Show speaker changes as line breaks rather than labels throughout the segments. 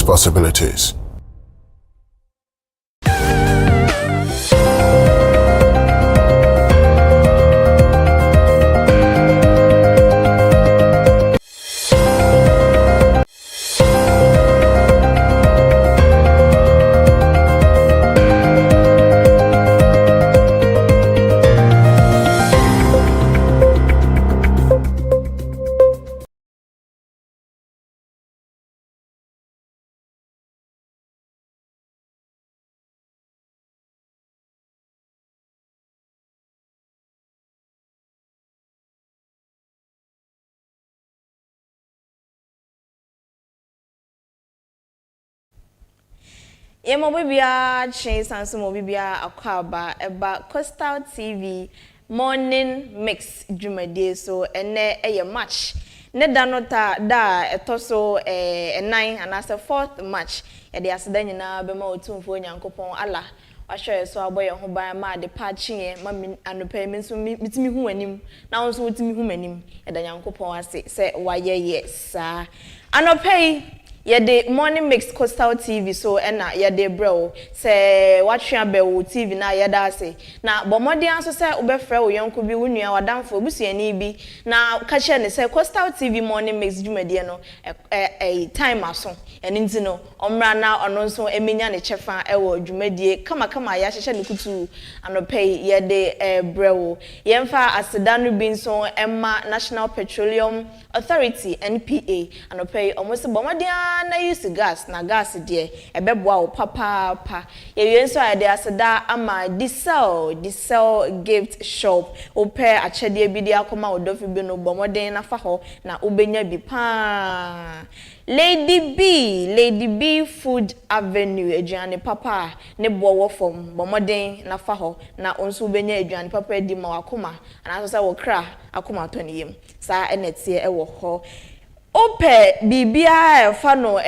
possibilities.
Yemo bibia chase and some bibia akwaba eba Coastal TV morning mix jumade so ene eye match ne danota da etoso nine and as a fourth match e de aseda nyina be ma otumfo nyankopon ala wahwe so aboye ho ban ma de pa chie ma anopa mi so mitimi hu anim na won so wotimi hu manim e da nyankopon ase se waye sa anopa Yede morning mix Coastal TV so ena yede bro se watchia bewo TV na yeda ase na bomodi anso se obefre wo yonko bi wunua wadamfo obusuani bi na ka che ne se Coastal TV morning mix dwumade no time aso eni nti no omra na ono nso emenya ne chefa ewo dwumade kama ya hyehye ne kutu anopay yede brewo yemfa aseda no bi nso emma National Petroleum Authority NPA anopay omosi bomodi na use gas na gas de ebeboa o papa ye nso ade aseda ama diesel gift shop ope achede bi de akoma odofi bi no bomoden na fa ho na obenya bi pa Lady B Food Avenue aduane papa ne bowo fom bomoden na fa ho na onso obenya aduane papa di ma wakoma ana so se wo kra akoma to ne yem sa enetie ewo ho Ope bibia fa no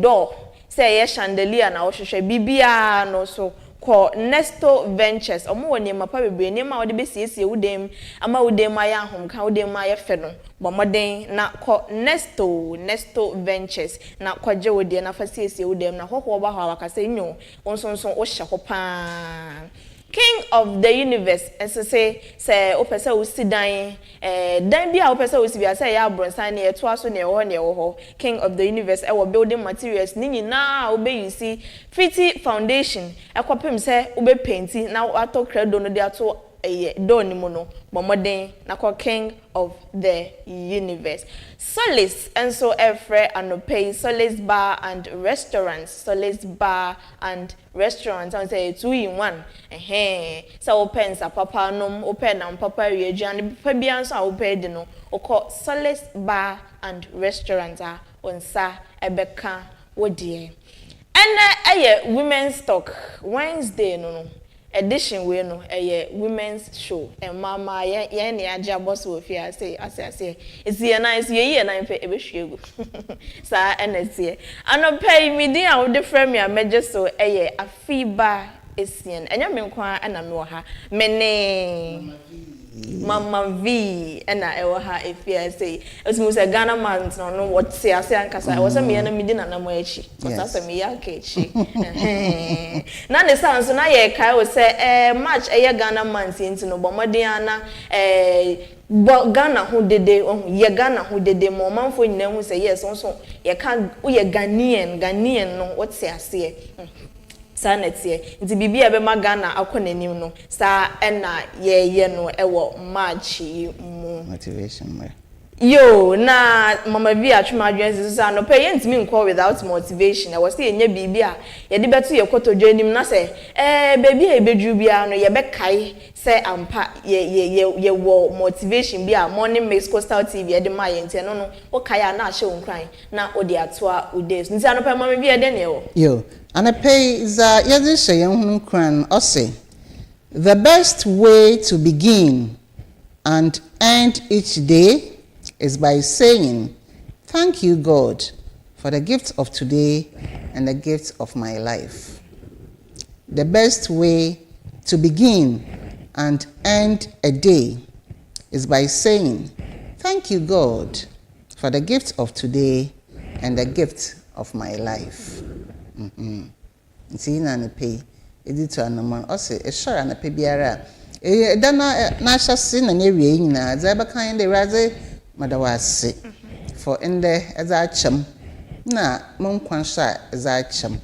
door say ye chandelier na wo hwehwe bibia no so ko Nesto Ventures omo woni mapa bebre ni ma wo de besiesie wudem ama wudem aya hom kan wudem aya fe no bomoden na ko Nesto Ventures na kwaje wode na fa siesie wudem na hoho ba ha wakase nyo onsonson wo hye ho pa King of the universe say opesa wo sidan dan bia opesa wo sibia say ya bronsan na eto aso na ewo ho King of the universe e wo building materials ni nyina obe yusi fiti foundation ekwapem say obe painti na ato credo no de ato do ni mu no bomoden na ko King of the universe Solace and so every anopay Solace bar and restaurants and say 2 in 1 so open sa papa nom open and papa readuane pa bia so open de no okọ Solace bar and restaurants on sa ebeka wodie ene women's talk Wednesday no edition we no women's show and mama ye ne aja boss wo fi ase is ye nice ye na pe ebehwegu sa enetie anopai midi a wo de frame ya meje so Afiba Essien enya me nkwa na me wo ha mene Mama V ena ewo ha efia say esimu se Ghana man no what say ase ankasa wo se me na midi na mo achi because ase me ya ka achi na ne sound so na ye kai wo se match Ghana man nti no bomodin ana Ghana ho dede ye Ghana ho dede mo manfo nyina hu se yes so ye kan wo ye Ghanaian no what say ase Sanetie nti bibia be magana akonanim no sa ena ye no ewo match mu
motivation
yo na mama bi atwemadwen so no pay ntimi nko without motivation e was enya bibia ye de beto ye kotodwanim na se baby e bedru bia no ye be kai se ampa ye wo motivation bia morning mix Coastal TV ye de ma ye nti no wo kai na ahye wonkran na odi atoa udays nti anopa mama bi ye de ne wo
yo anapay za yezi she yehunu kran ose the best way to begin and end each day is by saying thank you God for the gift of today and the gift of my life. The best way to begin and end a day is by saying thank you God for the gift of today and the gift of my life. Nti na ne pay editor anama o se e sure na pe biara da na hyase na ne wie nyina za be kan de raze madawase for in the as a cham na mon kwansha as a cham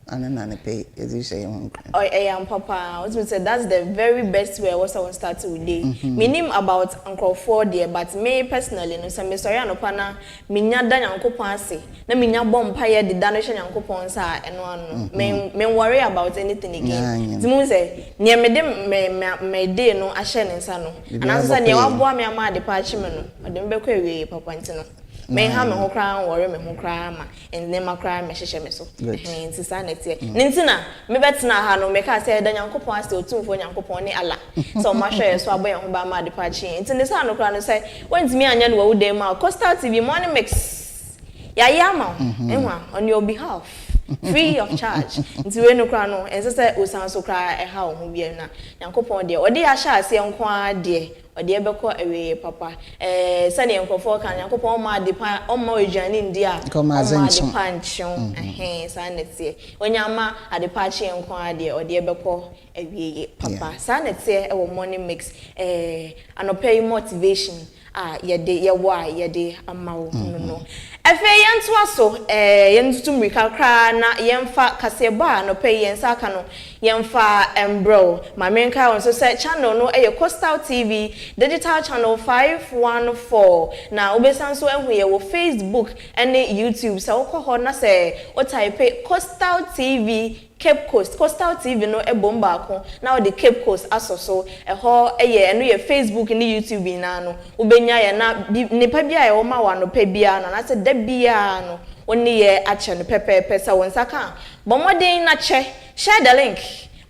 anana ne pay edition yon
oh am papa what we say that's the very best way what I start with day meaning about uncle 4 there but me personally no say me sorry anopa na minya da nyankopon ase na minya bom pa ye de da no hye nyankopon sa eno ano me worry about anything again timu say ne me de me day no ahye ne nsa no ananso ne waboa me ama de pa achi me no ode me bekọ ewe papa ntino me ha me ho kra worry me ho kra ma enne makra me hyehye me so nti sa na tie ntina me betena ha no me ka say da nyankopon ase otumfo nyankopon ne ala so ma hwe so aboye ho ba ma de pa chi nti ne sa no kra no say wantimi anya no wo dem ma Coastal TV morning mix ya yama enwa on your behalf free of charge nti we no kra no ense say osan so kra e ha ho bia na nyankopon de ode ya sha ase enko ade ode ebekọ ewe papa sane enkofo kan nyankopon ma de pa o ma ojuani ndi a o ma de pa nchon sane tie onyama ade pa chi enko ade ode ebekọ ewe papa sane tie e wo morning mix anopai motivation yede yewa yede amawo no efe yentu aso yentu mrika kra na yemfa kaseba no pe yensa aka no yemfa embro mamenka on so say channel no Coastal TV digital channel 514 na obesan so ehu ye wo Facebook ene YouTube so wo na say o type Coastal TV Cape Coast Coastal TV no bomba ako na the Cape Coast asoso eho eno ye Facebook ni YouTube na no ubenya ye na nipa bia ye wo ma wa no pa bia na se da bia no oni ye ache no pepepe sa wonsa kan bomoden na che share the link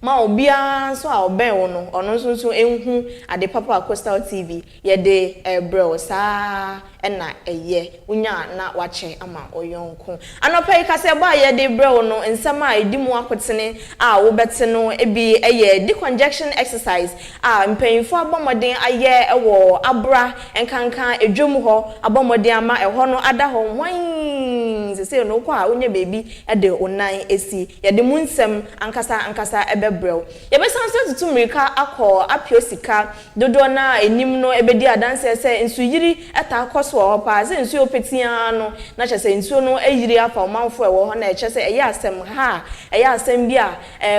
ma obia so a oben wo no ono so enhu ade papa Coastal TV ye de bro sa ena eye unya na wache ama oyonko anopai kase ba ye de bro no nsema edimu akotene a wo bete no ebi eye decongestion exercise mpanyfo abomoden aye ewo abra enkankan edwom ho abomoden ama eho no ada ho wan se no kwa unya baby ede onan esi ye de munsem ankasa ebebrew ye be sanso tutu mirika akọ apiosika dodo na enim no ebedi adanse se nsuyiri eta akoso ho pa se nsuo petia no na chese nsuo no eyiri afa omanfo ewo ho na echese eye asem ha eye asem bia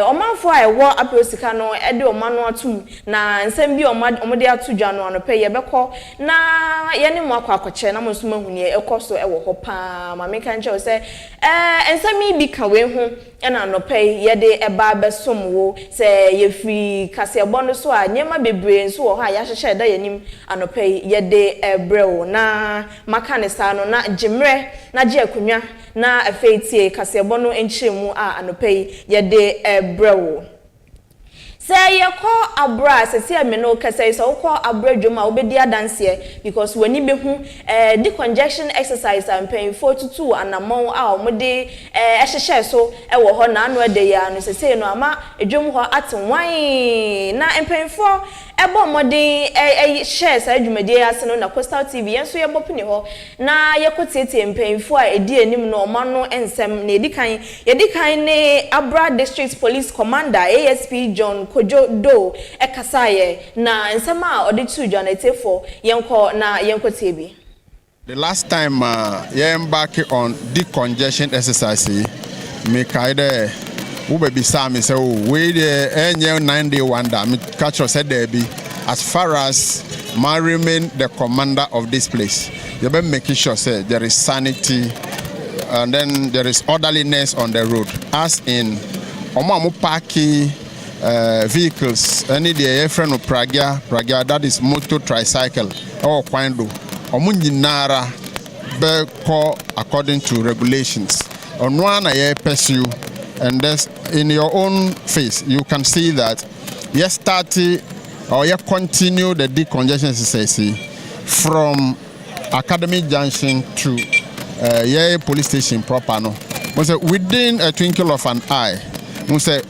omanfo a ewo apiosika no ede omano atum na nsem bia omode atudwa no anope ye bekọ na ye ne mu akwakoche na monsuma hunie ekoso ewo ho pa ma meka nche se ensemi bi ka we hu ena anope ye de eba besomwo se ye free kase ebo no so a nyema bebre nso wo ha ya hyehye da yanim anope ye de ebrew na makane sa no na jimre na je akunwa na afeitie kase ebo no enchiremu a anope ye de ebrew say ye call abra say me no kase so call abra dwoma obedi adanse because wani be hu decongestion exercise am paying 42 anamon a omode ehhehye so ewo ho na anu ede ya no say no ama edwom ho atenwan na empanyfo ebo modin share sa adwumade ase no na Coastal TV yenso ye bopini ho na ye kotete empanyfo a edi anim no omano ensem na edikan ne Abra District Police Commander ASP John Kojo do ekasaye na nsema oditu Jonathan yenko na yenko tebi.
The last time you embark on decongestion exercise me kaide wo be bisa me say we the enye 9-day wonder me catch us said there be as far as my remain the commander of this place you be making sure say there is sanity and then there is orderliness on the road as in omo parking vehicles any the friend of Pragia that is motor tricycle or kwando omunyinara be call according to regulations on one I pursue and that's in your own face you can see that you start or you continue the decongestion exercise from Academy Junction to police station proper no within a twinkle of an eye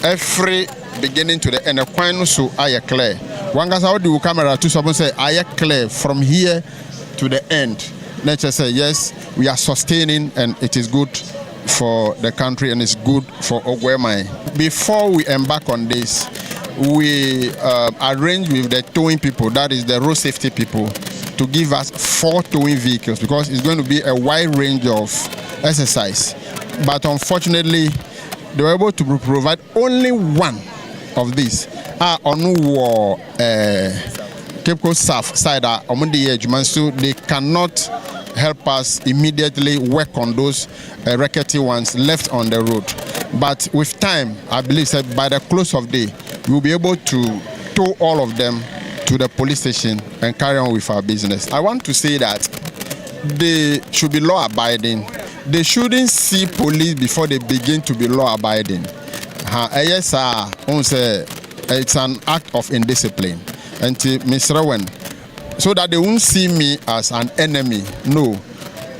every beginning to the end the coin so I clear one guy how do camera to someone say I clear from here to the end let's just say yes we are sustaining, and it is good for the country and it's good for Ogwemai. Before we embark on this, we arrange with the towing people, that is the road safety people, to give us 4 towing vehicles because it's going to be a wide range of exercise. But unfortunately, they were able to provide only one of these. On Cape Coast South side, so they cannot help us immediately work on those rickety ones left on the road. But with time, I believe that by the close of day, we'll be able to tow all of them to the police station and carry on with our business. I want to say that they should be law-abiding. They shouldn't see police before they begin to be law-abiding. Yes, it's an act of indiscipline. And Mr. Rowan, so that they won't see me as an enemy. No,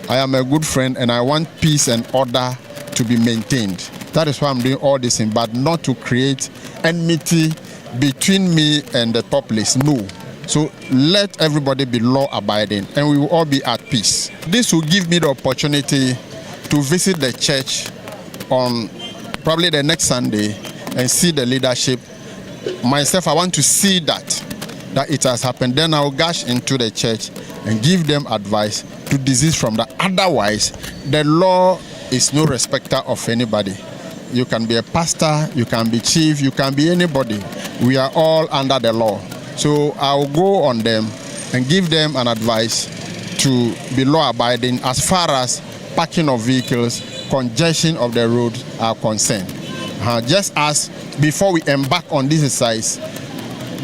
I am a good friend and I want peace and order to be maintained. That is why I'm doing all this, but not to create enmity between me and the populace. No. So let everybody be law-abiding and we will all be at peace. This will give me the opportunity to visit the church on probably the next Sunday and see the leadership. Myself, I want to see that it has happened. Then I'll gush into the church and give them advice to desist from that. Otherwise, the law is no respecter of anybody. You can be a pastor, you can be chief, you can be anybody. We are all under the law. So I'll go on them and give them an advice to be law-abiding as far as parking of vehicles, congestion of the roads are concerned. Just as before we embark on this exercise,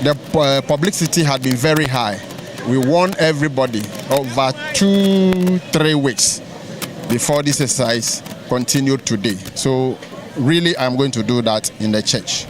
the publicity had been very high. We warned everybody over 2-3 weeks before this exercise continued today. So really, I'm going to do that in the church.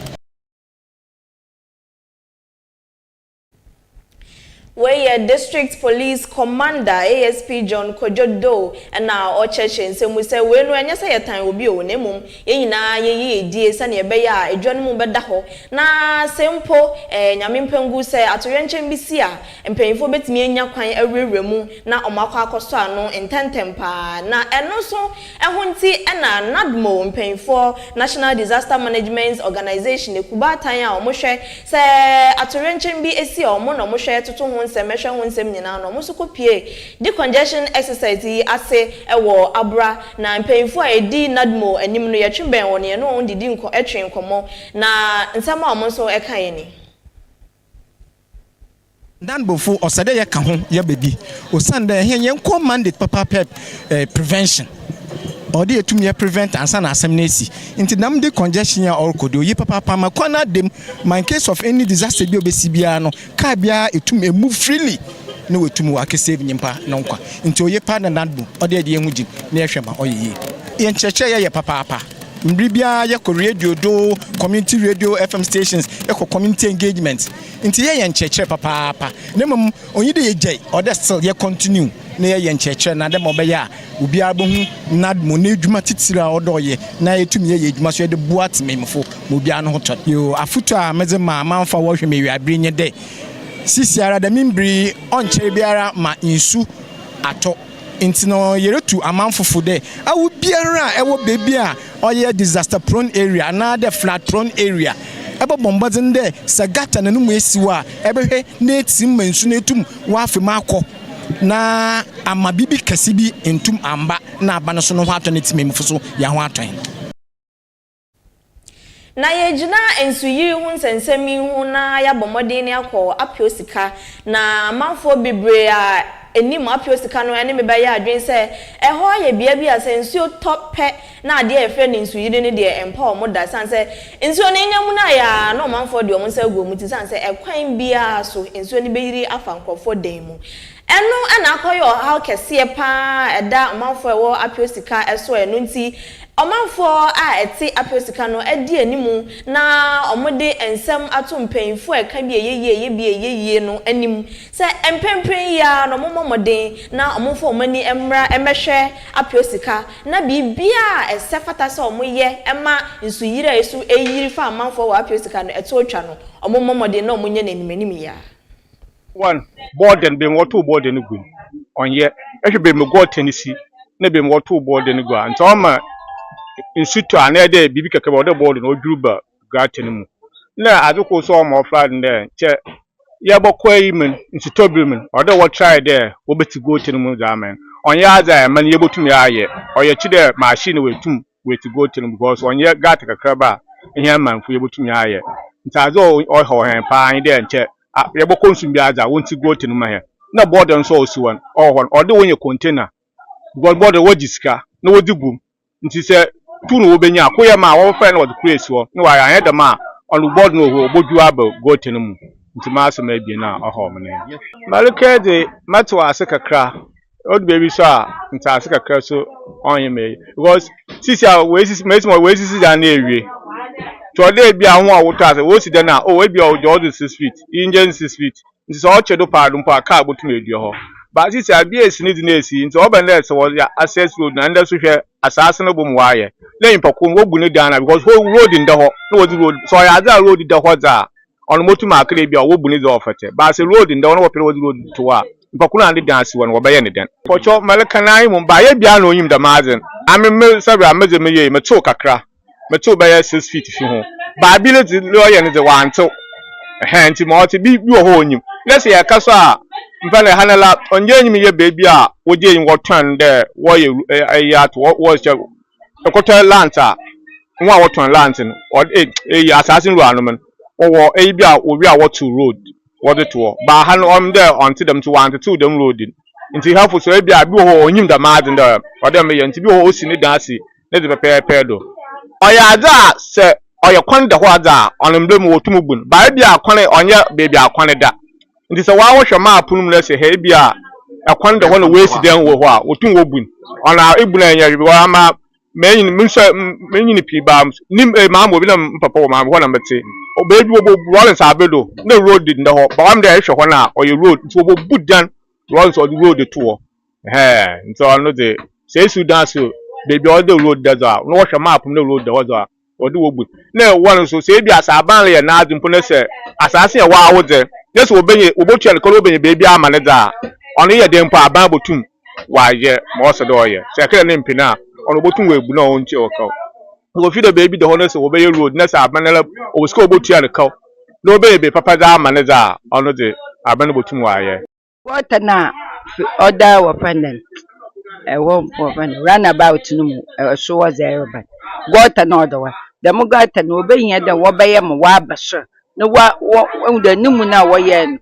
Where District Police Commander ASP John Kojodo and now or church and some we say when you say a time will be on emum ye dear sunny beya a John Mubadaho na simple and Yamimpengu say at Renchen Bisia and paying for bet me and Yaquine every remu na Omaka Costano in Tentempa na and also a hunty and a nadmo and paying for National Disaster Management Organization the Kubataya or Moshe say at Renchen be a sea or mono Moshe to semesha wonsem nyina no musuko pie di congestion exercise ase ewo abra na mpemfo a edi nadmo anim no yetwemben woni no on didi nko etwen nkomo na nsama a monso eka yeni
dan bofo osade ye ka ho ye bedi osande ye nko mandate papa prevention or the to me prevent and san asem na esi nti nam de congestion ya or kodo yi papa ma kwana dem in case of any disaster bi obesi bia no ka bia etum move freely na wetum wa ke save nyimpa na nkwa nti oye pa na dadbu o de ye hu jim na ehwe ma oye ye ncheche ye papa mbribia ye ko radio do community radio FM stations ye ko community engagement nti ye ncheche papa na mum onyi de ye jai or the still ye continue na ye ncheche na dem obeya obi abohu nadmo na edwuma titira odoye na yetum ye edwuma so ye de buat memfo obi an hoto yo afuto a meze ma manfa wo hwe me wiabre nye de sisiara da mimbri onche biara ma insu ato intino yeretu amanfofo de awu biara ewo bebi a oye disaster prone area na the flood prone area ebe bombarding de sagata na numu esiwa ebehwe na etim mansu na etum wa afema akọ na amabibi kasibi entum amba na abano so no ho atọ na timemfo so ya ho atọ
na yejina ensuyi hu nsensemi hu na ya bomode ne akọ apiosika na manfo bebre a enim apiosika no ene meba ya adwen se eho ye bia bia se nsuo tope na ade efre ne nsuyi ne de empa omoda sanse nsuo ne nyamu na ya no manfo de omonsa guomuti sanse ekwan bia so nsuo ne beyiri afa nkofo den mu eno ana akoyo how kese pa eda manfo ewo apiosika eso eno nti omanfo a eti apiosika no edi animu na omode ensem ato mpanyfo eka bi eyeye no anim se empempren ya no momoden na omofo omani emra emehwe apiosika na bibia esefata se omoye ema nsuyire esu eyiri fa amanfo wa apiosika no eto otwa no omomoden na omonye nanimanim ya
one board and being what two board and good on ye be me go Tennessee na be mo to board no go anti o ma insuto ana de bibi keke bo de board no odwuruba gate no mu na azoko so o ma ofra de che ya bokwa yi men insuto bi men o de wo try de wo beti go te no mu zaman onye aza man ye botum ya aye o ye chi de machine wetum weti go te no because onye gate kakra ba ihe manfu ye botum ya aye ntazo o ho hen pa an de nche ye bokwa nsum bi aza wonti go te no ma he na board nso o siwan o hon o de wonye container board wo jisika na wo digum nti se tunu wo benya akoya ma wo fa na wo place wo na wa yan da ma on board no ho bodu aba go te no mu nti ma so ma bi na oho mne malike de mato ase kakra old baby so a nti ase kakra so onye me because sisi a we sisi da na ewie to de bi a ho a wo to ase wo si de na o e bi o jo 6 feet inje 6 feet nti so o chedo pa dum pa ka botum edu ho ba sisi a bi esi ni di na esi nti oban let so access road na nda so hwe asase no bom waaye le impako wo bu ne dan na because road in the ho no wo road so ya za road the ho za on motu ma akre bia wo bu ne zo ofete ba se road in the no wo pere wo road to a impako na ndi dan si wo no wo baye ne den pocho malaka nan mu ba ye bia na onyim da mazen ame me sabe ameze me ye me to kakra me to baye 6 feet fi ho ba bi le lo ye ne ze wanto nti mo ti bi wo ho onyim let's say akaso a mfana hanala onye enyim ye baby a wo je yin wo twan de wo ye ya to wo che ekoto land a nwa wo twan land no ya assassin ro anu men wo bi a wo wi a wo to road wo de to ba han on de onto them to want to them road nti helpful so bi a bi ho onyim da maadin da wo de me ye nti bi ho osi ni dansi ne de pepe do oya za se oya kwan da ho aza onumde mu wotum bun ba bi a kwan onye baby a kwan da nti se wa wo hwe map num na se he bi a akwan da ho no we si den wo ho a wotum wo bun ona ebun anya bi wa ma menyin pi ba nim ma mo bi na papa wo ma ho na mete o baby wo bo rolling sabedo na road din da ho ba wam da hwe ho na oya road nti wo bo budan rolling so the road to ho nti ono de se Sudan so baby all the road da za no wo hwe map na road da ho za odi wo bun na one so se bi asaban le na adimpo na se asase e wa awoze yes obenye obotu an kolo obenye baby amane da ono ye dempo aban botum wa ye mo so do ye se kele ne mpina ono botum we bu na on chi okaw go fi the baby the honest obeye road na sa aban na o sko obotu an kaw no obeye be papa da amane da ono de aban botum wa ye
water na other weapon wo run about no mu so was there but water no other one the mo gata no obehia da wo beye mo wa abaso na wa da nimu na wo ye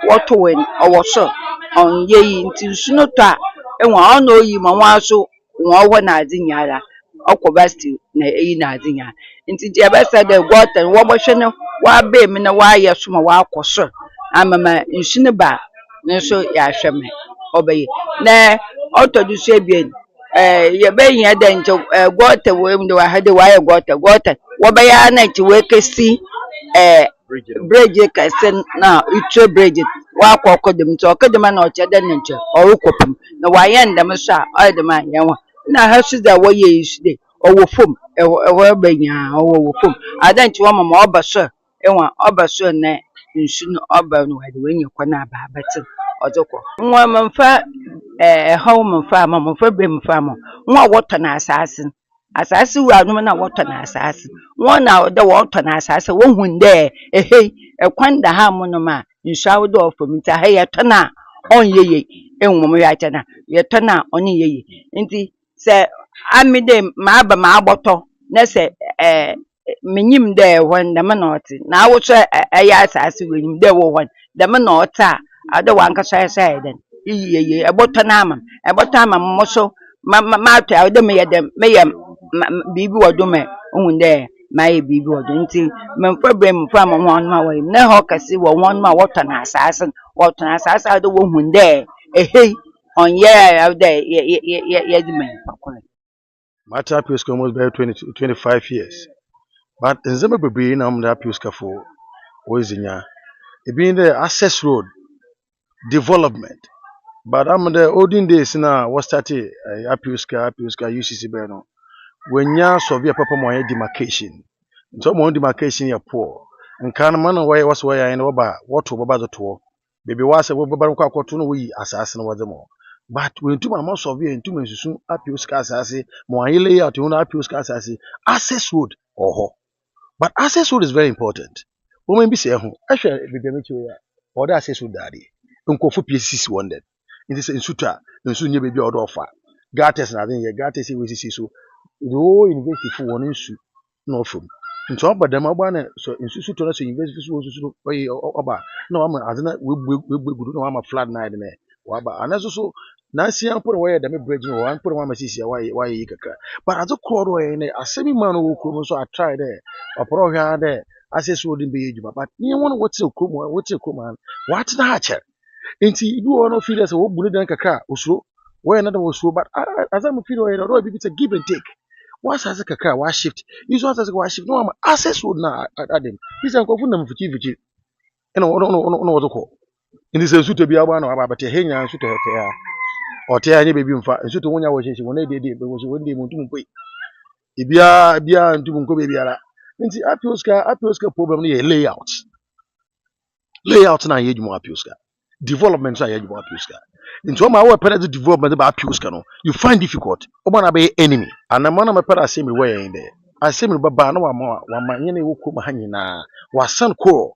wo to wen owo so on ye nti nsuno to a enwa ono yi ma wa so wo wo na azinyara okobasti na eyi na azinya nti je besa da water wo bo hwe no wa be me na wa ye so ma wa akoso amama nsuno ba nso ya hweme obeye na otodusu ebien ye be hia da nti water we mde wa hade wa ye water wo be ya na nti we kesi bridge kesen na itwe bridge wa akokodem nti okodem na oche da nti orukopum na wa ye ndam so a odem a ye ho na ha su da wo ye isu de owo fom ewo benya owo fom ada nti wo mama obaso enwa obaso na nsu no oba no wa de wenye kwana aba abatin ozoko nwa mamfa hawo mamfa be mfa mo nwa woto na asase wu anum na woto na asase won na de woto na asase wo hunde ekwan da ha mo no ma nsu awodo ofom ta ha ye to na on yeye enwom ya cha na ye to na on yeye nti se amide ma aba ma agboto na se menyim de won da na oti na awoso ya asase wenyim de wo won da na ota ada wanka sai den iyeye eboto na ama mo so ma to ade me yedem me yam bibi wodume ohunde ma ye bibi wodu nti memfa brem fa mo won ma we na ho kase wo won ma woto na asase ade wo hunde on ye ade ye di men pakwa
Mata appeals almost by 25 years. But in Zimbabwe, I'm the appeals for Oizinya. It being the access road development. But I'm the olden days now, what started appeals UCC Beno. When ya so be a papa moye demarcation. So more demarcation ya poor. And can man away was why I know about what to baba the tour. Baby was a baba to no we assassin was the more. But when two mama survey and two men soon appeal scarcity, more layout you want appeal scarcity, access road or ho. But access road is very important. Women be say, actually, or the access road daddy. Uncle for PCC wanted. It is in Sutra, and soon you baby order offer. Gates and I think Gates is so. The whole university for one issue, no from. And so, but the Mabana, so in Sutra, university was about. No, I don't know, I'm a flat night in there. And that's also. Nancy, I'm put away the bridge, or I'm putting one message why you can. But as a quarter, a semi man who could so I tried there, a program there, access wouldn't be age, but you want what's your command, what's the hatcher? And see, you are not feel as a whole bullet and caca, or so, where another was so, but as I'm feeling, it's a give and take. What's as a caca, why shift? You saw as a why shift, no, I'm access would not add him. He's a confundum for TV. And no, what to call. In this suit to be a one about a hen and suit to her. Or tell any baby and so to one hour when they did, but was one day when to wait. Ibia and to Munko baby. And the Apioska problem is layout. Layout na age more Apioska. Development na age more Apioska. Into my parents development about Apioska, you find difficult. Obana be enemy. And a man of my parents same way in there. I say me baba no more, one man yene wuku mahanyina, was son core.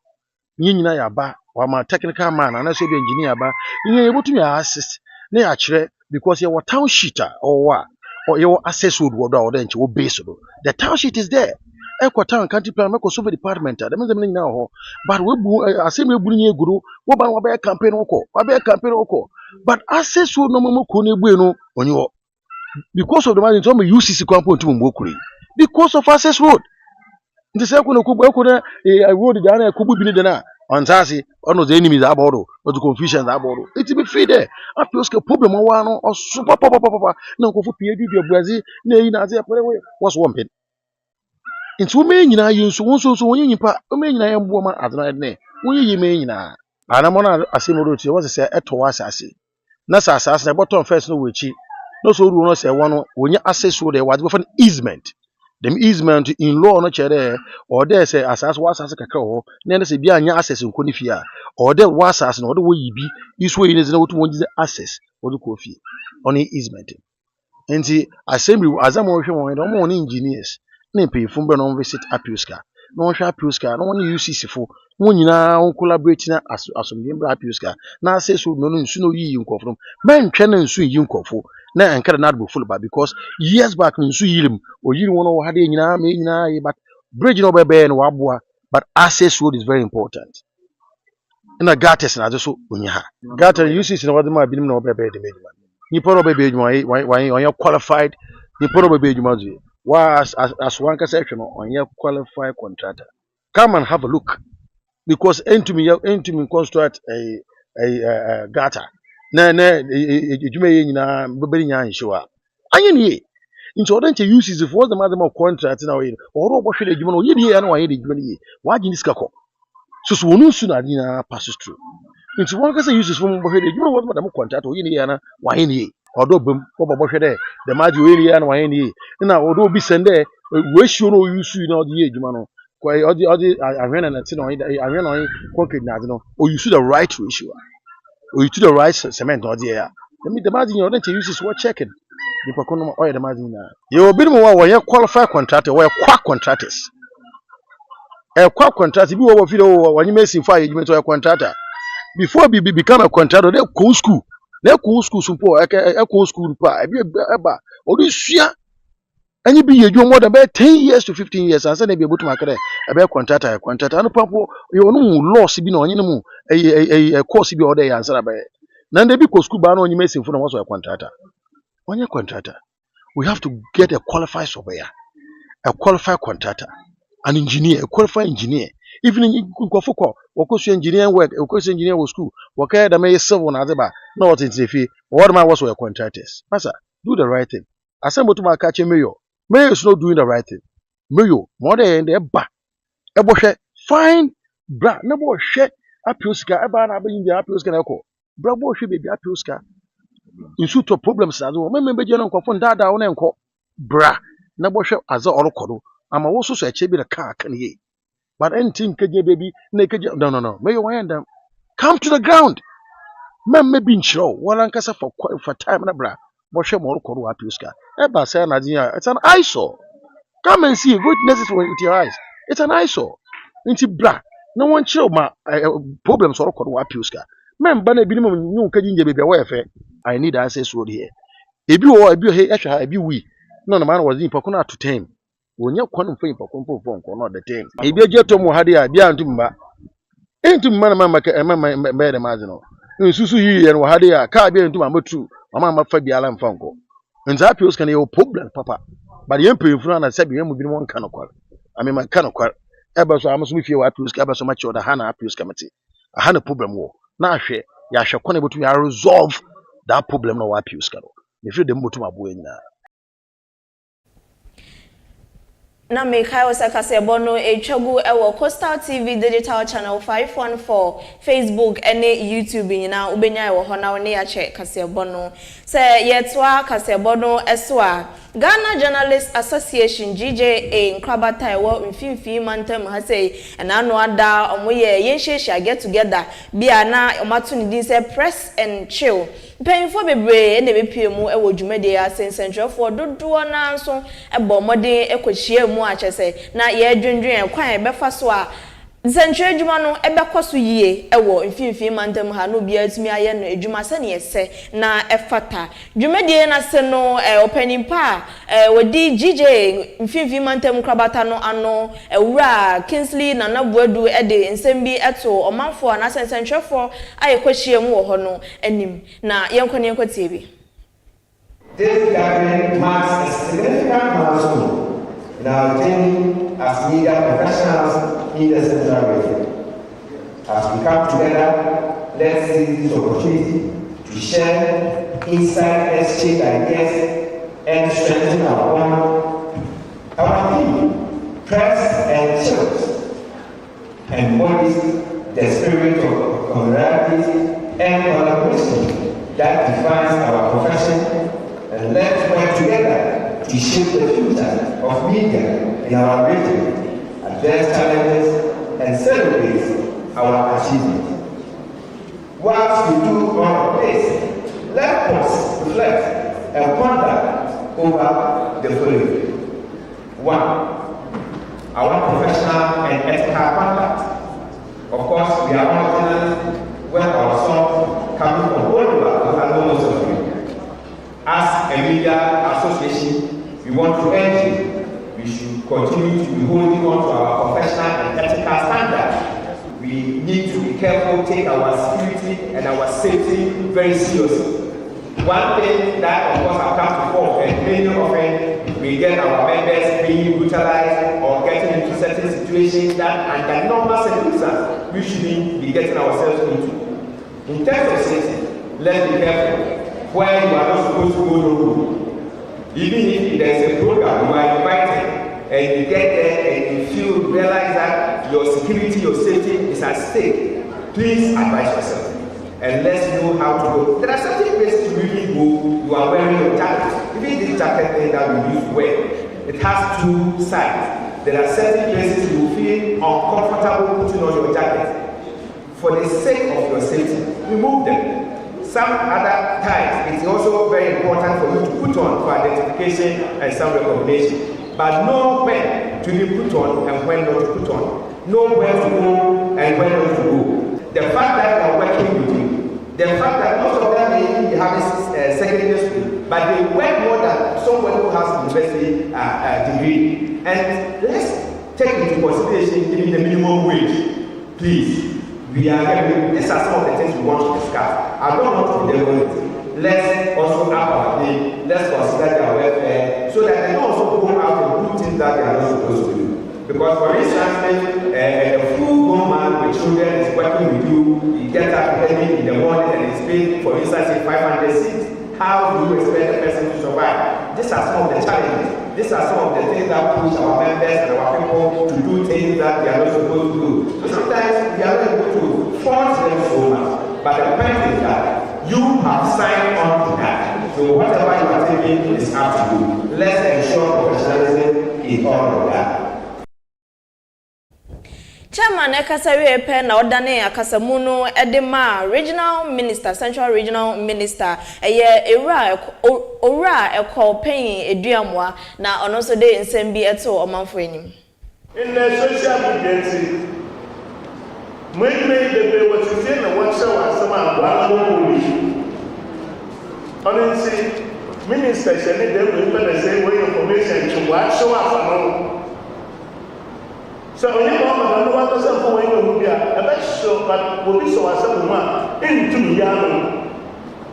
Yina yaba, or my technical man, and I say the engineer ba, you able to me assist. Ne actually because your town sheeter or what or your access would or then to base. The town sheet is there. Echo town country plan make so department. That means them now. But we assembly bring guru, what about campaign oko, oko. But access would no more kuni bueno on your because of the man in some UCC compound to Mokuri. Because of access road. The second Kuba, I wrote it down a Kubu Binidana. On Sassy, one of the enemies about or the confusion about it be free there. I feel a problem one or super papa. No, for PAD, Brazil, nay, Nazia, was one pin. In 2 million, I use so when you part, a million I am woman at night. Nay, we may now. And I'm on a similar to what I say at Toasasi. Nasa assassin, I bought on first no witchy. No so do not say one when you access with a what with an easement. Them easement in law no chere or there say asas was as kakao na say bia anya access in konifia or there was as no the way bi iso yin is no to want access or the kofi on easement enti assembly azamo hwe won no mo engineers na pay fun be no visit Apioska no hwe Apioska no won UCC fo won nyina on collaborate na asomdie bra Apioska na access no nsu no yi nkofo men twa na nsu yi nkofo na enkere na do full ba because years back nsu yirim o yiri won o hade nyina me nyina but bridge no be no waboa but access road is very important na gates na so onya ha gates UCC na wadema binim na obebe de meduma ni poro bebe eduma why qualified ni poro bebe eduma zu was as one section on qualified contractor come and have a look because into me construct a gata na eduma ye nyina bebe nya nshiwa anye ni into order to use is for the matter of contract na we or obhwe de eduma no ye bi ya na wa ye de eduma ni wa gini skako so wonu su na dina passes through into one can say uses from obhwe de eduma what madam contract o ye ni ya na wa ye ni odo bem ko obhwe de the maji o ye ni ya na wa ye ni na odo bi sende we show no use na odi ye eduma no kwa odi ahwena na ti no ahwena no concrete na no o use the right ratio or you to the right cement or the let me the margin you don't use is what checking the pocono oil the margin you will be more when you qualify contractor or quack contractors a quack contractor be over video when you may see fire you to a contractor before become a contractor they cool school support a cool school pa or this year and you be you more than about 10 years to 15 years and say they be able to market a contractor and papa you know loss be no you a course be order answer about now they be school ban on you may say for was a contractor on your contractor we have to get a qualified surveyor a qualified contractor an engineer a qualified engineer even in Kofoko or course engineer work or course engineer was school what kind of may serve on other no what it's if what man was a contractors master do the right thing assemble to my catch mayor is not doing the right thing mayor more than the ba eboshe fine bra na bo hwe Apioska eba na abin dia Apioska na ko bra bo hwe baby Apioska insu to problems azo me be je no nkofo ndada wo na enko bra na bo hwe aza orokodo ama wo so eche bi na ka kan ye but anything keje baby na keje no mayor why and come to the ground Man maybe in show, one ankasa for time na bra. Boshe more koru apiuska. Eba say na dia, it's an eyesore. Come and see witnesses with your eyes. It's an eyesore. Inti bra. No one chill ma problems or koru apiuska. Man bana bi no nyu kajinje bebe wa efe. I need access road here. Ebi wo ebi he ehwa ebi wi. No no man was in pokona to 10. Wonya kwanu mfa pokon pokon no the 10. Ebi ejeto mu hade a bia ntumba. Entum mana mama me de mazino. Nsusu yi ye no hade a ka bia ntum amatu. Mama mafa biala mfa nko. Nza apios kan ye problem papa. But ye mpemfunu na sabi ye mu bi no nka no kwar. Ame man ka no kwar. Eba so amaso mi fie wa apios ka eba so ma che oda ha na apios kamati. Aha na problem wo. Na ahwe ya ahwe kone botu ya resolve that problem no wa apios ka no. Me feel dem botu abo nyina.
Na mekai osakase bono echagu ewo Coastal TV digital channel 514 Facebook ene YouTube nyina ubenya ewo ho na one ya che kase bono se yetwa kase bono eswa Ghana Journalists Association GJA nkrabata ewo mfimfi mantem ha sei na no ada omoye yenhyehyia get together bia na omatu ni din se press and chill Painful bebre ene bepiemu ewo dwumade ya sensentrefo dodo na nso ebo mode ekochie mu achese na ye dwendwen kwan ebefa so a sentre adwuma no ebekoso yie ewo mfimfi mantem ha no bia atumi aye no adwuma se ne yese na efata dwumade na se no openimpa wodi GJ mfimfi mantem krabata no ano ewura Kingsley na nabuadu ede nsembi eto omanfo na sensentrefo ayekochie mu wo ho no anim na yenkone yenkotie bi.
This gathering marks a significant milestone in our journey as media professionals in the Central Region. As we come together, let's seize this opportunity to share insight, exchange ideas, and strengthen our bond. Our theme, press and chills, embodies the spirit of camaraderie and collaboration that defines our profession, and let's work together to shape the future of media in our region, address challenges, and celebrate our achievements. Whilst we do all of this, let us reflect and ponder over the following. 1. Our professional and ethical conduct. Of course, we are all journalists where our songs coming from all over, and almost of you. As a media association, we want to urge you, we should continue to be holding on to our professional and ethical standards. We need to be careful, take our security and our safety very seriously. One thing that of course I've come to fore, and many often we get our members being brutalized or getting into certain situations that under normal circumstances we shouldn't be getting ourselves into. In terms of safety, let's be careful. Where you are not supposed to go to, even if there is a program you are invited and you get there and you realize that your security, your safety is at stake, please advise yourself and let's know how to go. There are certain places to really go. You are wearing your jacket. Even this jacket thing that we used to wear, it has two sides. There are certain places you will feel uncomfortable putting on your jacket. For the sake of your safety, remove them. Some other times, it's also very important for you to put on for identification and some recognition. But know when to be put on and when not to put on. Know when to go and when not to go. The fact that they are working with you, the fact that most of them may be having secondary school, but they work more than someone who has university degree. And let's take into consideration giving the minimum wage. Please. These are some of the things we want to discuss. I don't want to be there with it. Let's also up our game. Let's consider their welfare so that they don't also go out and do things that they are not supposed to do. Because for instance, a full-grown man with children is working with you. He gets up early in the morning and is paid, for instance, 500 cedis. How do you expect the person to survive? These are some of the challenges. These are some of the things that push our members and our people to do things that they are not supposed to do. So sometimes we are not able to force them so much. But the point is that you have signed on to that. So whatever you are taking is up to you. Let's ensure professionalism is all of that.
Chairman Ekasawe Epe na odane akasamu no edema regional minister central regional minister eye ewura ekọ pen eduamwa na ono so de nsem bi eto omanfo enim.
In the social media when they were to say na what show as some honestly minister said they will say way information to what show us. So when you want to know what some for you be a best show but will be so as some man into yano.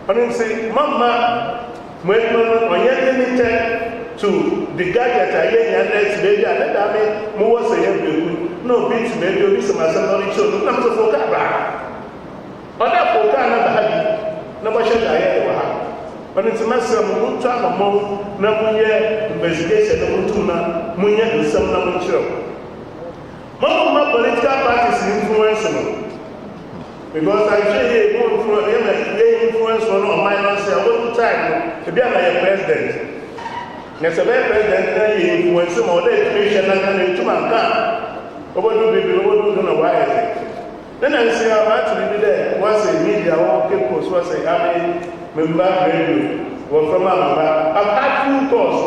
Honestly, mama when on your to the gadget I and next baby and that I mean more say no beats maybe some assembly show not to focus back. Other folk are not happy. No much I but it's a massive moon time of more no investigation of Mutuna, Munya and some number show. Most political parties influence because I say they influence on my own time to be a president. Next a president influence more education and to mankind. Over to be below to know why. Then I say I'm actually there. Once a media or people was a member radio or from I've had few calls.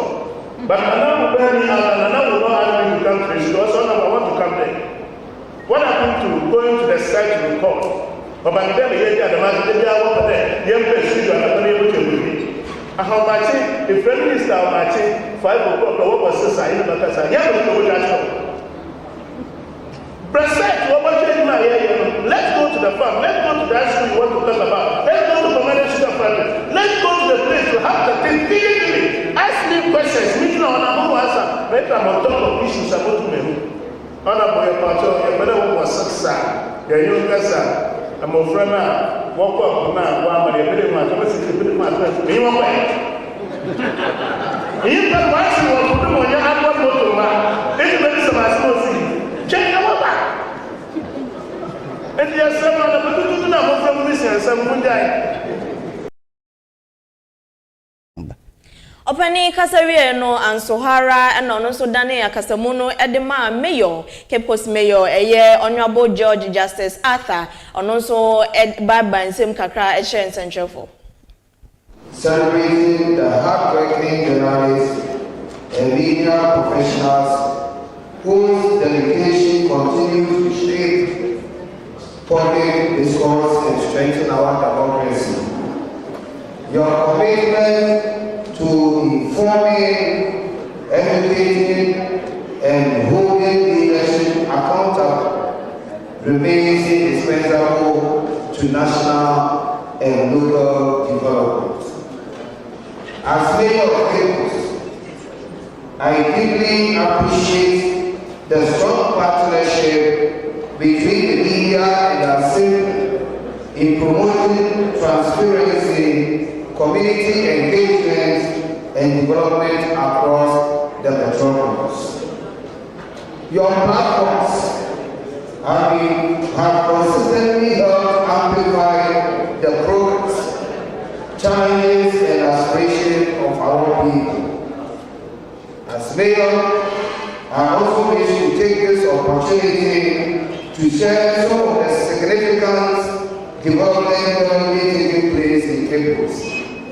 But I will not ask me to come to the store, so I want to come there. What happened to going to the site to record? But by the time they get the master, they are over there. Young people are not able to do it. I have matching, the Prime Minister matching 5 o'clock, what was society in the Bakasa? Yeah, we go to Present, let's go to the farm, let's go to that school you want to talk about, let's go to community sugar factory, let's go to the place to have the thing immediately. Ask me questions, meeting on a who answer, make them on top of issues about me. Honorable Pato, your brother was success, your young cousin, I'm a friend now, walk up now, one of the middle man, I'm a middle man, me one way. You can watch you on the moon, you have one motor man, this is some associate. Check our back. And there are some other people who are from this and some would die.
Opani Kasawe no Ansohara and also Dane Akasamuno Edema Mayor, Kepos Mayor, a year Honorable George Justice Arthur, and also Ed Baba and Sim Kakra Essien Central for
celebrating the hardworking journalists and media professionals whose dedication continues to shape public discourse and strengthen our democracy. Your commitment to informing, educating, and holding leadership accountable remains indispensable to national and local development. As Mayor of Campus, I deeply appreciate the strong partnership between the media and our city in promoting transparency, community engagement, and development across the metropolis. Your platforms have consistently helped amplify the progress, challenges, and aspirations of our people. As Mayor, I also wish to take this opportunity to share some of the significant development currently taking place in Campus,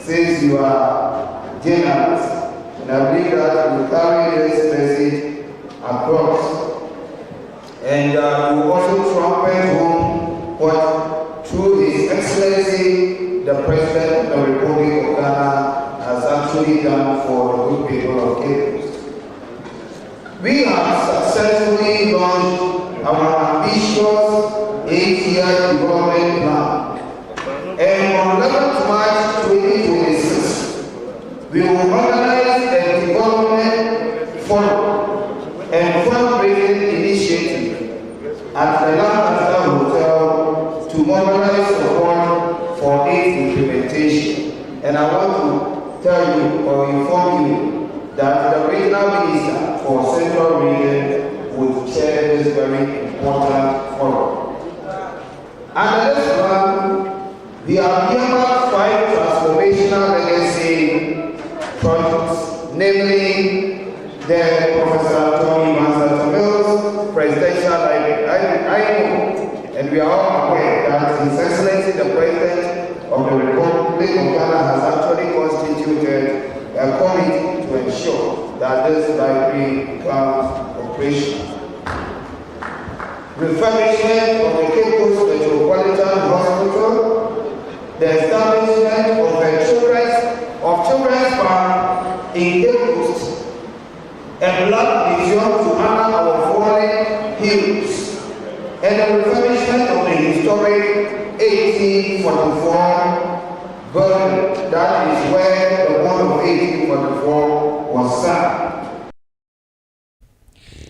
since you are journalists, and I believe that you carry this message across. And you also trumpet home what, through His Excellency, the President of the Republic of Ghana, has actually done for the good people of Campus. We have successfully launched our ambitious 8-year development plan. And on 11th March 2026, we will organize a development forum and fundraising initiative at the Lancaster Hotel to mobilize support for its implementation. And I want to tell you or inform you that the regional minister for Central Region would chair this very important forum. Under this plan, we have earmarked 5 transformational legacy projects, namely the Professor Tony Mansell Mills Presidential Library know, and we are all aware that His Excellency the President of the Republic of Ghana has actually constituted a committee to ensure that this library becomes operational. Refurbishment of the Cape Coast Metropolitan Hospital, the establishment of a children's park in Cape Coast, a blood museum to honor our fallen heroes, and the refurbishment of the historic 1844 building. That is where the war of 1844 was signed.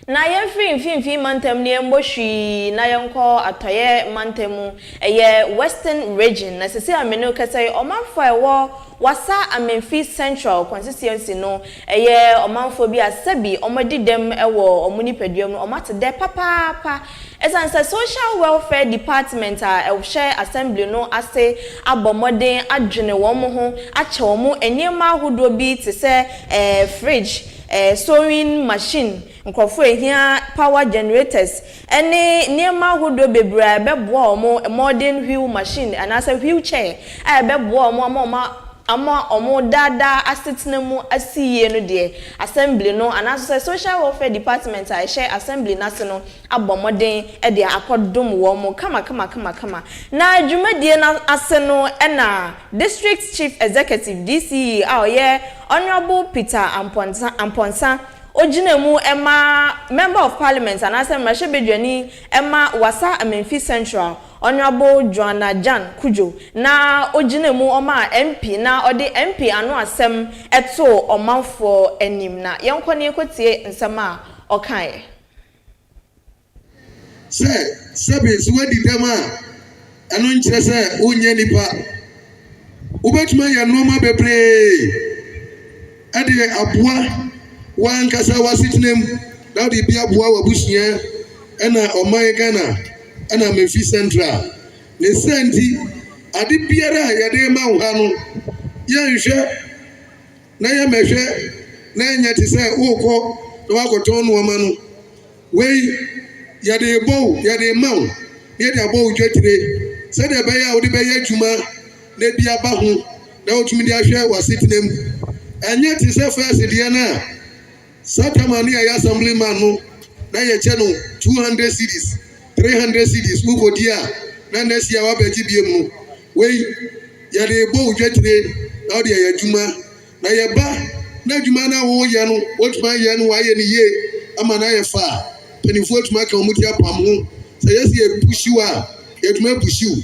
Na yɛmfi mantem ne mbɔhwi na yɛnkɔ atoye mantemu ɛyɛ Western region na sisi amenu kɛsɛ ɔmanfo ɛwɔ wasa amenfi Central constituency no ɛyɛ ɔmanfo bi asabi ɔmadi dem ɛwɔ ɔmuni peduam ɔmate de papa esanse social welfare department a ɛhwɛ assembly no ase abɔmɔden adwene wɔn ho akyɛ wɔn eniema ahodoɔ bi te sɛ fridge sewing machine nkofo ehia power generators ene niema hodo bebra beboa omo modern wheel machine anasa wheelchair beboa omo ama omo dada asetena mu asiye no de assembly no anasa social welfare department a share assembly nase no abomoden de akodom wo mo kama na adwumadie na ase no na district chief executive DCE honorable Peter Amponsa Ojinemu Emma member of parliament and asem Mashebedwani Emma Wasa Amenfi Central honorable Joanna Jan Kujo na Ojinemu Oma MP na odi MP anu asem eto omanfo enim na yenkoni ekotie nsema okae
Sabes wedi tema anu nkyere se onye nipa ubetuma ya noma bebre ade aboa wan kasa wasitinem na odi bia aboa wabusia ena oman Ghana ena Memphis Central ne senti ade biara ya de ma wo ha no ya nhwe na ya mehwe na nya te se ukọ na wakoton no ma no wei ya de bow ya de maw ya de bow twetire se de be ya odi be ya dwuma na bia ba ho na otumi de ahwe wasitinem anya te se first de na satamani ya assemblyman no na ye che no 200 cedis 300 cedis ukodia na nesi ya wabeji biem no we ya de bo twetire na odi ya dwuma na ye ba na dwuma na wo ye no otuma ye no wa ye ni ye ama na ye fa penifo otuma ka omuti apam ho se yesi ye pushiwa ye tuma pushiw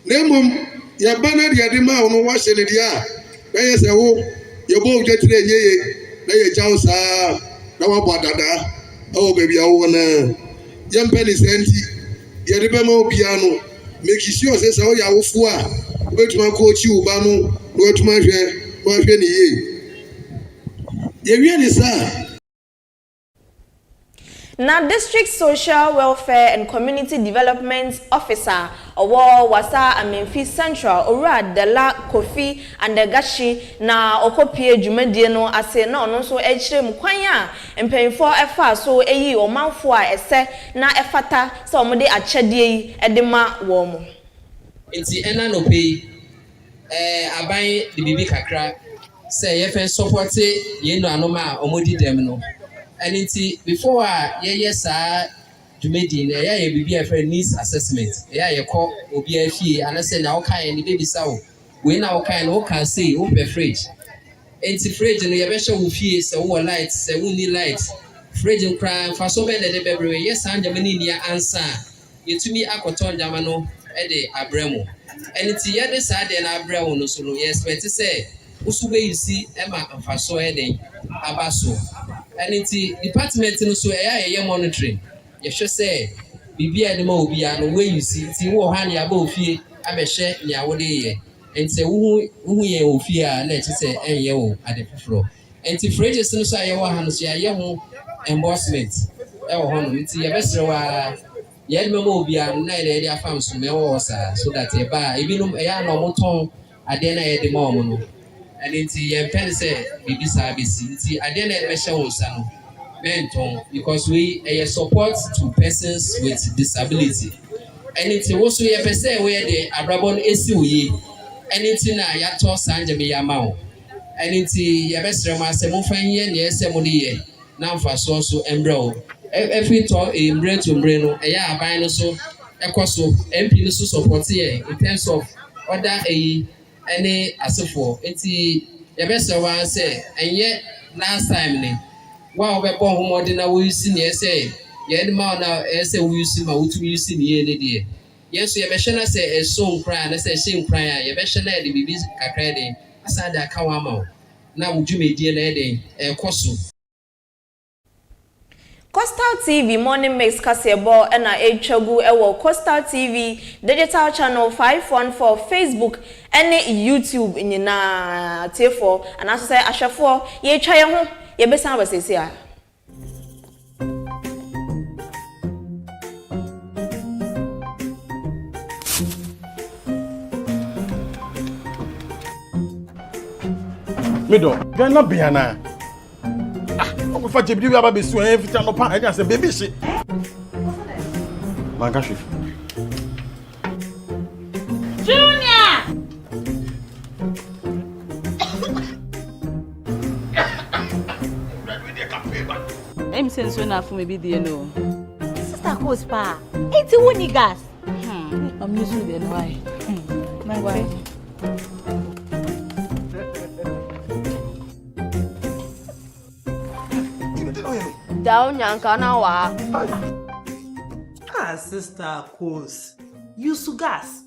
na mom ye ba na de ma no wa hye ne dia na ye se wo ye bo twetire ye na ye jaw saa na wa bɔ dada o baby awo na ye mpeni senti ye de be ma obia no make sure say o ya wofo a obetuma ko chi uba no no otuma hwɛ ni ye wie ni saa.
Na district social welfare and community development officer owo wasa Amenfi Central Owura Dela Kofi Andegashi na okopie dwumadie no ase na ono so ekirem kwan a empanyfo efa so eyi omanfo a ese na efata se omode akyade yi edema wo mo
enti ena no pay aban de bibi kakra se ye fen support ye no anoma omodi dem no. And it's before yes, Jumedi, a baby a friend needs assessment. Yeah, call Obi and I said, now kind the baby sow. We now can say, open fridge. And it's fridge and the eventual who fears so lights, so we need lights. Fridge and crime for so many the baby. Yes, and the mania answer. You to me, Aquaton Jamano, Ede Abremo. And it's the other side and Abremo, no solo. Yes, but to say, Usube you see Emma and Faso Ede Abaso. And it's the department no so a monitoring. You should say, Bibi and Mo be an way you see, Tiwo Hani above fee, I may share in your day. And say, who ye fear, let us say, and yo at the floor. And to phrases no say, your hands, your young embossment. Oh, it's your best. Yet, Mo be a night area farms from your so that a bar, even a young moton, I then at the moment. And into your pen say, Bibi Sabisi, I didn't measure also. menton because we support to persons with disability. And it's also a person where the Abrabon SUE and it's in a yato Sanja Yamao. And it's a best Ramasamufan yen, yes, Emily, Namfa so embro. Every talk in brain to brain, a ya bino so, a coso, MP so support here in terms of other any as for it's a best one say, and yet last time. Wow, we born more than we see near say. Yen ma na say we see ma utu you see near the dear. Yes, you better say a song cry and say shame cry. You better let the babies cacredin. Aside that kawamo. Now would you make dear lady a costu?
Coastal TV morning mix kasebo na echogu ewo Coastal TV digital channel 514 Facebook ene YouTube nyina tefo anaso say ahwefo ye twa ye ho ye besan basese a
Mido, you're not Biana. I'm going to be able to do everything. I just say, baby, shit. Mangashi.
Junior! I'm saying so enough for maybe the no. Sister goes pa. It's a gas. I'm using the why. My wife.
Down yankana wa.
Ah, sister course. Use gas.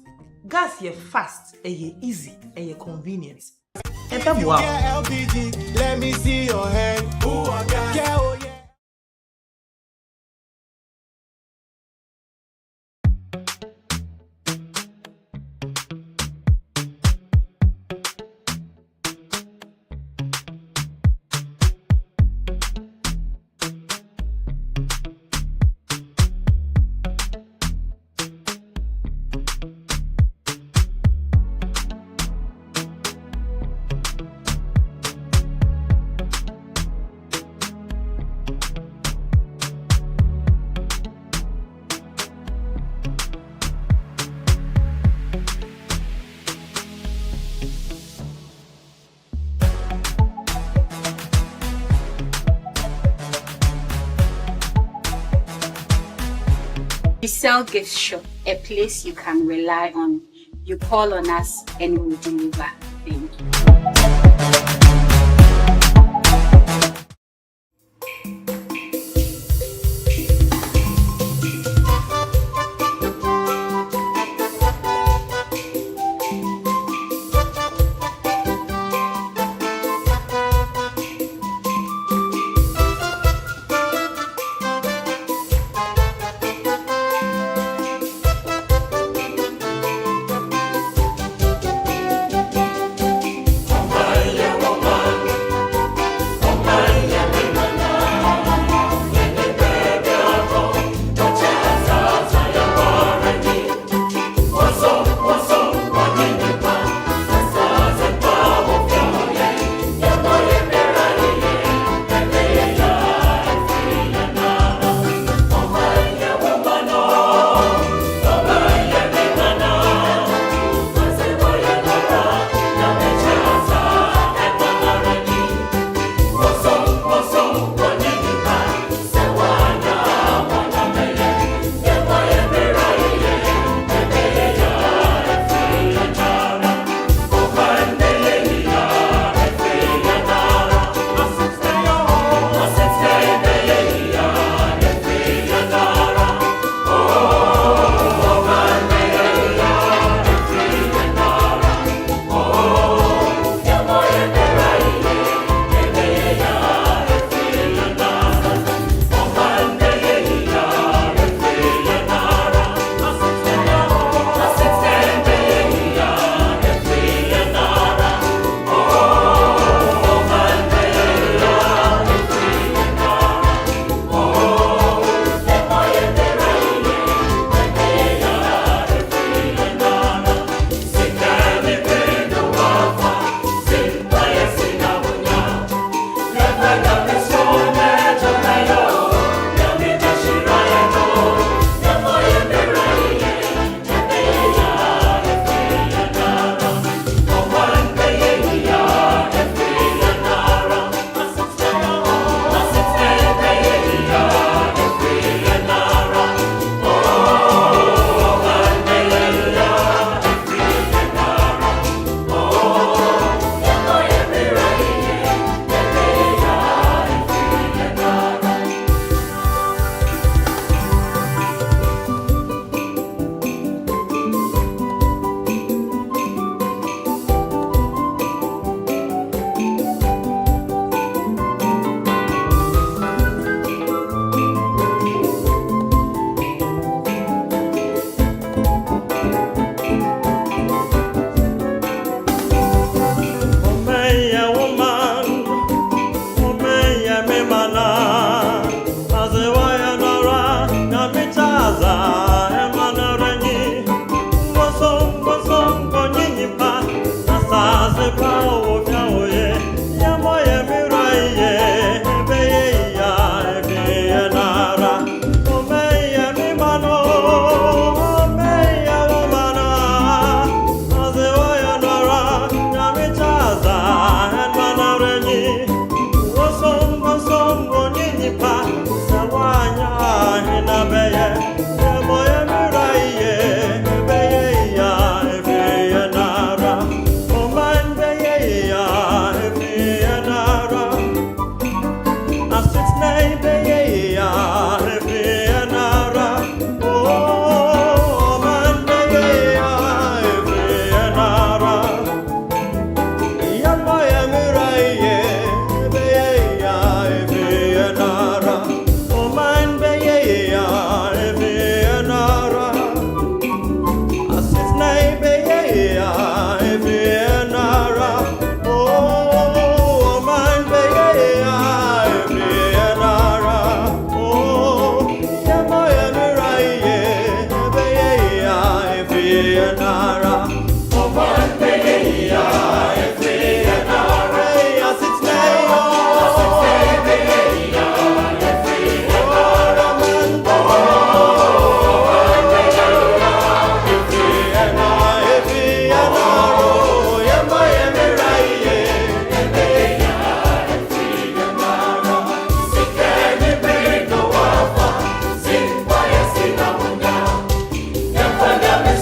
Gas ye fast, ye easy, ye convenient. Wow.
LPG, let me see your hand. Ooh, I got yeah, oh, yeah.
We sell gift shop, a place you can rely on. You call on us and we will deliver. Thank you.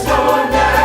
Stone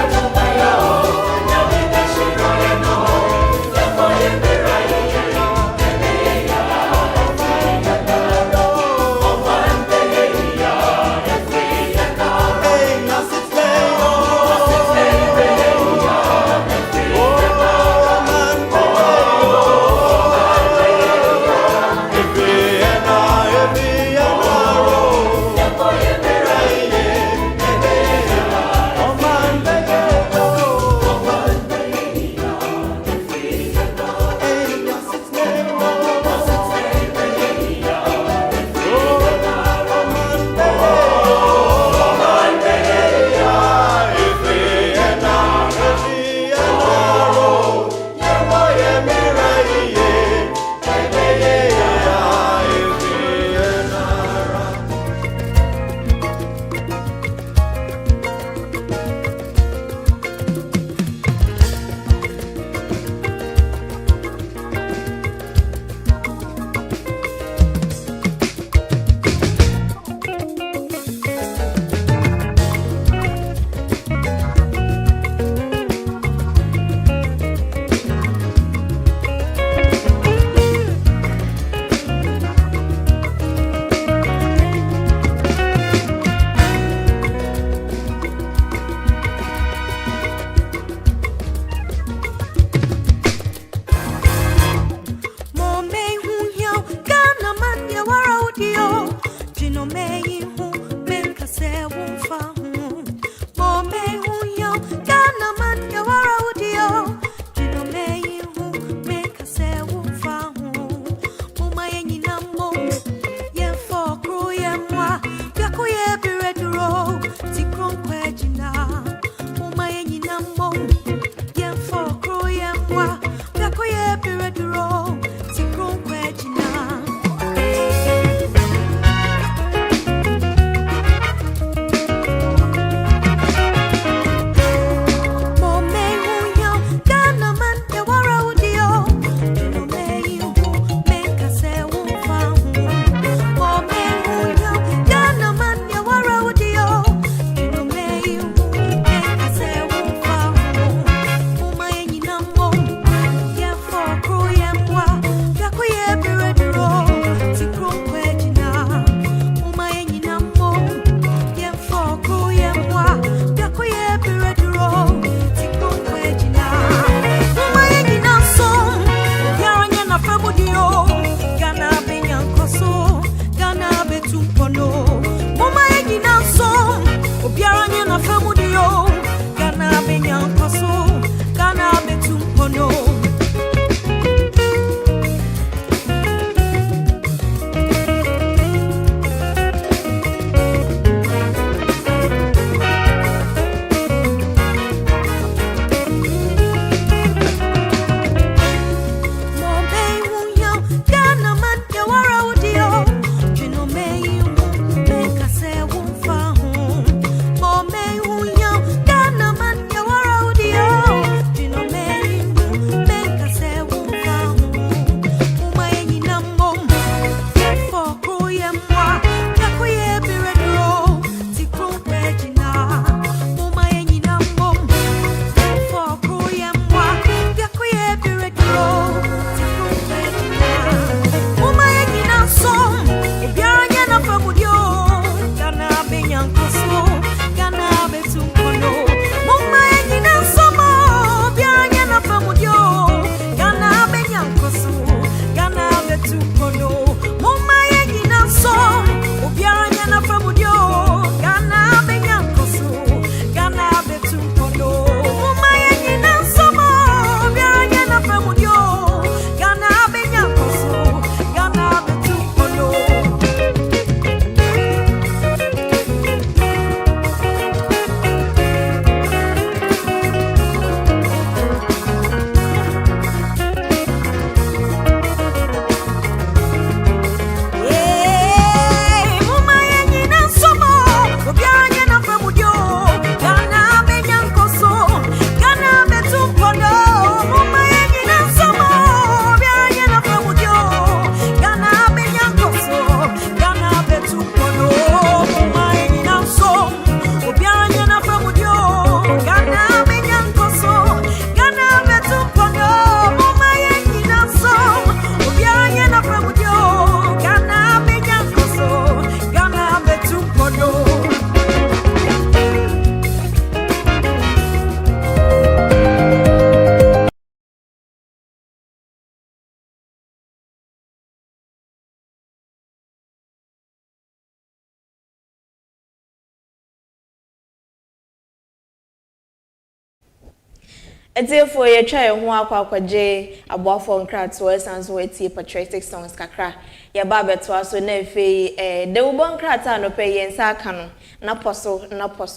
Therefore, you try and walk about for crowds, and so it's patriotic songs, kakra. Ya baba to us, so nefe, the Ubon crata no pay and sakano, na poso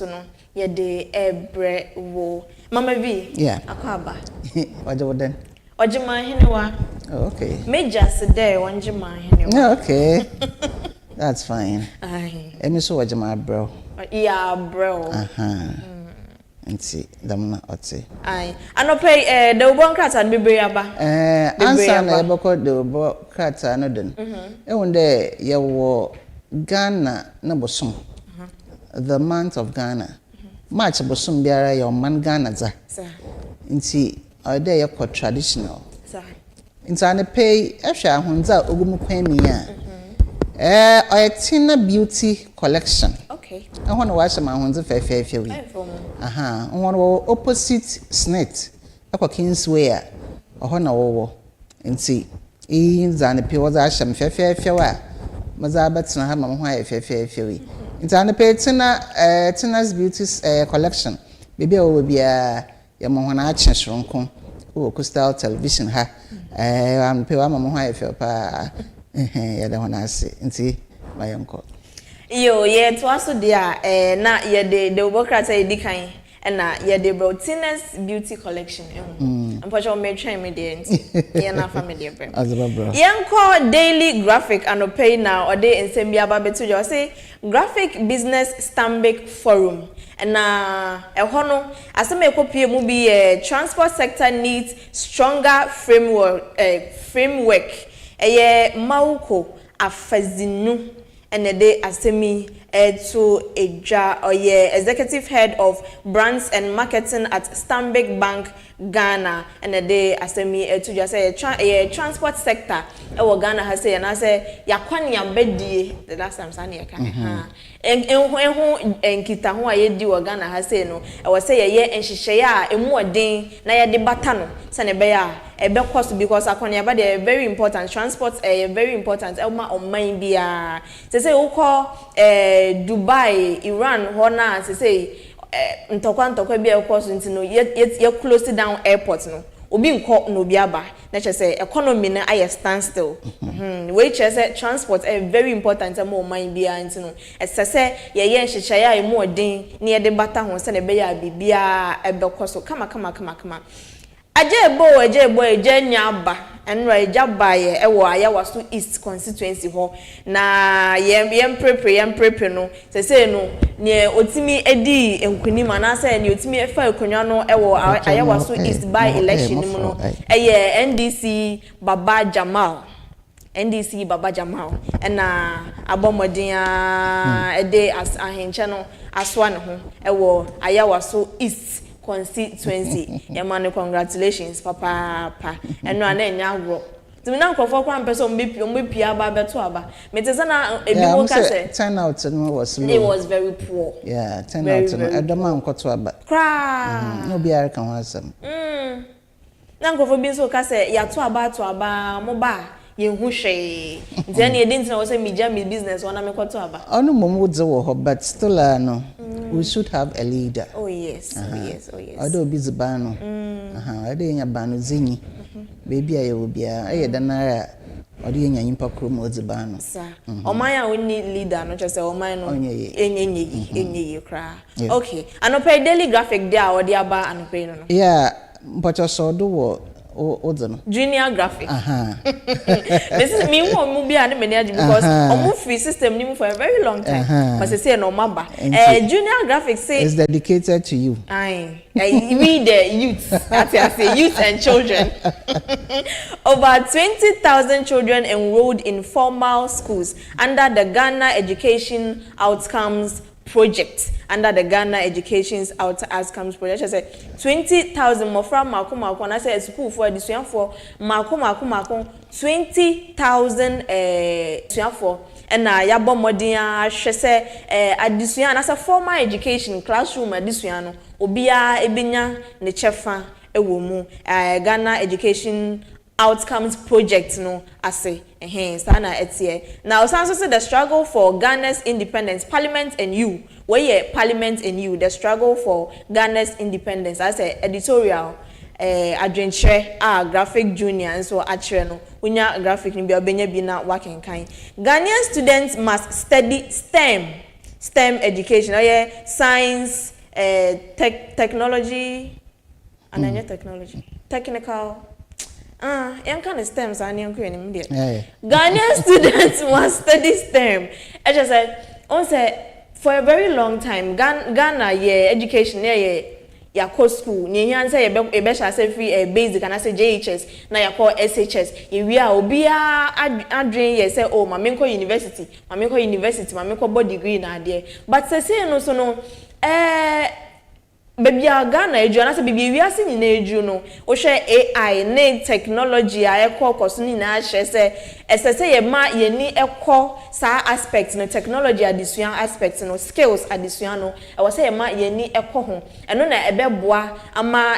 no, ye de ebre wo. Mama V,
Yeah.
Akaba.
What do then?
Ojima Hinewa.
Okay.
Major Sade, one Jima Hinewa.
Okay. That's fine.
Aye.
Emiso wajama bro.
Yeah, bro.
Nti damna oti.
Aye. Ano pay the Ubon crata and Bibre aba.
Answer na yeboko de Ubon crata no den. Ewunde yewo Ghana na bosom. The month of Ghana. March bosom biara ye man Ghana za. Nti ode ye ko traditional. Nti ane pay ehwe ahunza ogumu kwan mi a. Oyetina beauty collection.
Okay.
I want to watch my hands of fair. Aha. I want to opposite snit. Ako Kingsway. I want to and see. In Zane P was Asham fair. Mazabats na have my wife fair. In Zane P Tina's beauty collection. Maybe I will be a Yamona action shrunkum. Oh, Coastal television ha. I'm pay my wife pa. Yeah, the one I see. And see my uncle.
Yo, yeah, to also there, na yeah, the Ubokrata edikan, and na yeah, the Tina's beauty collection. I'm for sure me try me there. Yeah, na family bro. Young call daily graphic and pay now or day in Sembia Babetu. You say graphic business Stambik forum. And na hono as me copy movie transport sector needs stronger framework. Mauko afazinu. And the day asemi to Eja or executive head of brands and marketing at Stanbic Bank Ghana. And the day asemi to just say transport sector. Ghana has say and I say yakwani ambedi the last time sani yaka. En kita ho aye di Ghana has say no. I was say ye enhihye a emu odin na ye de batano sane be ya ebe cost because akwani aba dey very important transport very important elma oman bia say uko Dubai Iran hona say ntokwa bia cost ntino ye close down airport no obi nko no biaba na che say economy na aye stand still we che say transport very important elma oman bia ntino say ye nhihye ya emu odin na ye de bata ho sane be ya bibia ebe cost kama Ajebo nya enra ejaba ye ewo ayawaso east constituency ho na yem prepare no say no ne otimi edi enkuni manase ne otimi efa ekonwa no ewo ayawaso east by election mu no NDC Baba Jamal na abomodin ede as ahenche no aswa ne ho ewo ayawaso east constituency. Yamane congratulations papa eno ana enya agro timi na nkofo kwa mpese ombepi aba beto aba metese na ebi wo ka say
turnout no was low.
It was very poor.
Yeah, turnout no edoma nkoto aba
kra
no bi arika ho asem
na nkofo bi so ka say ya to aba mo ba ye hu hwe then ye didn't know say me business wana me kwato aba
onu momu dze wo ho but still no we should have a leader.
Oh yes.
Odo bi ziba no ade nya ba no zinyi baby aye obia aye danara ode nya nyimpa krom odziba no
oman ya we need leader no just say oman no enye kra okay anope daily graphic there ode aba anope no
yeah but also do wo Odono.
Junior graphic. This is me who will be an manager because a free system for a very long time. But say no mamba. Junior graphic say
is dedicated to you.
Aye. We the youth. That's I say youth and children. Over 20,000 children enrolled in formal schools under the Ghana Education Outcomes Project. Under the Ghana Education's Outcomes Project, I say 20,000 more from Mako. I say school for this for Mako 20,000 for and yabo modia she say adisuan as a formal education classroom adisuan obia ebinya ne chefa ewo mu Ghana Education Outcomes Project no ase sana etie now also say the struggle for Ghana's independence Parliament and you where Parliament and you the struggle for Ghana's independence I say editorial adwenkyerɛ graphic junior nso akyerɛ no unya graphic ni bia obenya bi na wakenkan. Ghanaian students must study STEM education, science, technology, and technology, technical. Young kind of STEMs are near Ghanaian students must study STEM. I just said, for a very long time, Ghana, education, ya school, ni say a say free basic and I say JHS, na ya call SHS. We are obia adrein say oh mamenko university, mamenko board degree na there. But say no so no baby Ghana eju na say baby we ase ni na eju no o share AI na technology a ekọ koso ni na hye say ye ma ye ni ekọ sa aspect no technology addition aspect no skills addition no e was say ye ma ye ni ekọ ho eno na ebeboa ama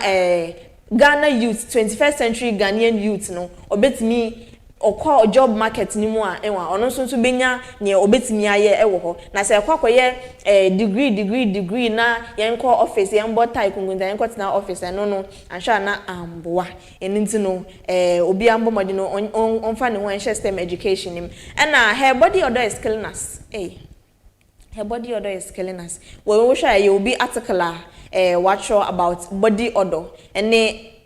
Ghana youth 21st century Ghanaian youth no obetimi okọ job market ni mu a enwa ono so benya ne obetimi aye ewo ho na se ekwakoye degree na yenko office yenbo tai kungunta yenko tina office no ansha na amboa eninti no obi ambo modi no onfa ne ho enhye STEM education nim na her body odor is killing us her body odor is killing us we sure you be article watch about body odor and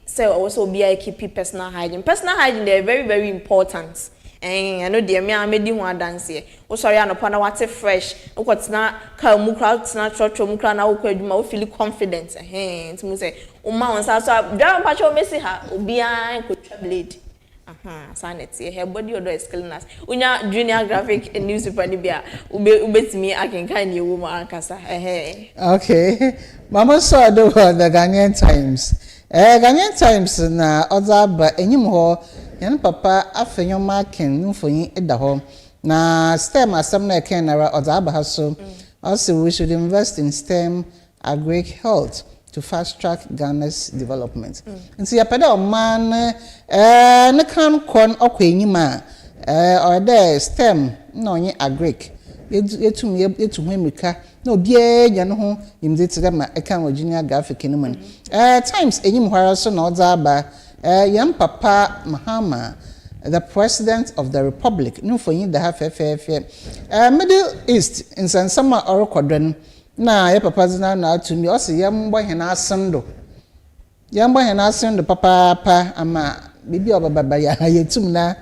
so also be a keep personal hygiene. Personal hygiene they are very, very important. And I know dear me I made you dance here. Oh sorry, I'm upon water fresh. What's not mukra, it's not short mukra now you feel confident. To say, man, so drive patch of messy her, be a could blade. Sanity, her body odor is killing us. Unya junior graphic and newspaper Nibia, ube to me, I can kind you woman casa.
Okay, Mama saw the Ghanaian Times. Ghanaian Times na other but enyim ho yan papa afenyo marking nfoyin eda ho na STEM asem na ken na other ba so also we should invest in STEM agri health to fast track Ghana's development. Nti yapeda o man ne kan kon okwenyima or there STEM no onye agri yetum emika no bia nya no ho imde tire ma eka wa junior graphic ni man times enyim hwara so na odaba yam papa Mahama the president of the republic no for yin da ha Middle East in sansama orokodon na ye papa zina na atumi o se yam bo hena asendo papa ama bibi obaba ya yetum na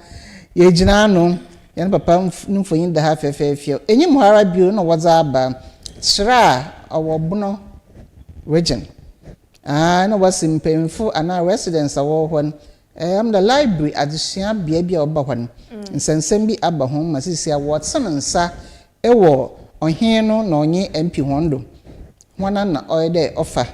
ye gina no yan papa no yin da ha enyim hwara bio no wazaba Shra our Bono region. No was in painful and our residents are one. I'm the library at the Sian baby or Bawan. And Sensembi Abba home, Massia Watson and Sa Ewo on here no ye MP Hondo. One and all day offer.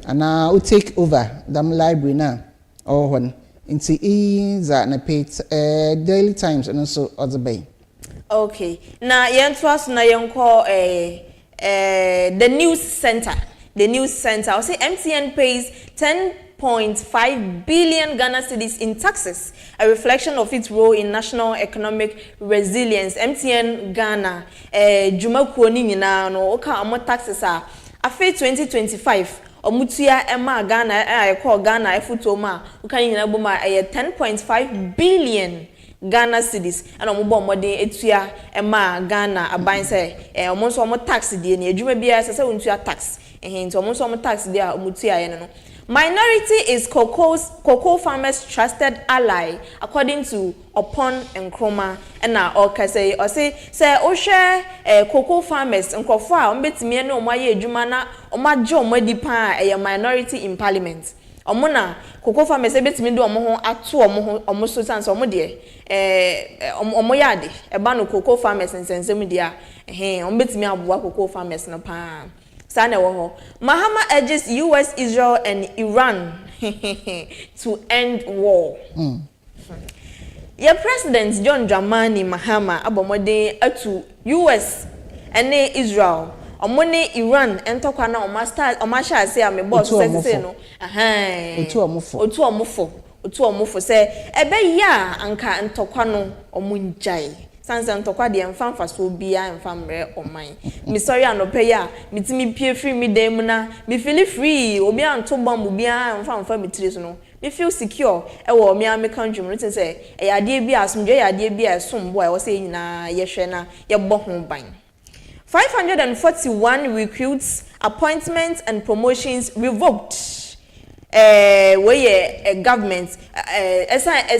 And now take over the library now or one into ease and paid Daily Times and also other bay.
Okay, now yen trust na yen call the news center. I'll say MTN pays 10.5 billion Ghana cedis in taxes, a reflection of its role in national economic resilience. MTN Ghana, Juma Kuoni Nina, no, Oka Amo taxes are. Afe 2025, Omutia Emma Ghana, I call Ghana, Efutoma, Ukani Nabuma, 10.5 billion Ghana cedis and omo mode etua ema Ghana aban say omo so omo tax die na adwuma bia say untua tax nti omo so omo tax die a omutua ye no. Minority is cocoa farmers trusted ally according to Upon Nkrumah na okase o say o hwe cocoa farmers nkofo a ombetimi na omo aye adwuma na omo agye omo adi pa minority in parliament. Omona cocoa farmers ebetimi do omo ho ato omo so chance omo de omo yade eba no cocoa farmers nsensem de a omo betimi aboa cocoa farmers no pa sana wo ho. Mahama urges US, Israel and Iran to end war. Your president John Dramani Mahama abomode atu US and Israel omone Iran entokwa na omasha ase am boss say no otu omufo say ebe ya anka entokwa no omunjai sansa ntokwa de mfa so bia mfa mre oman me sorry anope ya mitimi pie free me dem na me feel free obi anto bomb bia mfa mitire so no me feel secure e wo me country no tin say e yade bia asomdwe yade bia sombo e wo say nyina ye hwe na ye bɔ ho ban 541 recruits appointments and promotions revoked where a government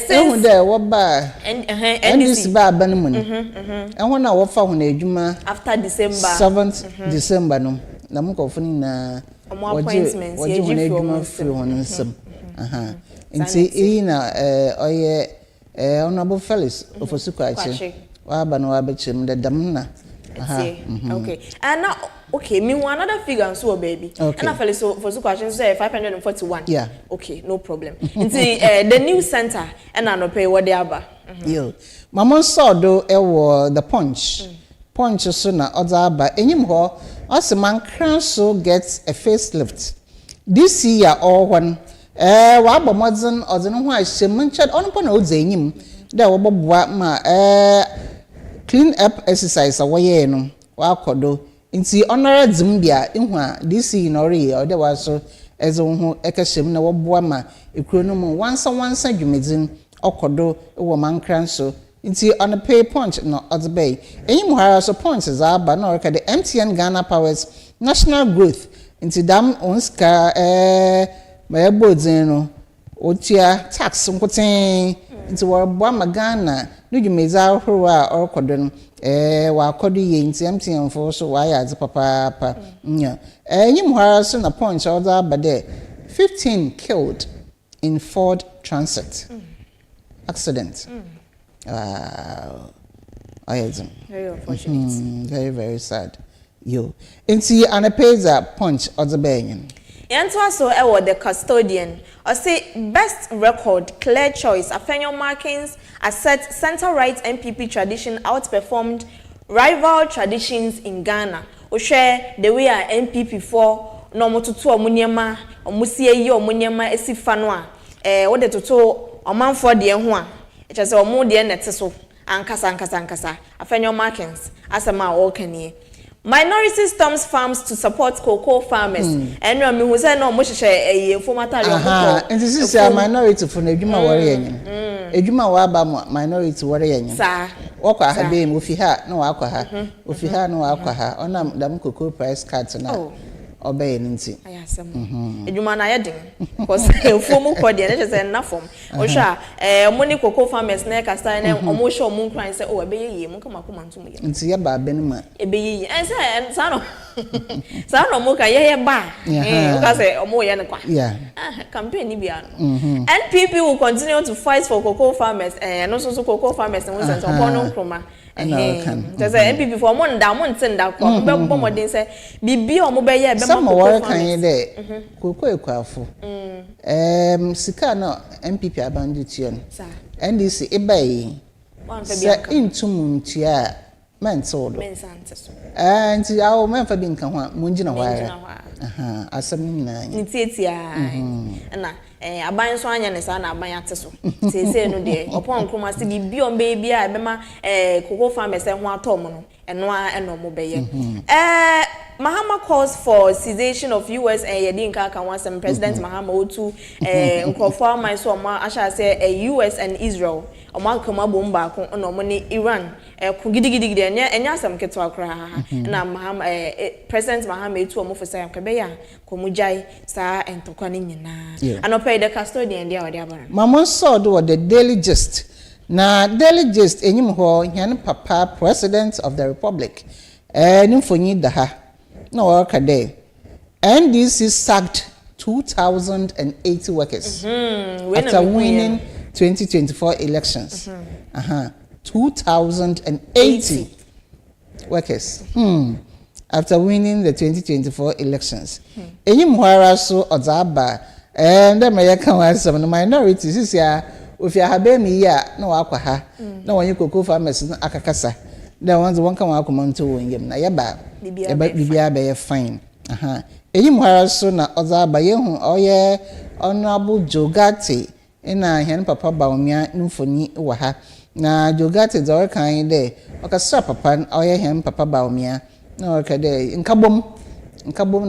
ehun there what ba NDC ba ban mu ehun na wo fa ho na adwuma
after December
7th December no na mo kofo ni na
appointments
ye ji adwuma free hon nsem nti na oye honorable Felix Ofosuku ache wa ba no wa be chem de dam na
okay and now okay me one another figure so baby and I feel so for question say 541
yeah
okay no problem until the new center and I no pay what they aba
yo mama saw do e wo the punch so na other aba enyim ho osman council gets a facelift this year or when wa bomodzen odzen ho ahyem nchad onpo na odze enyim da wo boboa ma clean up exercise awoye no wa kodo nti onora dzimbia ihu a this in ori ode wa so ezo ho ekashem na wo boa ma ekuro no mu wansa dwumedzin okodo wo mankran so nti on the pay punch no odbey enyim hara so punch za aba na orka the MTN Ghana Powers national growth nti dam onska ma bodzin no otia tax nkoten nti wo boa ma Ghana no dwumeza horo a orkodo no wa kodo ye nti MTN fo so wa ya ze papa nya enyim hara so na punch order abade 15 killed in Ford Transit accident.
Very unfortunate.
Very sad. Yo nti anapeza punch order benyin
Yanto so the custodian or say best record clear choice afenyo markings asset center right MPP tradition outperformed rival traditions in Ghana. O share the way our MPP for no motutu omunyema omusie yi omunyema esifa no a wo de toto omanfo de ho a e chese omu de nete so ankasa afenyo markings asema all kanie. Minority storms farms to support cocoa farmers. And me who say no mo hye informator
yo. This is a minority for adwuma wore yenyin. Adwuma wa ba minority wore yenyin. Sa. Okwa ha be ofi ha na wa akwa ha. Ofi ha na wa akwa ha. Onam dam cocoa price cut na. Obey nti.
Ayasem. Adwuma na yedin. Because fomu kodi na say na form. O sha money cocoa farmers na ka style na omo sha omo kran say o ebeye ye mo kama kuma ntum ye.
Nti ye ba ben ma.
Ebeye ye. Say sa no. Sa no mo ka ye ba. O ka say omo ye ne kwa.
Yeah.
Campaign ni bia no. NPP will continue to fight for cocoa farmers and also cocoa farmers in Wisconsin upon no kroma. There's an MPP for one down one send that come. Bomodin say, be or mobile.
Some more can you there? Cocoa quaffo. Sika no MPP abandon. NDC ebay. Say into Muntia. Men sold. And our men for being come Munjina wire. Asam na.
Nitietia. Na aban so anya ne sa na aban ateso. Sese no de opon kroma se bi on baby a bema cocoa farmers ho atom no. Eno a eno mo beye. Mahama calls for cessation of US and Yedinka Kawansam President Mahama Otu Nkofo man so ma asha say US and Israel oma kama bomba ko no mo ni Iran ku gidigidi enya asam keto akra na Mahama President Mahama Otu omo for say akabeya ko mujai sa entokwa ni nyina anope the custodian dia odi abara
mama saw do the daily gist na daily gist enyim ho hyan papa President of the Republic nimfonyi daha no work a day. NDC sacked 2,080 workers after winning 2024 elections. 2,080 workers after winning the 2024 elections. Any more so Ozaba and then my account some minorities is ya if you have been here no akwaha no one you cocoa farmers akakasa. The ones one come out come to win na yaba bibia be fine eyim hara so na oza ba ye hu oye honorable Jogati na hen papa baomia mfoni wa ha na jogate do kan de okasa papa oye hem papa baomia na o ka de nkabom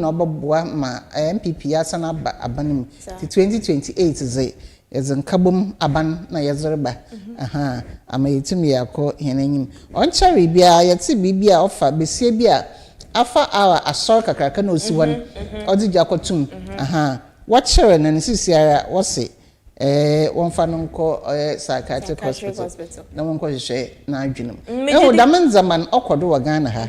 na oboboa ma MPP asana abanim ti 2028 ze yeze nkabom aban na yezereba aha ama yetumi yakọ henanyim onchari bia yeti bibia ofa besie bia afa awa asor kakraka na osiwan odi jakotum aha watchere na nsisiara wose wonfa no nko psychiatric hospital na wonko hwehwe na adwenum dam zaman okodo wa Ghana ha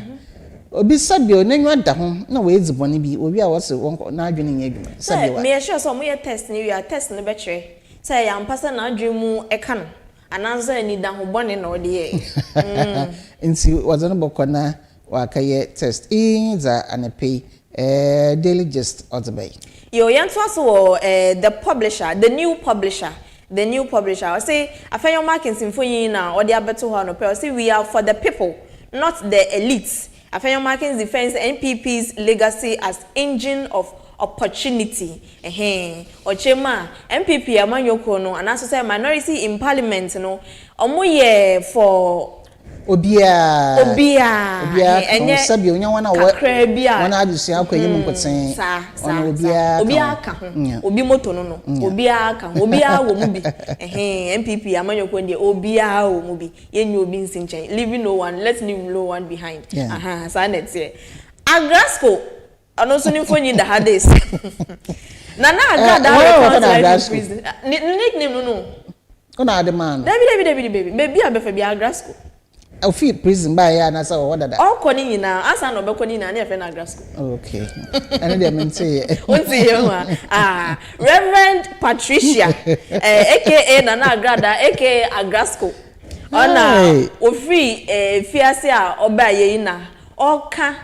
obi sabio nanwa da ho na we ezibone bi obi a wose wonko na adwenum nya adwuma sabio
me sure so mo ye test ni we are test no be chere say ya mpasa na adwemu eka no ananza ni da ho bone na ode ye
nti wazana bokona wakaye test za anepe daily gist odbay
yo yanto so the publisher the new publisher I say afayo marking symphony na ode abeto ho no pe say we are for the people not the elites. Afayo marking defense NPP's legacy as engine of opportunity ochema MPP amanyoko no and also say minority in parliament no omoye for
obia enye sabi onya wana wana adusia akwaye mpoten ona obia
ka ho obi moto no obia ka obia wo mu bi MPP amanyoko ndie obia wo mu bi yenye obi nsinchen leaving no one, let no one behind sa net here Agrasco ano so ni fonyi da hades na agrada prison nickname no
ona ade man
baby abefa bi Agrasco
ofi prison ba ya na sa wo dada
okoni nyina asa na obekoni nyina na efe na Agrasco
okay ene de mente
onti yewa Reverend Patricia aka na agrada aka Agrasco ona ofi fiase a oba ye na oka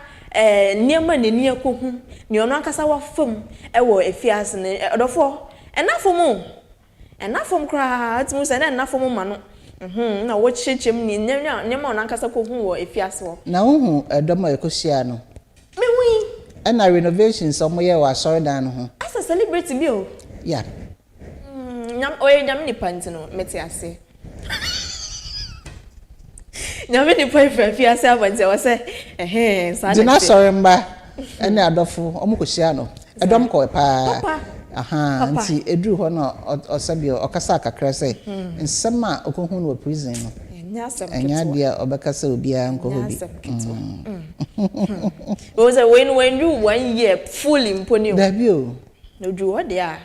niema neni akohu ni ono akasa wa fam ewo efiase ne odofo enafom kra atimu se na enafom ma no na wo chechem ni niema ono akasa kohu wo efiase wo
na hu edom ekosia no
mewi
na renovations omoye wa soridan ho
asa celebrate bi o
yeah
nyam ni panti no meti ase nyame ni poi fi ase abante wo se sa
dina sorry mba ene adofo omukohia no edom ko pa aha nti edru ho no osabio okasa kakra se nsema okohu no prison no enya dia obekasa obia nko hobi
was when you 1 year fully imponi
dabio
no do what there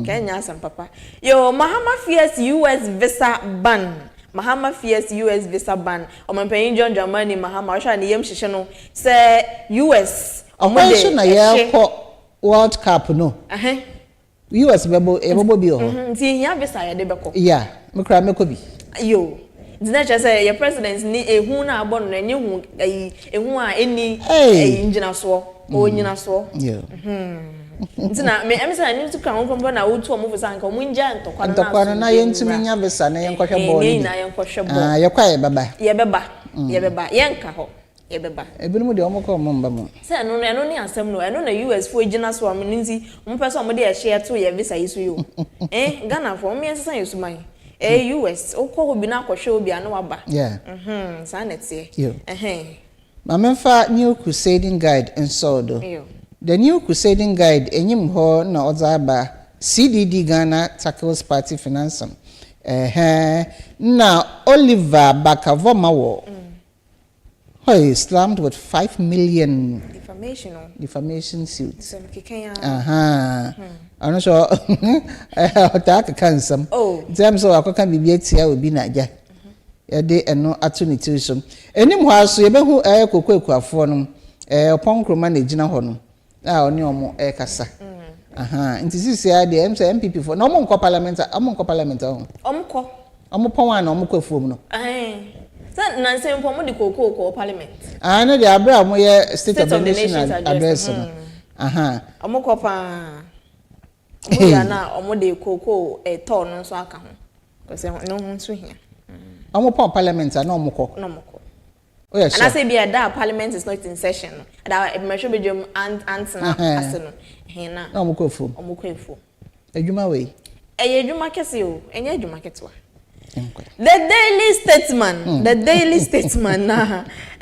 Kenya some papa yo Mahama fears US visa ban Mahama fears US visa ban. Omampenyin John Dramani Mahama osha ni yem hihye no say US
omode na ye ko World Cup no. US bebo bi ho.
Nti hia visa ye de beko.
Yeah, me kra me ko bi.
Yo. Dina cha say your president ni ehu na abo no enye hu ehu a eni ngina so o nyina so.
Yeah.
Ntina me emisa ni tu kan ko na wotu o mu visa nka mu nja
ntokwa na ye ntumi nya visa na ye nkohwe ball ni
na ye nkohwe ball
ye kwa ye baba
ye beba ye nka ho ye beba
ebinu mu de omko mba mu
se no ni asem no eno na US fo gina so am nti mo pese o mo de ye share to ye visa yisu yo Ghana fo mo yesa yesu man US o ko obi na akohwe obi anu waba sa netie
Mamemfa New Crusading Guide ensodo The New Crusading Guide enyim ho na ozaba CDD Ghana tackles party financing. Na Oliver Bakavoma wo. Slammed with 5 million defamation suits. I'm not sure. Attack cancel. Them so akoka bibietia obi na ja. Yade eno atuni so. Enim ho aso ye behu kokwakuafo no. Opon kroma na gina ho no. Oni omo kasa. Nti sisi ya de MPP for no mo parliament omko pon wa na omko afuom no.
Sa na se mpo mo de ko parliament.
No de abra mo ye state of the nation address no.
Omko pa. Mo ya na omo de koko to no so aka ho. Ko se no ho so hia.
Omo pon parliament na omko.
No omko.
Oh yes.
And I say be that parliament is not in session. That measure be jam and na aseno.
Na omko afuom.
Omko afuom.
Adwuma we.
Adwuma kese o, enye adwuma ketwa. The Daily Statesman. The Daily Statesman.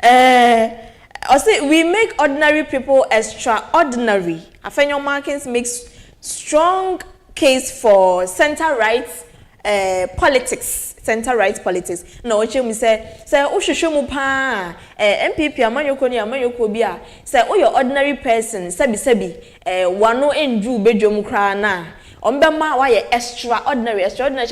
I say we make ordinary people extraordinary. Afenyo Markins makes strong case for center-right politics. Center-right politics. No, what you say Ushushumu pa MPP amanyoko ni amanyoko bia. Say your ordinary person. Sebi wano enju bedroom kra na. Ombema wa ye extraordinary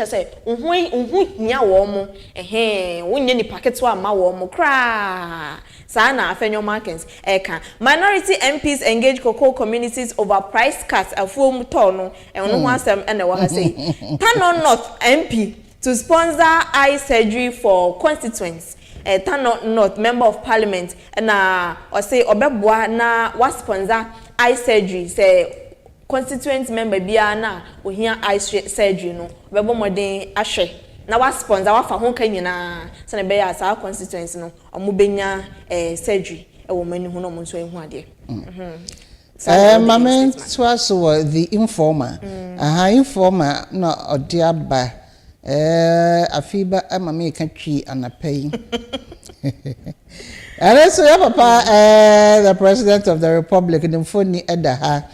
say unhu nya wo mo wonye ni packet wa ma wo mo kra sana Afenyo Markins eka minority MPs engage cocoa communities over price cuts afuom tono ono ho asem ene wo ha say Tano North MP to sponsor eye surgery for constituents Tano North member of parliament na or say obeboa na wa sponsor eye surgery say constituent member bia na ohia eye surgery no bebo modern ahwe na wa sponsor wa fa ho kan nyina se ne be ya sa constituents no omo benya surgery e wo mani hu no mo so ehu ade
mama so the informer informer na odiaba Afiba mama ka twi anapai and so ya papa the president of the republic in phone edaha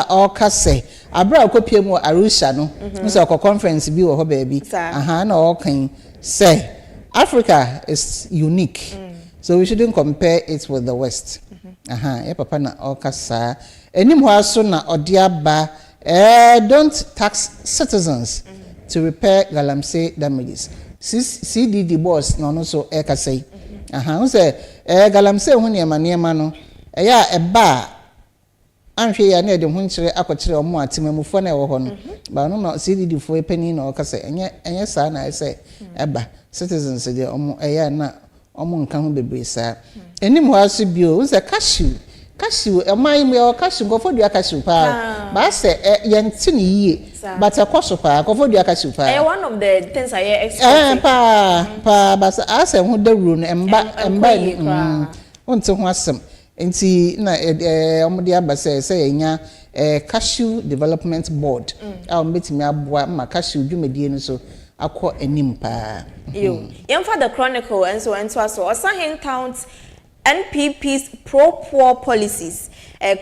all say abra akopie mu Arusha no so a conference bi wo ho baby na all can say Africa is unique so we shouldn't compare it with the West ya papa na all kasa enim ho aso na odiaba don't tax citizens to repair galamsey damages CDD boss no so say we say galamsey hu niema no ya eba anhwe ya na de ho nkyere akọkire omo atemamufo na ewo ho no ba no no CDD fo epani na okase enye saa na say eba citizens de omo ya na omo nka ho bebre saa enim ho aso bio we say cashew amai me o cashew go for dua cashew pa ba say yenti ni yie but akoso pa go for dua cashew pa
one of the things I expect
pa ba say ase ho dawuru no emba ni onto ho asem enti na omode abase say enya cashew development board metimi aboa ma cashew dwumedie no so akọ enim pa
for the chronicle and so Osahin towns NPP's pro-poor policies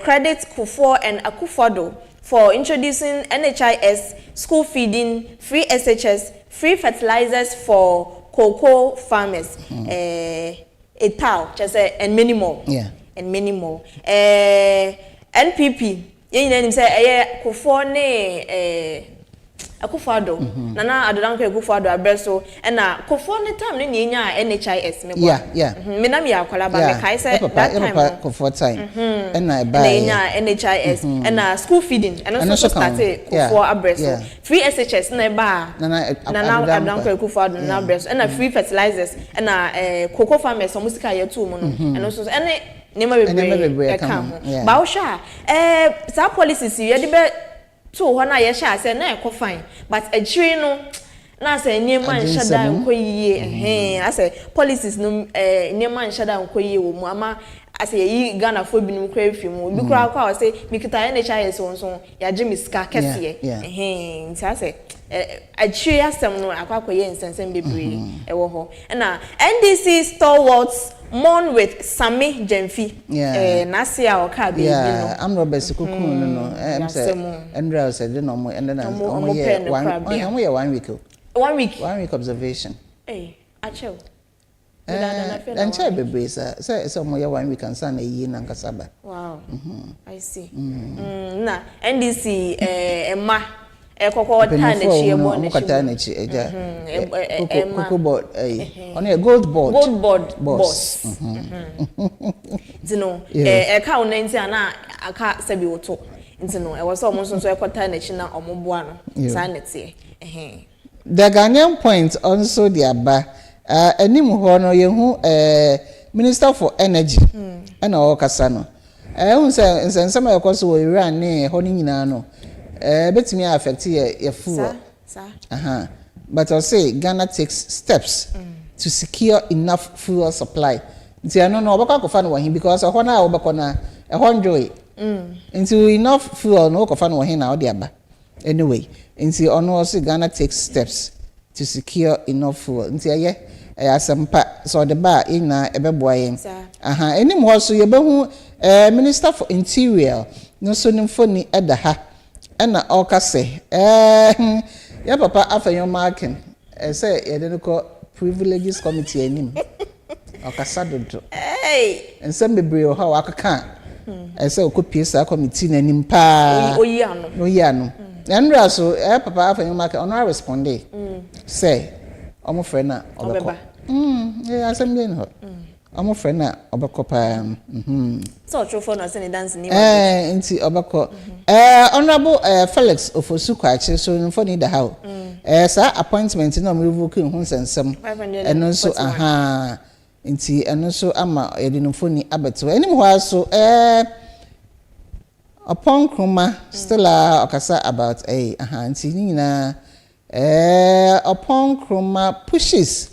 credit Kufuor and Akufo-Addo for introducing NHIS, school feeding, free SHS, free fertilizers for cocoa farmers, and many more.
Yeah.
And many more. NPP, you say Kufuor ne Akufo-Addo nana adodanko Akufo-Addo abeso na Kufuor ne time ne nya NHIS me kwa me na me akwala ba me kai say that time
Kufuor time na e ba
nya NHIS na school feeding and also started Kufuor abeso free SHS na e ba nana adodanko Akufo-Addo na abeso na free fertilizers na cocoa farmers so musika ye tu mu no and also ene nema bebre ka ho ba wo sha sa policies ye de be so hona ye sha say na e fine but ajiri no na say nyema nshada nkoyiye ase policies no nyema nshada nkoyiye wo mu ama ase yi Ghana fo binum kra fi mu bi kra kwa say mikita NHIS so ya jimi ska kese nti ase ajiri asem no akwakoye nsensem bebre ewo ho na NDC stalwarts mourn with Sami Jemfi nasia oka be no
am Robert Kuku no Andrew said no mo and then omo ye 1 week
1 week
observation
achew
and try be brace say omo ye 1 week and san yi na nkasaba
wow I see na NDC emma ekoko ta na chi ebo na
chi na chi eja Cocoa board on a gold board
boss no eka o nanti ana aka sabi woto nti no e wo so omo so ekota na chi na omoboa no sanete
the Ghanaian point also the aba anim ho no ye hu minister for energy na o kasa no hu say nsensem ekoso wo Iran ne ho ni nyina no betimi affect your fuel but I say Ghana takes steps to secure enough fuel supply nti ano no obaka kofa no wahin because ho na obako na enjoy into enough fuel no kofa no wahin na odi aba anyway nti ono say Ghana takes steps to secure enough fuel. Nti aye asempa so the bar ina ebeboa yen. Aha enim ho so ye behu Minister for Interior no so nimfoni eda ha na okase ya papa afenyo marking say ye de ko privileges committee anim okasa dodo ensem bebre o ha wakaka say okopie sa committee na nim pa oyi ano Andra so papa afenyo marking ono responde say omo friend na obeko asem bien ho omo friend na obeko pa
so trofo no say dance ni
nti obeko honorable Felix Ofosu-Kwakye so nfo ni da ha sa appointment na mo revoke hu nsensem eno so aha nti eno so ama yede nfo ni abeto enim ho aso upon kroma still okasa about aha nti nyina upon kroma pushes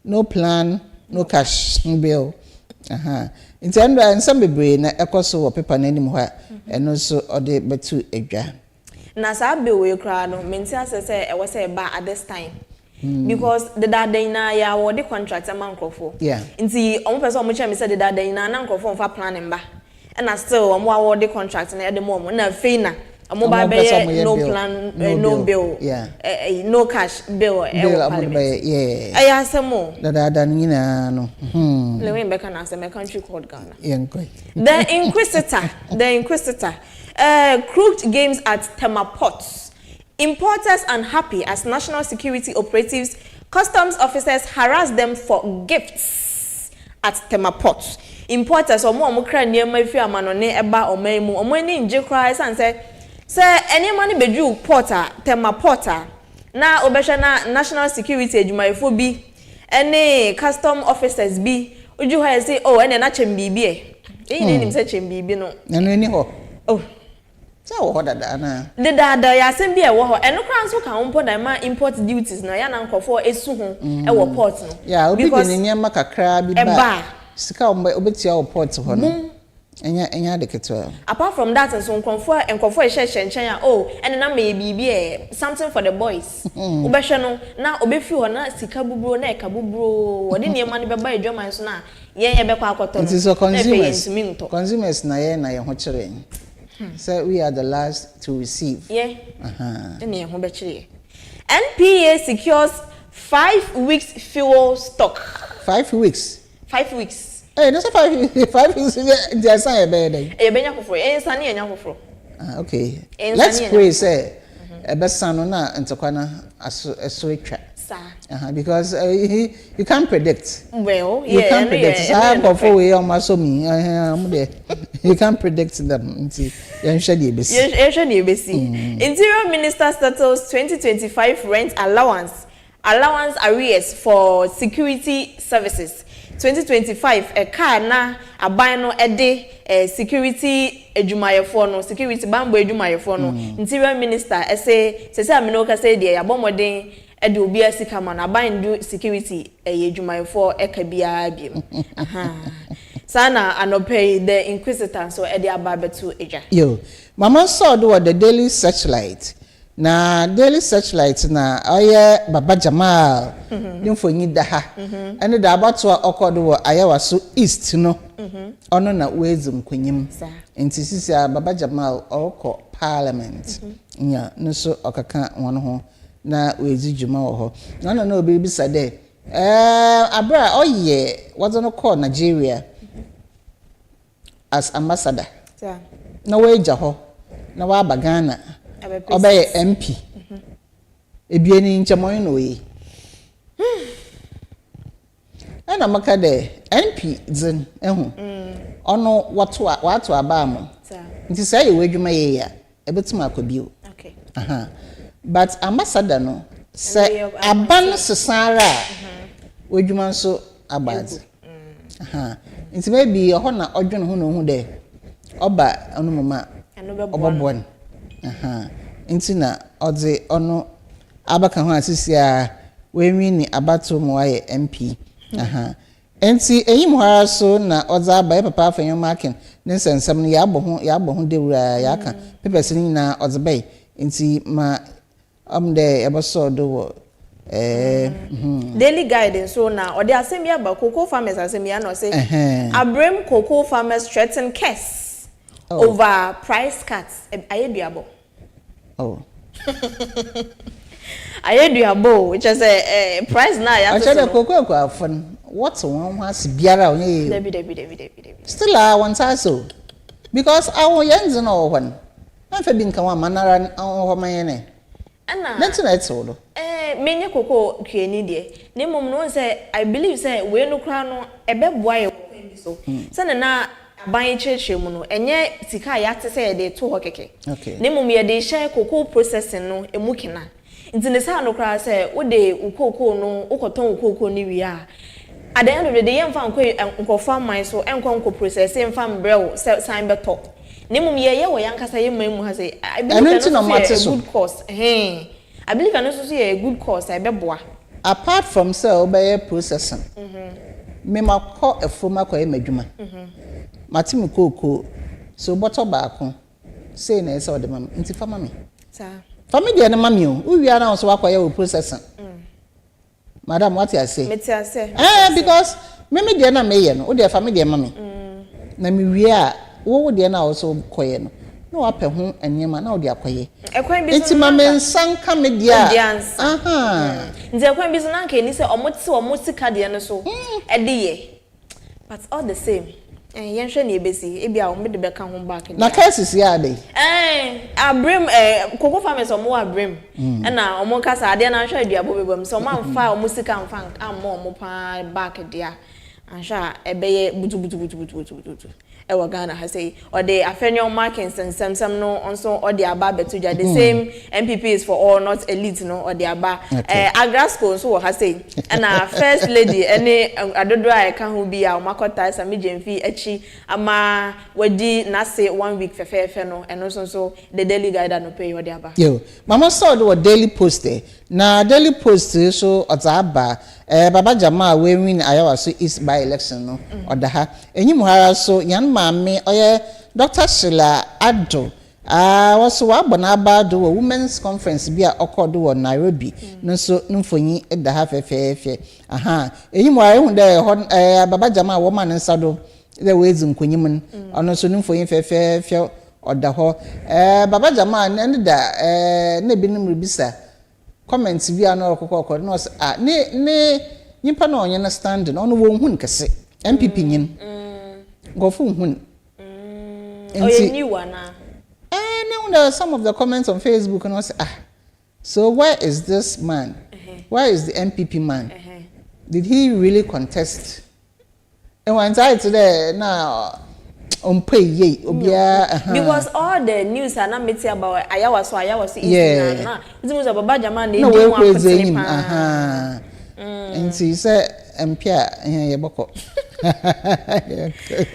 no plan no cash no bill aha nti andra nsam bebre na ekoso wo paper na anim ho eno so ode betu edwa
na sa be we kra no menti asese e wose ba at this time because the dada na ya wo the contract am nkrofo nti omo pese omo che me say the dada na nkrofo mfa plan mba and still omo award the contract na e de mo na fei na omo ba be no plan no bill no cash bill aya asemo
dada nyina no
lewe mbeka na asemo country called Ghana
yenkoi
the inquisitor crooked games at Temaport. Importers unhappy as national security operatives, customs officers harass them for gifts at Temaport. Importers omo kra niema ifi amanone eba omaimu omo ni nje kra san say any money beju porter Temaport na obesha na national security adwumayefo bi any custom officers bi uju ha say ene na chembibi e nim say chembibi no
eni ho so what dada na
the dada ya sem bia wo ho eno kran so kan mpo da ma import duties na ya na nkofo esu ho e wo port no
ya obi de nyema kakra bi ba sika obetia wo port ho no enya de keto
apart from that so nkofo e hye ya ene na me bibi something for the boys obehwe no na obefi ho na sika buburo na eka buburo wode nyema ne beba edwaman so na ye be kwa akoto
no consumers na ye ho kire. So we are the last to receive.
NPA secures 5 weeks fuel stock.
5 weeks.
5 weeks.
Hey, that's 5 weeks. They say okay. Let's pray. Say, best son na entokwana aswetwa. Because you can't predict.
Well,
you can't predict. You can't predict them.
Interior Minister settles 2025 rent allowance arrears for security services. 2025 a car na aban no ede security adwumayefo no security bambo adwumayefo no Interior Minister say amino ka say dey abomoden ede obi asika ma na aban do security adwumayefo eka bia biem sana anope the inquisitor so ede ababetu eja
yo mama saw do the Daily Searchlight na Daily Searchlight na oye Baba Jamal nimfonyi da ha ene da abato okodo wo ayawa so east no ono na wezum kwanyim enti sisi Baba Jamal oko parliament nya no so okaka won ho na wezi juma wo ho na obi bisa de abra oye wazo call Nigeria as ambassador na weja ho na wa Ghana obey MP ebieni nchemoy no yi ana maka de MP zin ehu ono watu abamu nti say wedwuma ye ya ebetima akobio but ambassador no say aban sesara wedwuma so abazi nti maybe ho na odwene ho no hu de oba ono mama obobon nti na ode ono abaka ho asisi a wenwi ni abato mo aye MP nti eyim hara so na ode aba papa afenyo marking ne sensem no ya bo ho dewura ya ka pepesi ni na ode bai nti ma amde eboso do
Daily guidance so now or the assembly about cocoa farmers assembly no say Abrem cocoa farmers threaten case over price cuts. Ayeduabo.
Oh.
Ayeduabo, which is a price now.
I said the cocoa fun. What's one was biara
Debbie.
Still I want so. Because our youngs no one. I'm for being come manara on my
Anna.
That's not so.
Many cocoa creani dear. Name no say I believe say we no crown a bed boy so. Send na buying church muno and yet Sika yat say they to hockey.
Okay.
Name me they share cocoa processing no a mukina. Into the sound of cry say what they cocoa no ukoton cocoa ni we are. At the end of the day, I'm found quite and farm my so and conco processing farm brew sign better. Name me a young Casay Memo has a I believe a good course. Hey. I believe I also see a good course. I beboa.
Apart from so by processing, me ma call a former ko emedwuma. Matimu koko so bottle back say na say the mam nti fa mami.
Sir.
Family na mami o. We are now so akoye processing. Madam, what you say? Because me dey na me ye no. O dey family dey mami. Na me wi a wo dey na also koye no. No apɛ ho enema na odi akoye.
Ekwan bi
so ma men sanka media.
Aha. Nti ekwan bi so na nka ni se omo sika de no so. E de ye. But all the same, yen hwe na ebesi, e bia omo de beka ho back.
Na cases ya dey.
Abrem cocoa farmers omo abrem. E na omo kasa ade na hwe aduabo bebam so omo amfa omo sika amfa ammo omo pa back dia. Ansha ebeye butu. Ewa Ghana has say or the afenyo markings and some no also or the aba betuja the same MPP is for all not elite no or the aba agrasco so has say and first lady any adodo I can who be our makota sami jemfi echi ama wedi na say 1 week fefe no and also so the daily guide no pay or the aba
yo mama saw the daily post na daily post so otaba baba jama we win ayawa so east by election no odaha enyim hara so yan maame oye Dr. Sheila Ado waso wabona abado women's conference bi a okodo wo Nairobi no so mfonyi edaha fefefe aha enyim hara hu de baba jama wo man nsado the ways nkonyim ono so mfonyi fefefe odaho baba jama nda na binum ribisa comments bi ano okokoko no ne nyimpa na onye na stand no no wo hun kese MPP nyin gofu hun
oye new one
now some of the comments on Facebook and say so where is this man where is the MPP man did he really contest and when I today now
because all the news are not meeting about ayawa so easy na it means baba jama na
no we and he said mpia here boko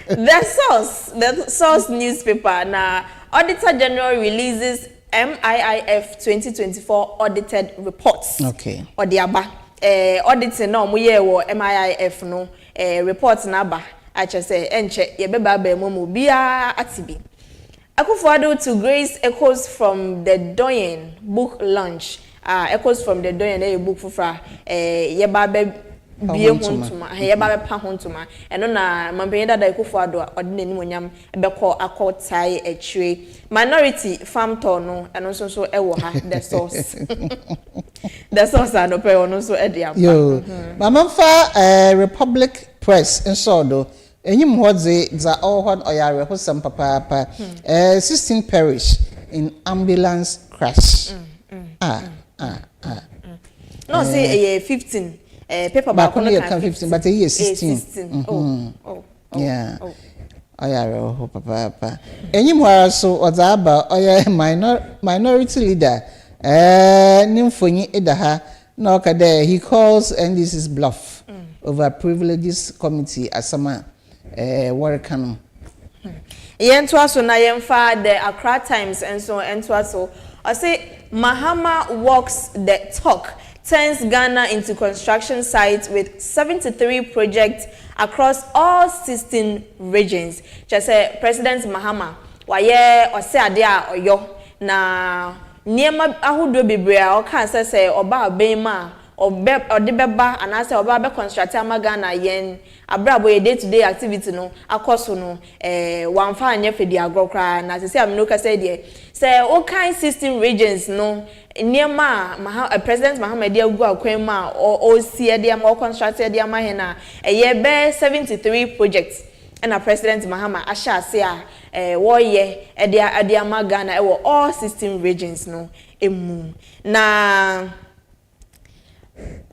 the source newspaper na Auditor General releases MIIF 2024 audited reports
okay
odiaba auditing na omoye wo MIIF no report na ba acha say enche yebeba ba mu bia atibi Akufo-Addo to grace echoes from the Doyen book launch echoes from the Doyen a book for yeba be bie hontuma yeba be pa hontuma eno na mampenya da Akufo-Addo odine ni monyam ebekọ akotai etwe minority farm tour no eno so ewo ha the source the source ado pe ono so e dia
yo mama fa Republic Press enso enyim hodze za ohon oyare hosam papa 16 perish in ambulance crash
no say 15 paper
back on 15 but he is 16 yeah oyare ho papa enyim hara so odaba oya minority leader nimfonyi edaha na okade he calls and this is bluff over privileges committee asama workano
yento aso na yemfa the Accra Times and so ento aso I say Mahama walks the talk turns Ghana into construction sites with 73 projects across all 16 regions. Just say President Mahama waye ose ade a oyo na niema ahudo bebre a o kan say oba aben ma ɔde bɛba anase ɔba be construct amagana yen abrabo ye day to day activity no akoso no wamfa anya fedi agrokra na se amino ka say de say all kind system regions no niema president Muhammad agu akwan ma o sie de am o construct de am he na eye be 73 projects and a president Muhammad asha say wo ye de amagana e wo all system regions no emu na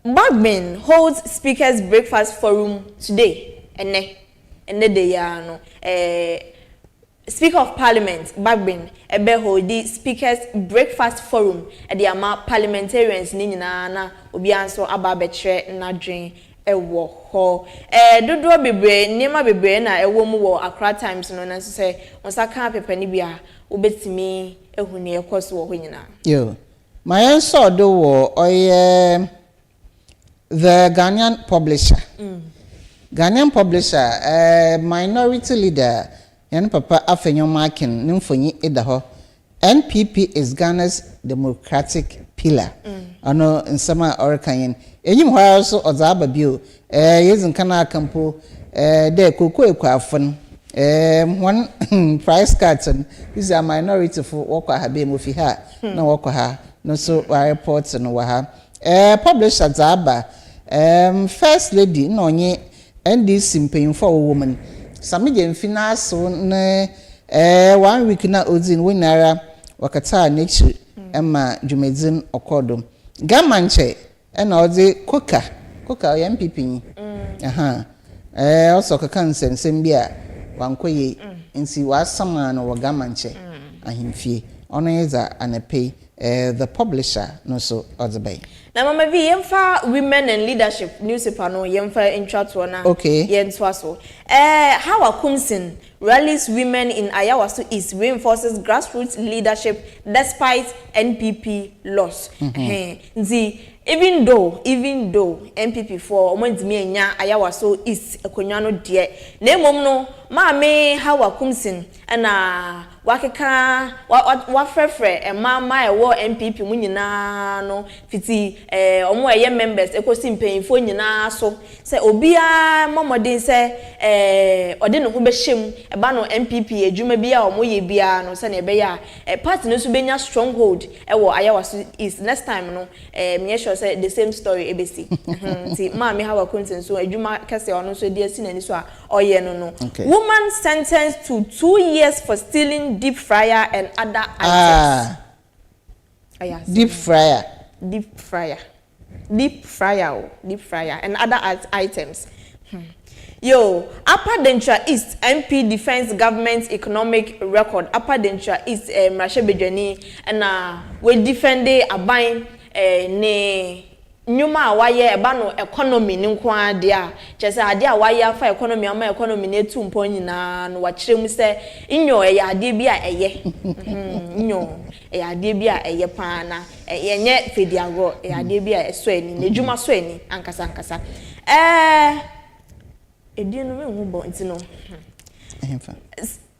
Bagman holds Speakers Breakfast Forum today. Ene de ya no. Speaker of Parliament Bagman ebe hold the Speakers Breakfast Forum at the ama parliamentarians ni nyina na obi anso aba betre na dwen ewo ho. Dodo bebre niema bebre na ewo mu wo Accra Times no na so say onsa kan pepa ni bia obetimi ehu ne ekoso wo ho nyina.
Yo. My answer do wo the Ghanaian publisher. Ghanaian publisher, minority leader, and Papa Afenyo Markin, Nimfonyi Idaho. NPP is Ghana's democratic pillar. Ano in summer Orakayan. Enyim hwa also ozaba bio. Yezin kana kampo de koko ekwafon. One price carton is a minority for wokwa habe mo fi ha na wokwa ha no so reports no wa ha. Publisher Zaba, First Lady, no nye, NDC mpanyinfo woman. Samije mfina so ne 1 week na ozin winara wakata nechi ema jumedzin okodom. Gamanche na ozi koka ya MPP ni. Aha. Also kaka nsensem bia wankoye nsi wasama no wa gamanche ahimfie. Ono yeza anepe the publisher no so odzebay.
Na mama vi yemfa women and leadership newspaper no yemfa intwato na yentwa so. How Kumsin rallies women in Ayawaso East reinforces grassroots leadership despite NPP loss. Nzi even though NPP for omondimi enya Ayawaso East ekonwano de na emom no maame How Kumsin na wakeka wafrefre mama ewo NPP mu nyina no fiti omo eye members ekosi mpanyinfo nyina so se obia momodin se ode no ho behyem eba no NPP adwuma bia omo ye bia no se na ebe ya party no so benya stronghold ewo Ayawaso is next time no me sure say the same story ebesi ti maame How Kumsin so adwuma kase ono so de asi nani so a oye no no woman sentenced to 2 years for stealing deep fryer and other items.
Deep fryer
and other items. Yo, Upper Dentra East MP defends government's economic record. Upper Dentra East Mrashe Bejani and we defend aban ne nyuma waye eba no economy ni nko ade a chese ade a waye afa economy ama economy na etu mpo nyina no wa kire mu se inyo ade bi a eye inyo ade bi a eye pa na yenye fediago ade bi a eso ani na djuma so ani ankasa edi no me hu bo ntino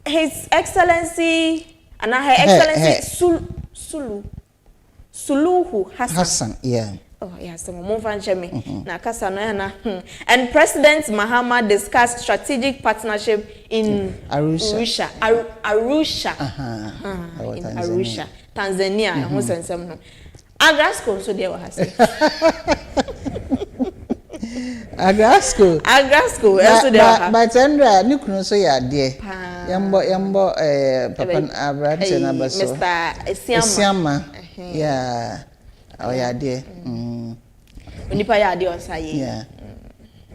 His Excellency and Her Excellency Suluhu Hassan
yeah.
Oh yes, some more fan chemi. Na kasa no na. And President Mahama discussed strategic partnership in Arusha. In Arusha, Tanzania. Who sensem no. Agrasco so there was.
Agrasco
so there.
But Sandra, you kuno so ya de. Yambo Papa Abraham na baso.
Mr.
Essien. Yeah. Oh yeah, dear.
Onipa ya de osaye.
Yeah.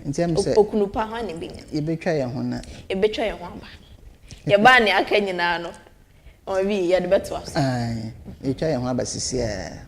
Ntem say
okunupa ho ne binya.
Ye betwa ye ho na.
Ye betwa ye ho aba. Ye ba ne aka nyina no. O bi ye de beto aso.
Ai. Ye twa ye ho aba sisi a.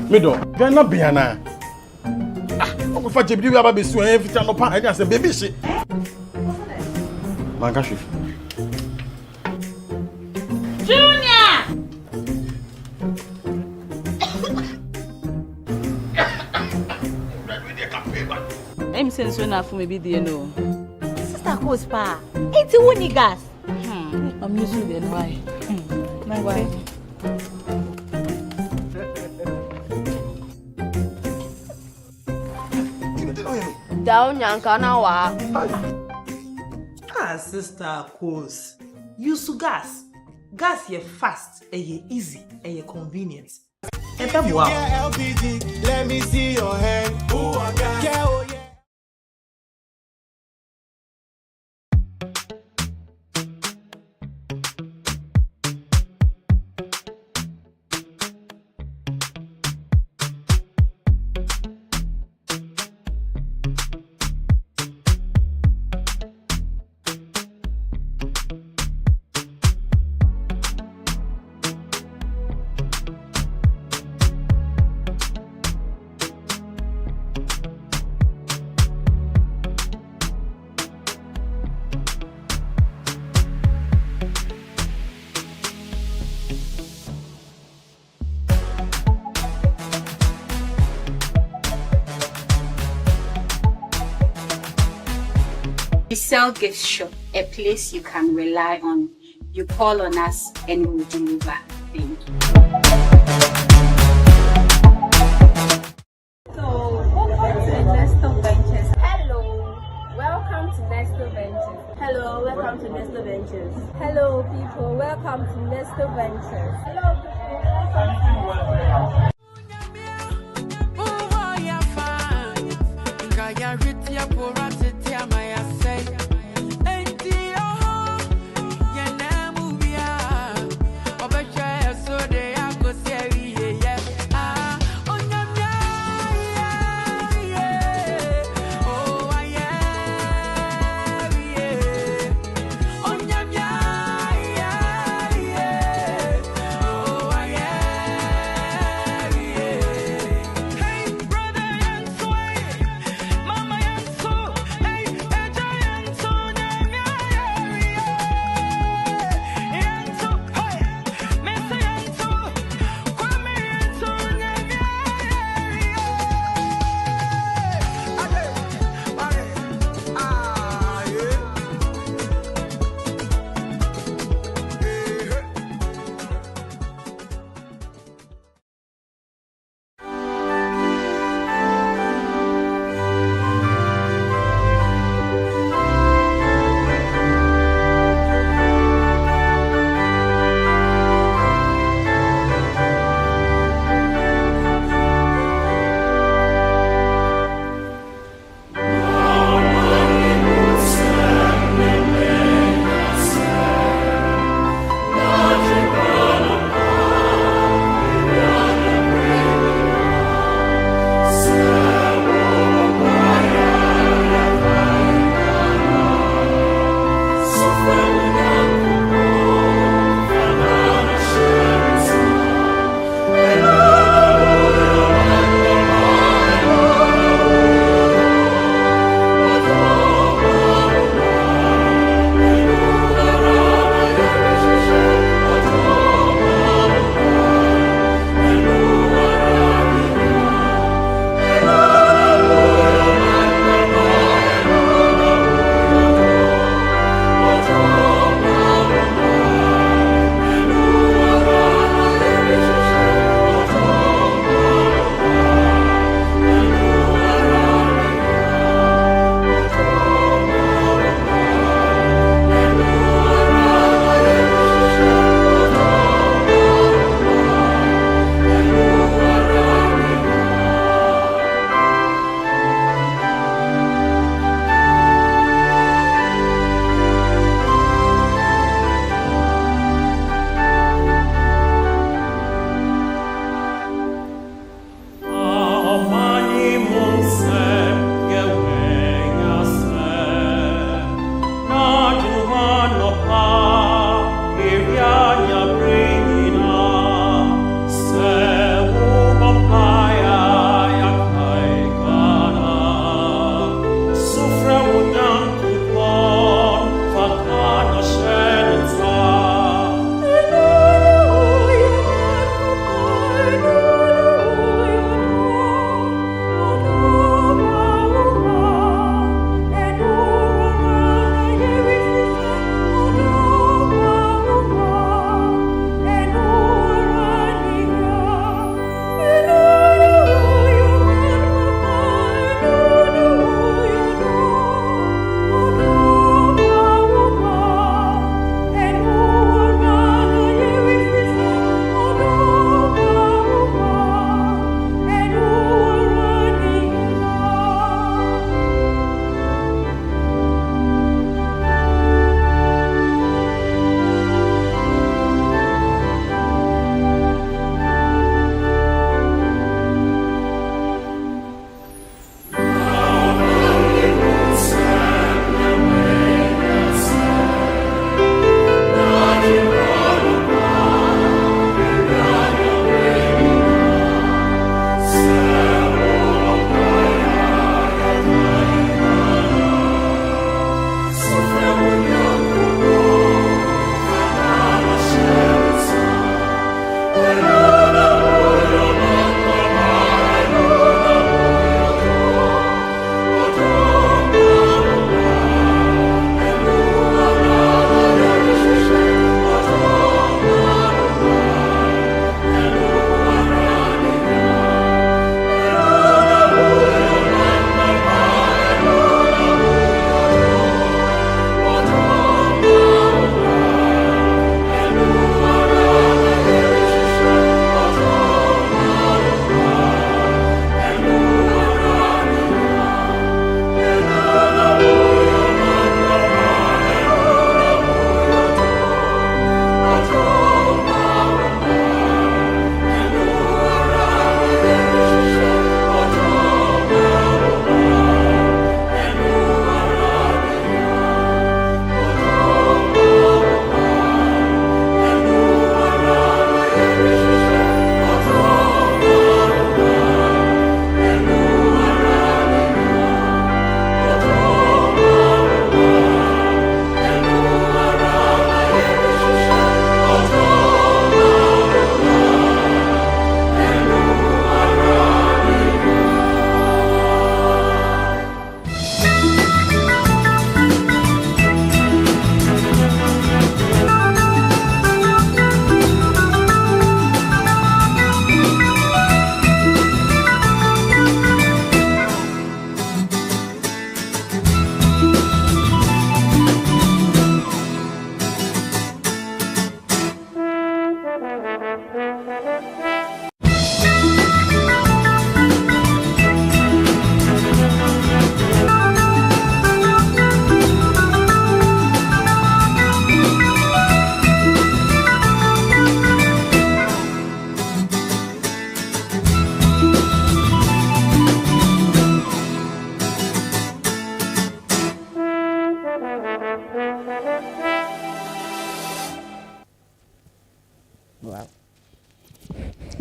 Mido, you're not Biana. I'm going to do about this every time. I just say, baby, shit. Mangashi.
Junior! I'm saying so enough for maybe the no. Sister Coach Pa. It's a winning gas. I'm used to it. Why? My wife.
Down Yankana wa.
Ah, Sister Coach. Use gas. Gas ye fast, ye easy, ye convenient. Wow.
LPG, let me see your hand. Ooh, I got yeah, oh, yeah.
We sell gift shop, a place you can rely on. You call on us and we'll deliver. Thank you.
So, welcome to Nestor Ventures. Hello, welcome to Nestor Ventures. Hello, welcome to Nestor Ventures. Hello, people, welcome to Nestor Ventures. Hello, people, welcome to Nestor Ventures.
Oh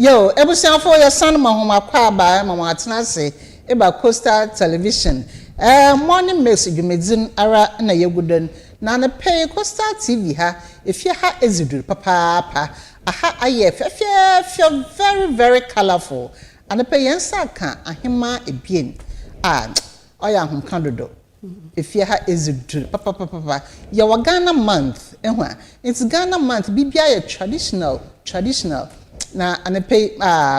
Yo, ebusian for your son mahoma kwa ba mama atena se eba Coastal Television. Morning message medin ara na yegudan na na pay Coastal TV ha if you ha ezidur papa aha aye feel very very colorful and pay yensa ka ahema ebien oya hom kandodo if you ha ezidur papa ya Ghana month ehwa it's Ghana month bibia ye traditional na anepe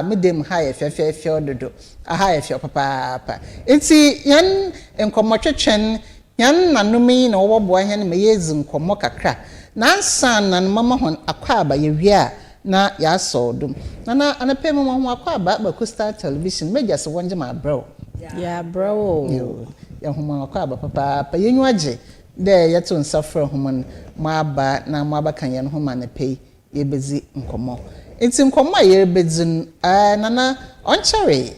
medem ha fe ododo aha fe papa enti yan enkomotwetwen yan nanumi na wobo hen me yezi nkomo kakra na ansan na mama hon akwaba ye wi na ya sodum na anepe mama hon akwaba ba Coastal Television meja se wonje ma bro
ya bro
ya homa akwaba papa yenyu age de yeto nsafra homon ma ba na ma ba kan ye no homa na pei ye bezi nkomo enti nkomo ye bezin nana onchere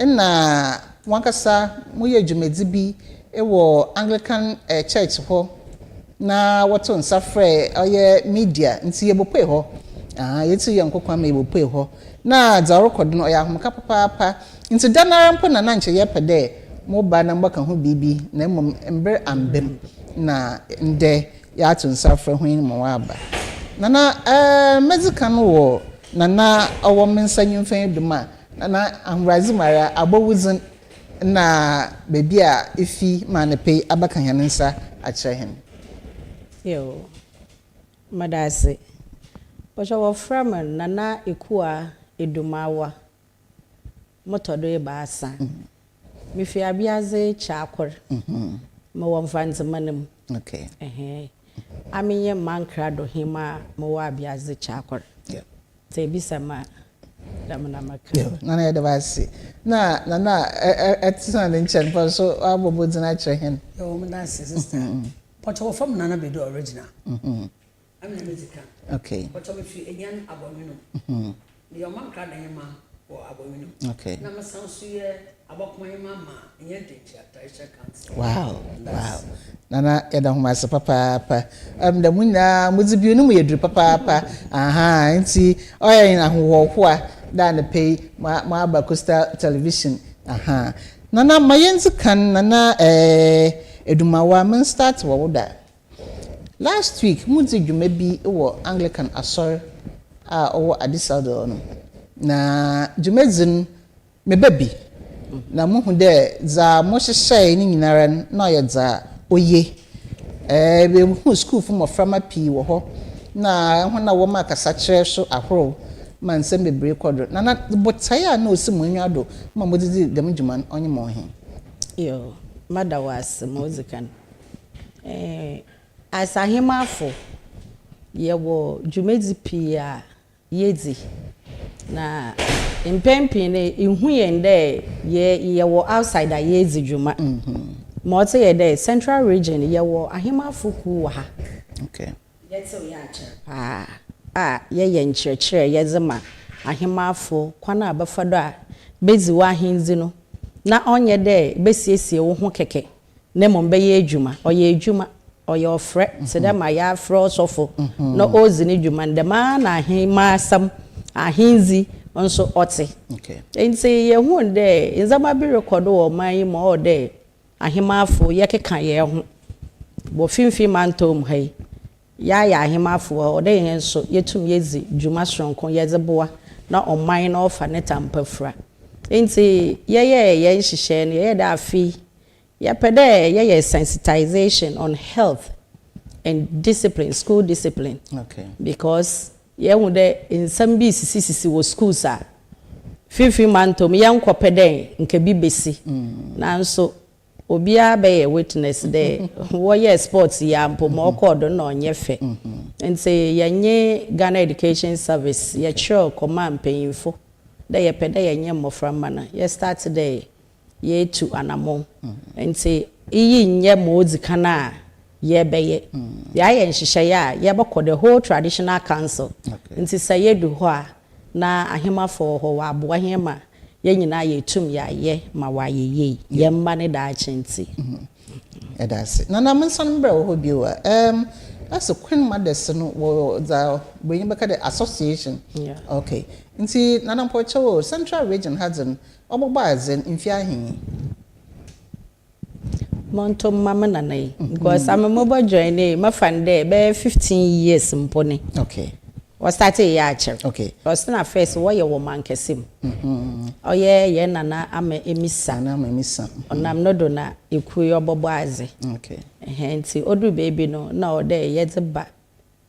na wankasa moye dwumedi bi ewo Anglican church ho na woto nsafre oye media nti ye bopwe ho yeti ye nkokwa ma ye bopwe ho na za record no oya homka papa nti danara mpo na nanche ye pede mo ba na mbaka ho bibi na mom embre ambem na nde ya to nsafre ho ni mo aba nana medical no wo nana owo mensanyu fan duma nana amrazi mara abowuzin na baby a ifi manepe abaka hyanensa a kyerehen
yo madase osha wo framan nana ekua edumawa motodo e baasa mi fi abiaze chakor mo won fanze manem
okay
aminye mankrado hima mo wa abiaze chakor te bisama damna makra
nana ya devasi na etsan den chen for so abobo dina kyerehen
yo madase sister but wo from nana be do original I'm musical
okay
but we fi enyan abonwino the mankrado hima wo abonwino
okay
na masansu ye abokomanye mama enye dencha taisha cancer
wow nana eda humasa papa da munya muzibi no mu yedru papa aha nti oya na ho a da na pay ma aba Coastal Television aha nana mayenzi kan nana edumawa men start wo da last week muzi dwuma bi wo Anglican asor owo Adisado no na dwumazin me baby na muhu de za mo hyehye ni nyinara na ye za oye be hu school fu mo frama pi wo ho na ho na wo ma kasa kire so ahoro man sem bebre kodo na botaya na osi mo nwado ma mo didi dem djuman onye mo he
yo madawas mozikan asahimafo ye wo djumedi pi a yedi na impempi ne ihu yende ye wo outside a yezi djuma mo te ye de central region ye wo ahimafo ku wa ha
okay
yeto ya che ye nchirechire ye zema ahimafo kwana abafado a bezi wa hinzi no na onye de besiesie wo ho keke ne mo be ye adwuma oye adwuma oye ofre se de ma ya afre osofo no ozi ne adwuma ndema na ahimasam ahinzi onso ote
okay
enti ye hu de nzama bi record wo man mo o de ahimafo ye keka ye ho bo finfi mantom hai ya ahimafo o de yen so yetum yezi dwuma sonko yeze boa na oman na ofa ne tampafra enti ye nhihye ne ye da afi ye pede ye sensitization on health and discipline, school discipline.
Okay.
Because ye hu de nsam bi sisi wo schools a fifi mantom ye nkopede nke bi besi na nso obia be witness de wo ye sports ya mpo mo kodo na onye fe and say yenye Ghana Education Service ye sure command payinfo da ye pede yenye mmofra mana ye start today ye to anamo and say iyi nye mozi kana ye beye ya ye nhihye ya ye bako the whole traditional council nti say ye du ho a na ahemafo ho wa abo ahema ye nyina ye tum ya ye ma wa ye ye mma ne da achenti
that's na mensan bra ho biwa that's a Queen Mothers no the when you the association.
Yeah.
Okay. Nti Nana Pocho Central Region has an obobazen in Fiahi.
Monto mama nana because I'm a mobile journey my friend there be 15 years mpone.
Okay.
Was started yache.
Okay.
Was na first why your woman kesim. Oh yeah nana am emisa
na am emisa.
Onam no do na ekuye obobo aze.
Okay.
Nti odu baby no na o there yeze ba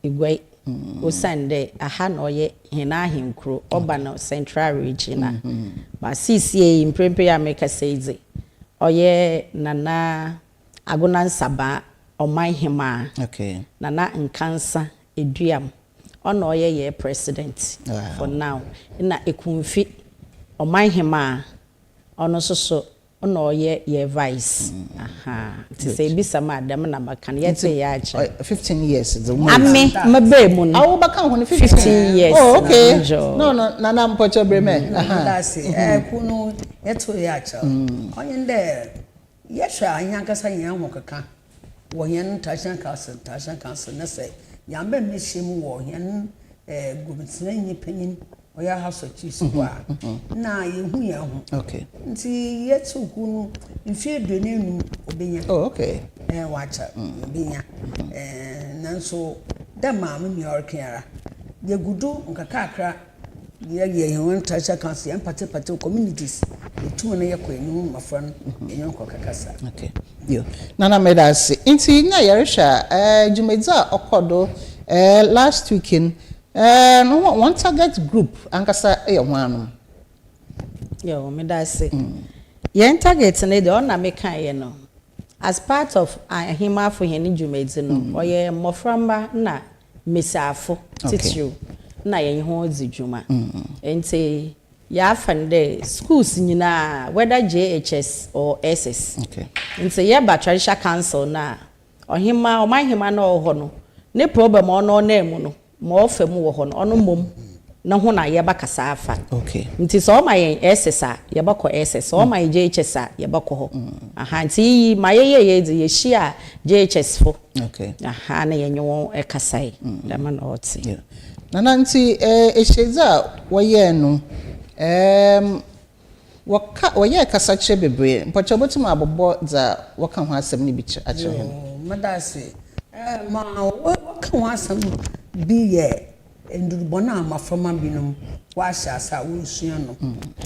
igwe o sande aha na oye hina ahinkro oba na Central Region ba CCA imprempe ya make seize oye nana agona nsaba oman hima.
Okay.
Nana nkansa eduam ono oye ye president for now na ekunfi oman hima ono soso ono oye ye vice aha ti say bisa madam na makan ye te ya ache
15 years the
ame mabe mu no
awu baka ho
15 years
oh okay no na mpocho breme
aha that's kunu eto ya ache onye nde ye hwa anya kasa yan ho kaka wo yan tashan council na say yamba mehiem wo yan gubitsina nyi panyin oya house of chiefs kwa na yehu ya hu
okay
nti yetu kunu mfie donenu obenya
oh okay
wacha obenya nanso da maame mi orkera yegudu nkakakra ye yon tasha council yan pate communities etu na yekwenu mafra enyon kokakasa
okay yo nana medasi nti na yeresha jumedza okodo last weekend no one target group ankasa hwanu
yo medasi yen target ne de ona meka ye no as part of ahima for heni jumedzi no oye moframba na mesafo titru na yen ho dzidwuma enti ya fande schools nyina whether JHS or SS
okay
enti ye ba traditional council na ohima omahima na oho no ne problem ono na emu no mo ofem wo ho no ono mom na ho na ye ba kasa afa
okay
nti so ma yen SS a ye ba ko SS so ma JHS a ye ba ko ho aha nti ma ye di ye hia JHS fo
okay
aha na ye nwo e kasai da man oti
nana nti eheza woye no woye kasa che bebre mpacho botum abobo za waka ho asem ni bi a che he
madase ma waka ho asem bi ye endurubona amafama binum wa shasa wo sua no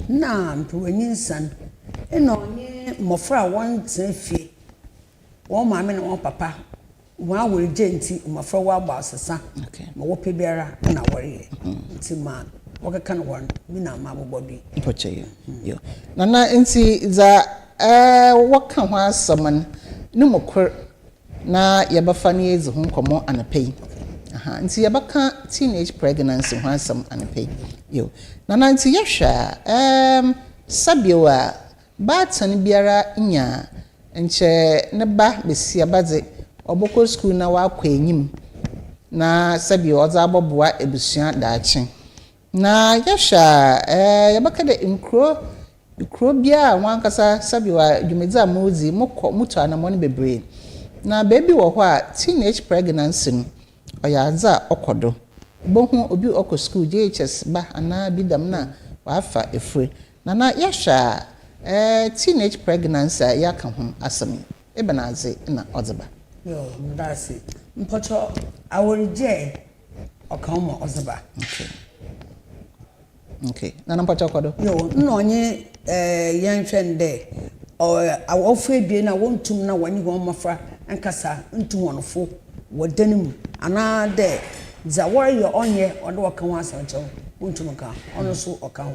na mpwani nsan eno nye mofra won tafie wo maame na wo papa wa wori genti mofra wa gba asesa ma wo pe biara na wori nti ma wakaka no won mi na ma bobobi
poche yo nana nti za waka ho asem no mokor na yebafa ne ezi ho komo anapei aha nti yebaka teenage pregnancy ho asem anapei yo nana nti yehwa sabioa batan biara nya nche ne ba besia badze oboko school na wa kwa enyim na sabio oza aboboa ebusua daachi na yehwa yebaka de nkro bia wankasa sabioa dwumedza mozi muto anamone bebre na baby wo ho a teenage pregnancy oyaza okodo bohu obi oko school JHS ba ana bidam na wafa efre na yehwa teenage pregnancy yaka ho asem ebenaze na odzeba
yo that's it mpocho aworije okamo odzeba
okay na mpocho okodo
yo nnonye yenhwende awofu ebie na wontum na wani ho mafra ankasa ntu wonfo wodanim ana de za warrior onye odo waka ho asancho wontum ka ono so oka ho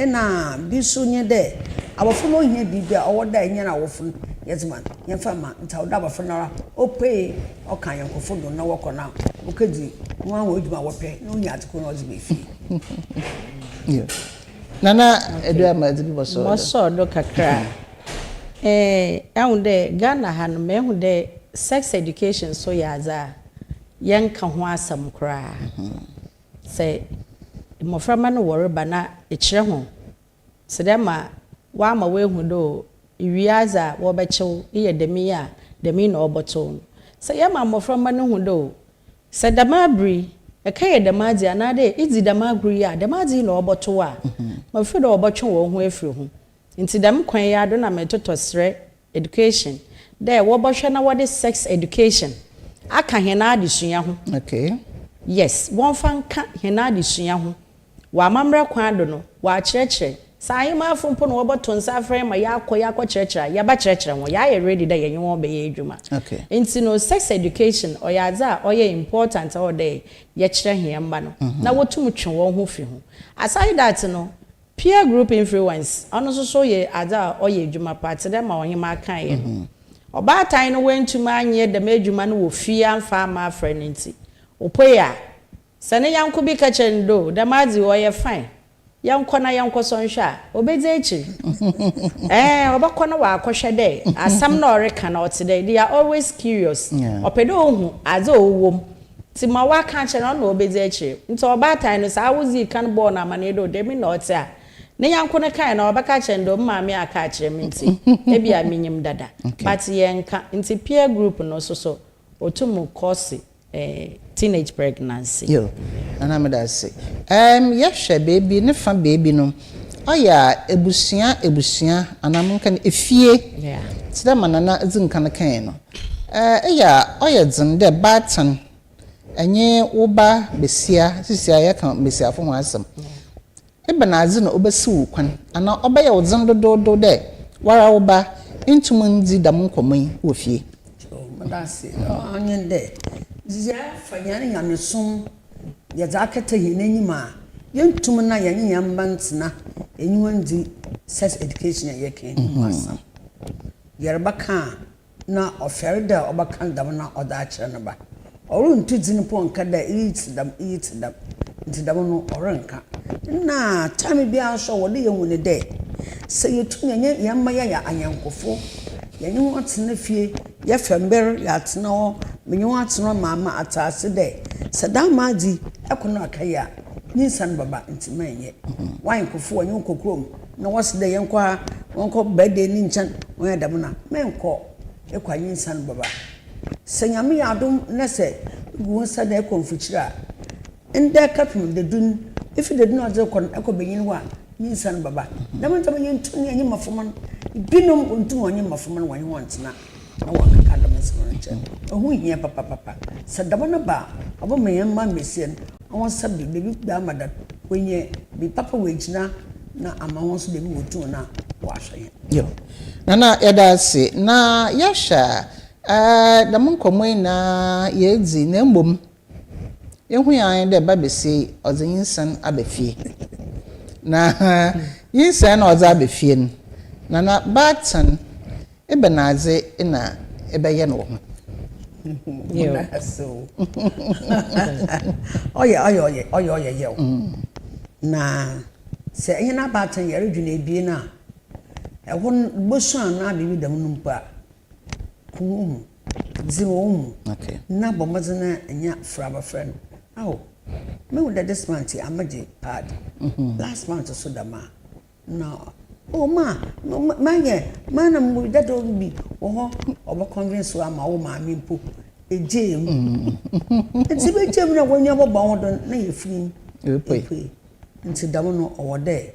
na bisu nye de awofu no hia bibia owoda enya na awofu yes man yɛmfa ma nta wo da abɔfra no ara ɔpɛe ɔka yɛnkɔfo do na wɔkɔ no wokɛdi ho a wɔ adwuma wɔpɛ na wonya ateko na ɔdze bɛfie
Nana Edwama de bi
so do kakra ehun de Ghana ha no mehun de sex education so yaza yenka ho asam kra say moframa no woreba na ekire ho se dem ma wa ma we hu do iwiaza wo bechew iye demi a demi na oboto se yema moframa no hu do se damabri ekaye damazi anade izi damagri ya damazi na oboto a mafiri do obotwe wo ho afiri ho nti dam kwan ya do na metoto sre education there wo bohwe na what is sex education aka hena adesua ho
okay
yes won fan ka hena adesua ho wa mamra kwan do no wa kyerɛkyerɛ sai ma afompo no woboto nsa afrɛ ma ya kyerɛkyerɛ ya ba kyerɛkyerɛ ho ya yɛ ready da yenye wo be yɛ adwuma
okay
nti no sex education oyaza oye important all day ye kyerɛ hiamba no na wotum twe wo ho fi ho aside that no peer group influence ono so ye ada oye adwuma part dem ma ohima kan ye no oba tan no wentuma anye dem adwuma no wo fie amfa ma afrɛ no nti opoya sane yanko bi ka kyendo dem adi oye fine yanko na yanko so nhwa obedze echi obakọ na wa akọhwe de asam na oreka na otide they are always curious opedo ohu aza owom ti ma wa ka kye na obedze echi nti obatan no sa wuzi kan ball na mane do dem na ote a ne yanko ne kan na obaka kyendo maame aka kire me nti ebi a menyim dada but yenka nti peer group no so otum course teenage pregnancy
yo ana me da say yehwe baby ne fa baby no oya ebusia anam kan efie tida manana zinkan kan no oya dzin de batan enye woba besia sisia ya kan besia fo ho asem ebanazi no obesiwu kwan ana obaya wodzin dodo de wara woba intum ndi dam nkomai wo fie
madase onye de zia fanyane nyamesom ya zakata yenanyima yentum na yanyam bantsena enyundi sex education ya ken wasa yerbaka na oferda obakan dam na oda akire no ba oruntu dzin po nka da eat dam ntidam no orenka na time bia so wode yewune de se yetu nyanye yamma ya anyankofo yanyi watena fie ya fember ya tena ho menyi watena mama atase de sadama di ekono akaya nyinsan baba ntimanye wan kofo wanyi kokrom na wasde yenkwa wonko birthday ni nchan won adam na menko ekwa nyinsan baba senyame ya adom na se guwon sada ekonfuchira inde kapim de dun ifi de dun aze kon ekobenyin wa nyinsan baba na mentam nyentu nyenyi mafoman binom untu onye mafoman wanyi wantena na wakaka da mesonche ohu hia papa sadaba na ba obo meyemma mesien awon sabi bebi da mada wenye bi papa wejina na ama won so de bi wotu na wahwe
yo nana yada se na yasha da munkomwe na yezi na mbom yehu yan de ba besi ozinsan abefie na yinsan na oza abefie no nana batan ebenaze ina ebeye no ho
so oye yo na se ena batan yare dwuna ebie na ehon bosuan na bibi dam numpa kum ziwom
okay
na bomazena enya fraba friend aw me with this month amaje pad last month so dama no oh ma na mu that will be obo convince wa ma wo ma mi mpo ejem enti be jem na wonya bo ba won na ye firi epe enti dam no owode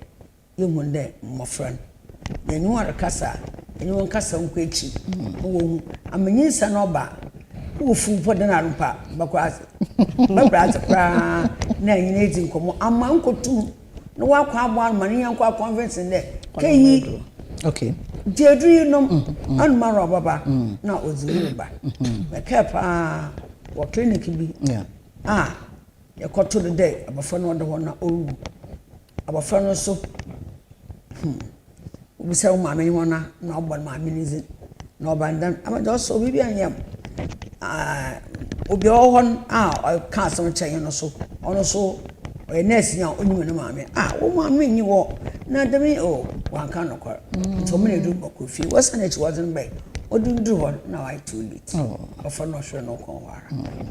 ye hunde mo friend ye nyu arekasa ye won kasa nko echi wo amanyinsa no ba wo fu podan arumpa bakwase bakwase pra na nyina edi nkomo ama nkotum na wakwa agba ma ne yankwa convince ne keyi
okay
jedru no anmaro baba na ozuru ba be kepa wo clinic bi ya koto de day abafo no de ho na oru abafo no so obisa wo maame wona na obon maame ni na obandan ama also bibi anyam obi ohon ka asem chen no so ono so o nurse nya onyim no maame wo maame nyi wo na demi wanka no kwa so me do bokofi wasa na chi wasn't by odundu ho na why too late ofa no hwe no kon wara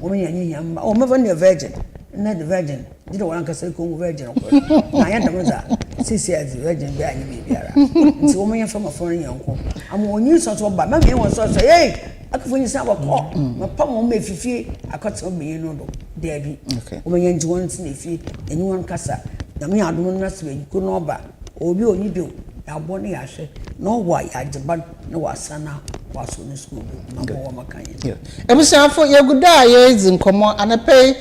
wo me nyi yam o me van the virgin na the virgin did the wanka say kon virgin ko na ya damoza sisi as virgin bi anyi bibiara nti wo me yam from afon yanko am onyi so ba ma me won so hey akafo nyi sa ba ko ma pa mo me fifi akoto me no do there bi wo me nyi won ti na fi enyi won kasa na me adum na se ko no ba obi onyi bi ya bo ne ya hwe no wa ya jiban na wasana waso ne school ma wo makanye
ebusanfo ye guda ye zinkomo anape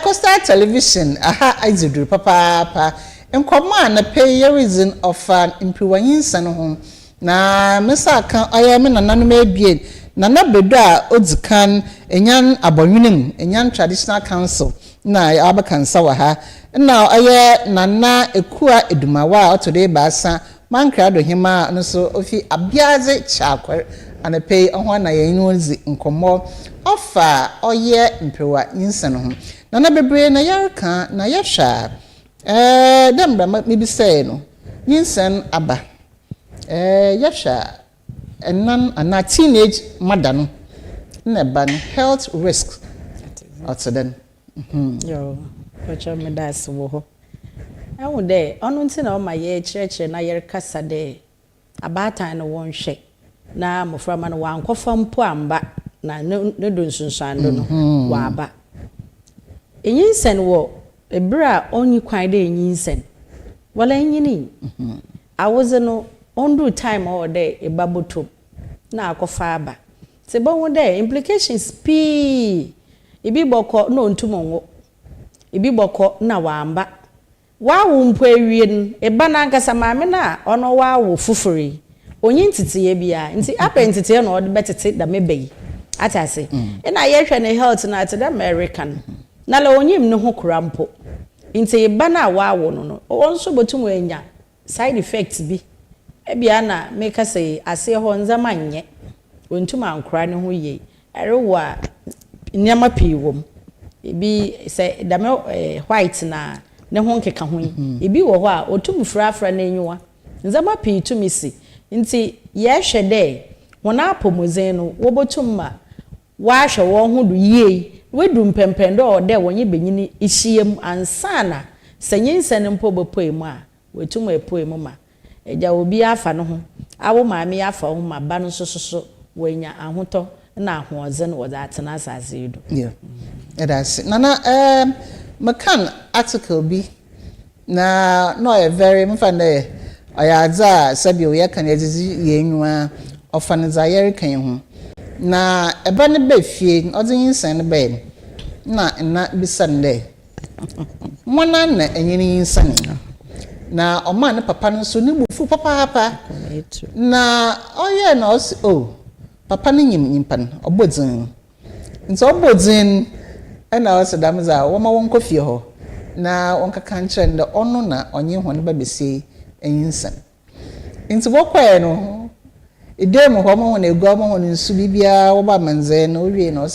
Coastal Television aha izuduru papa nkomo anape ye reason of impriwanyinsa no ho na mesa kan oya me nananum ebien nana bedo a odzikan enyan abonwunim enyan traditional council na abakansa wa ha na oya nana ekua edumawa otode baasa mankrado hima no so ofi abiaze chakwer anape ohwa na yenwonzi nkomo ofa oye mpewa yinsan ho nana bebre na yarka na yahwa demba mebi say no yinsan aba yahwa enan ana teenage madano na ban health risk otden
yo kocha medas wo ho awu de onu nti na o ma ye chirechire na yer kasa de abatan no won hwe na moframa no wankofa mpo amba na ne do nsunsuando no wa aba enyinsen wo ebra onyi kwan de enyinsen wala enyini awoze no ondu time o de ebabotom na akofa aba se bon de implications p ibi boko no ntumonwo ibi boko na wamba wawo mpo ewie eba na nkasa maame na ono wawo fufuri onyi ntitiye bia nti apentitiye no de betete da mebei atase na ye hwe ne health na ate da American na la onyim ne ho kurampo nti eba na wawo no wonso botum enya side effects bi ebia na make say ase ho nzama nye ontum ankura ne ho ye erewa nyama piwom ebi say da white na ne ho nkeka ho ebi wo ho a otum frafra na enyiwa nzama pi tumi si nti ye hwe de wona apomozen no wobotum ma wa hwe wo ho do yie wedu mpempendo o de wonye benyini ihiem ansana sanyinsen mpo bopoemu a wetum epoemu ma eja obi afa no ho awo maame afa ho ma ba no sososo wenya ahoto na ahozen wo that na asase do
yeah that's nana makan article bi na no a very mfande ayaza sabi o yakan yazizi yenwa ofaniza yere kan ho na eba ne ba fie odinsen ne ba na bisande mona na enyini yinsane na oma ne papa no so ne bufu papa na oye na papa ne nyimpan obodzin nso obodzin na osedamza wo ma won kofie ho na won kaka nkyerende ono na onye ho ne ba besi enyinsan nti bokwae no idem ho mo na egwa mo no nsu bibia wo ba manze na owie na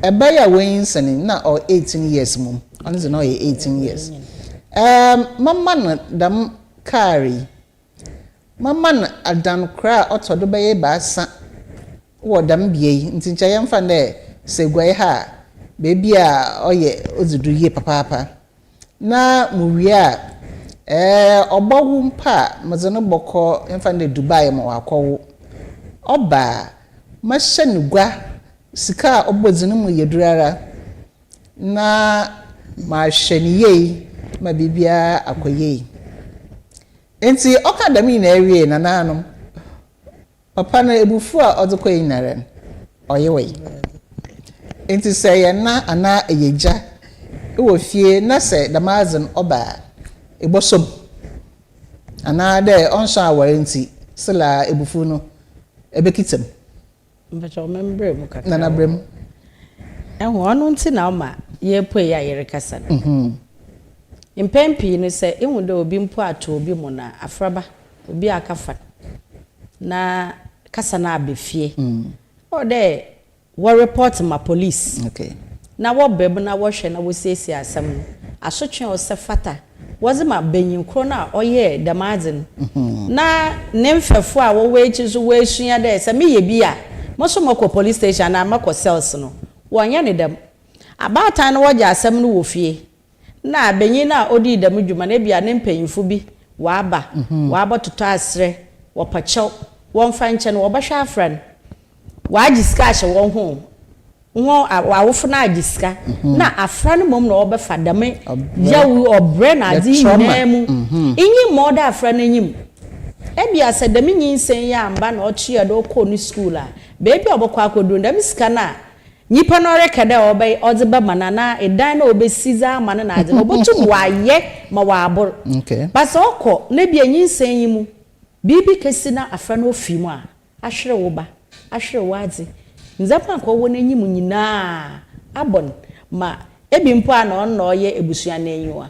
eba ya wenyinsan na 18 years mum ono ze na 18 years mama na dam kari mama na adan kra otodo baye baasa wo dam biei nti ncha yemfa na segwai ha bebi a oye ozidu ye papa na muwia obawu mpa mazano boko yemfa na Dubai ma wakowo oba mashanugwa sika obozinu mu yedurara na ma hweniye ma bibia akoye enti okadami na ewie na nanom papa na ebufu a odikoyi naren oyewe enti say na ana eyeja ewo fie na say damazin oba ebosom ana de onso awarenti sila ebufu no ebekitem
mbacho membre mu kaka
na brem
eho onu nti na ma ye po ya yere kasa impempi ni se ehu de obi mpo ato obi mu na afraba obi akafa na kasa na abefie o de wo report ma police
okay
na wo beb na wo hwe na wo siesie asem no asotwe o se fata woze ma benyin kro na oye damazin na nemfefo a wo wechi so we sua de se me ye bi a mo so mako police station na mako cells no wonya ne dem abatan no woja asem no wo fie na benyin na odi dem dwuma na bia ne mpanyinfo bi waba toto asre wo pachew won fanche no wo behwa afran wajiska ahye won ho awofo na ajiska na afran mom na wo befa dame yawu obre na adi nemu inyi moda afran enyim ebia se dame nyinsen ya amba na ochie do ko ni school a bebi obokwa akodu ndam sika na nipa no rekede obey odzeba manana edan na obesiza mana na ade obotum waye ma waabor
okay
basa okọ na bia nyinsen yimu bibi kesi na afran ofimu a ahwere wo ba ahwere waadze nzapa ko wo n'enyim nyina abon ma ebi mpo a na onno ye ebusua na enyiwa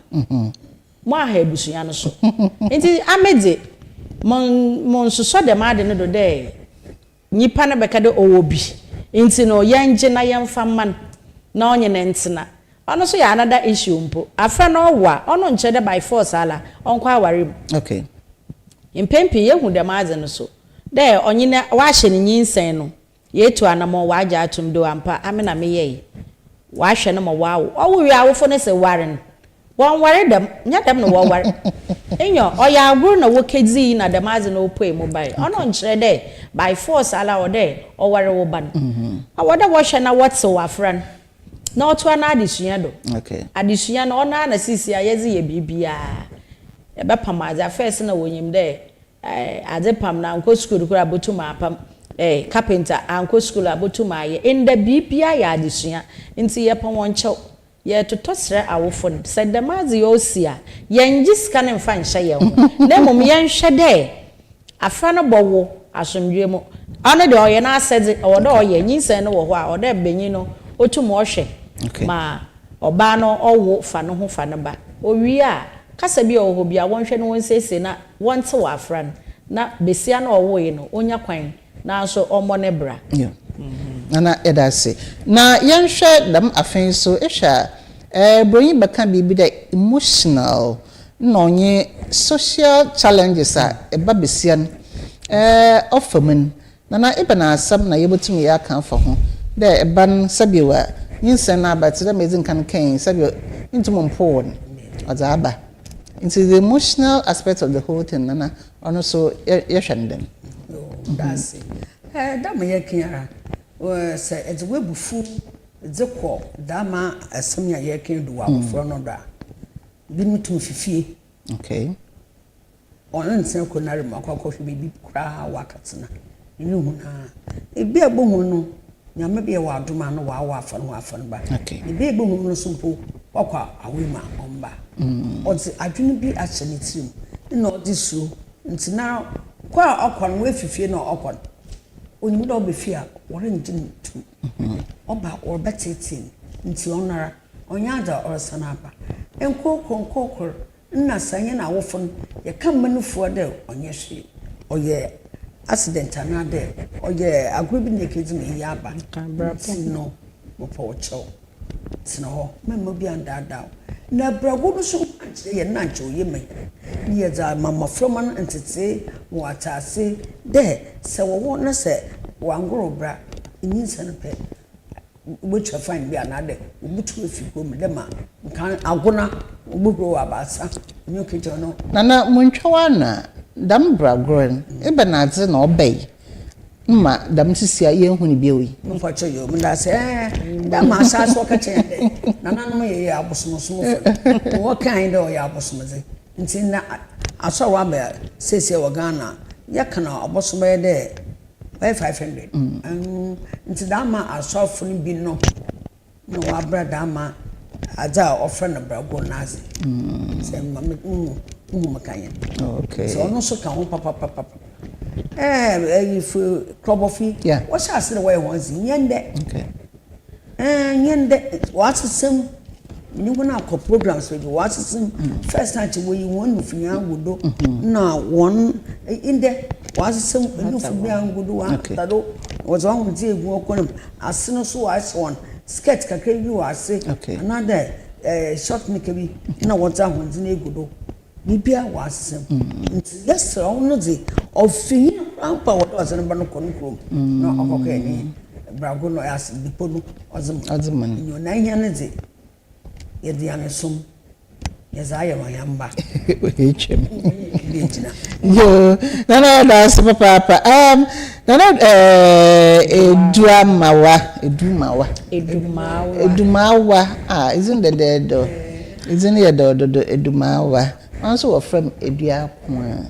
mo aha ebusua no so enti amede mon so de ma de no do de nipa na beka de owobi enti no yanje na yemfa man na onye ne ntina ono so ya another issue mpo afra na owa ono nche de by force ala onkwa aware
okay
impempi yehu de ma no so de onye na wa hye ne nyinsen no yetu anamo waja atum do ampa amena meye wa hwe no mo wawo owo awofo ne se waren won ware dem nya dem no wo ware enyo oya aguru na wo kedi na dem azi no poi mobile ono nchire de by force ala ode o ware wo ban awode wo hwe na what so afran na oto na adisua do
okay
adisua na ona na sisi ayezi ye bibia e be pamaza first na wonyim de ade pam na nko school kura botuma apam carpenter anko school abotuma ye in the bibia ya adisua nti ye pon wonchew ye totosre awofo se demazi yosia ye ngiska ne mfa nhye ye ho na mom ye nhwe de afra no bowo asomdwe mu ane de oye na asede odo oye nyinsen no wo ho a odo benyin no otum ohwe ma oba no owo fa no ho fa no ba owi a kasa bi oho bia wonhwe no wonsese na wonte wa afra na besia na owo ye no onya kwan na so omo ne bra
nana edase na yenhwe dam afen so ehwa bronyin baka bibi da emotional no onye social challenges a eba besia ofamun nana ebana asam na yebotum ya kan fa ho de eban sabiwa yinsen na abatira mezin kan kan sabiwa intum mpon ozaba into the emotional aspect of the whole thing nana ono so yehwendem
that's it dama yekiara se ezewebufu zekọ dama asamya yekin do afro no da binu tum fifie
okay
ono nsen ko nare makọ hwe bibi kra wakatsena ni hu na ebi agbohu no nyame bi wa adoma no wa afa no ba ebi agbohu no so mpo wakwa awema omba odi adwene bi ache ne tirim na odi so ntina kwa okwa no efifie na okwa onimu da obefia wore ngin tu oba orbetetin nti onara onyada orsanaba enkokor nna sanye na awofo ye kan manufo de onye hwe oye accident anade oye agrubi nekedi na yi aba no mopo cho tino ho memmo bi andada na brago no so ye nancho ye me ye za mama from an entity wo atase de se wo na se wangoro bra nyinsa no pe butwa fine bi anade butu efiko me de ma kan agona gbugro abasa nyoke jono
nana muntwa na dam bragron ebe na adze na obey ma dam sisia ye hu ni biewi
mfacho yo mda se dam asaso ka chende nana no ye abosomosomo fo wo kan de o ya abosomoze nti na aso wa be sese wo Ghana yakana abosomo ye de 500 nti dama asofo ni bi no wa bra dama aja offer na brago nazi se mama makanya
okay
so no so kan ho papa if club of what shall say the way once nyende
okay
nyende what sem ni gona akọ programs we wa asem first time we won no finya wodo na won inde wa asem no finya wodo wa tado was on die egu okonem aseno so wa asewon skirt kakra bi wa ase another short neck bi na won ta hon na egudo bibia wa asem yes on no di ofi rampa wa do asem ba no konkrom na okoka ni brago no as dipono ozem ni na hia ne di ye di anesom ye za ye mayamba
echem yo nana da se papa nana edumawa isn't the dead isn't it the edumawa also we're from eduakwa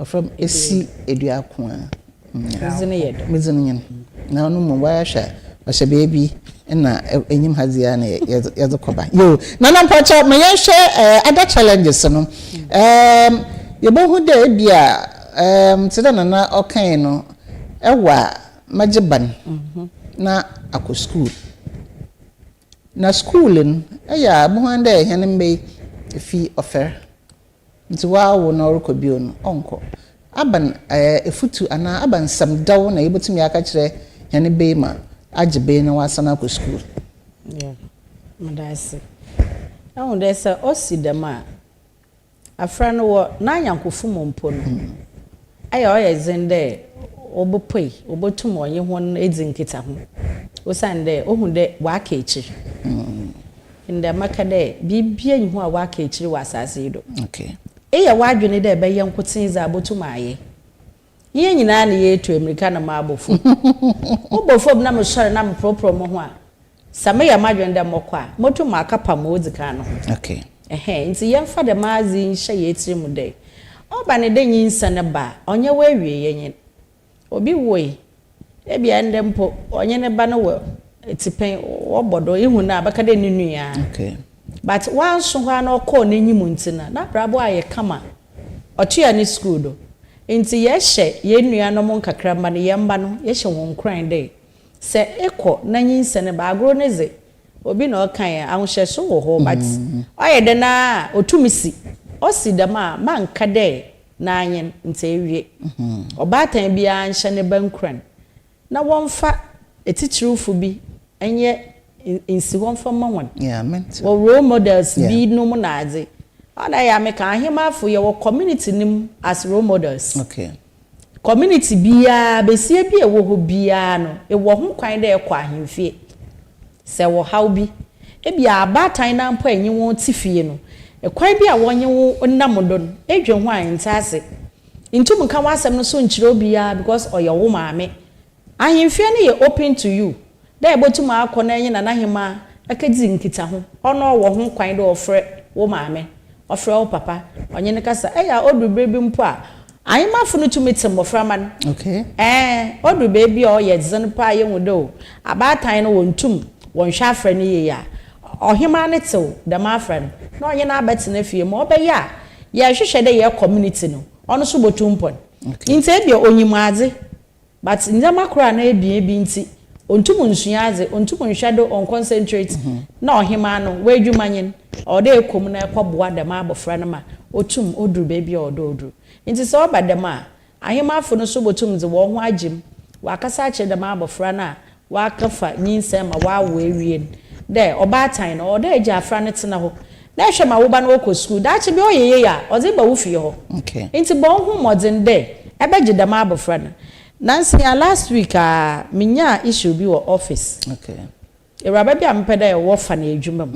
from esi eduakwa isn't it now no mo wa sha washa baby na enyim hazia na yezo koba yo nana mpacha me ye share other challenges no ye bo hu de bia tida nana okan no ewa majiban na ako school na schooling ya bo hu de hene mbe fi offer nti wa na orko bio no onko aban efutu ana aban samdaw na yebotumi aka kire hene be ma ajibe na wasana ko school
madase ahun de se osidema afra no wo na yankofu mompo no aya oye zende obopoi obotum onye ho edzinkita ho osande ohun de waka echi inde maka de bibia nhu a waka echi wasase do
okay
eya wadwene de be yankotin za abotum aye ye nyina na ye to america na ma abofo obofo na mo sore na mo propro mo ho a same ya madwende mokwa motu makapa mo odzika no
okay
nti yemfa de maazi nhye ye tiri mu de oba ne de nyinsa ne ba onye wa wie yenye obi woi ebia ndempo onye ne ba no wo etipen obodo ihu na abaka de ninu ya
okay
but wanso ho na okọ na enyimu ntina na brabo aye kama otua ni school do nti yehye ye nua no mon kakra ma ne yemba no yehye won kran de se ekọ na nyinsa ne ba agro ne ze obi na okan ya ahụhye so wo ho but oye de na otumisi osidama manka de na anyen nti ewie obatan bia nhye ne bankran na wonfa etitirufu bi enye insi wonfa manwan wo role models bi no mu na ade ada ya me kan ahemafo ye wo community nim as role models
okay
community bia besie bi ewo ho bia no ewo ho kwan de ekọ ahemfie se wo how bi ebia abatan na mpo enyi won tifie no ekwan bi a wonye wo namodo no edwe ho antase intum kan wasem no so nchire obia because oye wo maame ahemfie no ye open to you da ebotum akọ na enyi na nahema akedi nkita ho ono wo ho kwan de ofre wo maame ofre wo papa onye ne kasa eya odu bebi mpo a ahemafo no tumite mboframan
okay
odu bebi o ye dzan pa ye wudo abatan no wontum wonhwa afre ne ye ya ohima ne tew da ma afre no onye na abete na fie mo obe ya ye hwehwe de ye community no ono so botumpon nti ebia onyimaadze but njama kura na ebia bi nti ontum nsuaadze ontum nhwado on concentrate na ohima no wadwumanyen ode ekom na ekwoboa da ma abofra na ma otum oduru bebi ododuru nti so oba da ma ahemafo no so botum dze wo ho agim wakasa ache da ma abofra na wakafa nyinsa ma wawo ewie de obatan na ode eja afra ne tena ho na hwe ma wo ba no okọ school da che bi oyeye ya oze ba wo fie ho
okay
nti bo ho modern de ebeje da ma abofra na nansi ya last week minya issue bi wo office
okay
eraba bi ampeda e wo fa na edwuma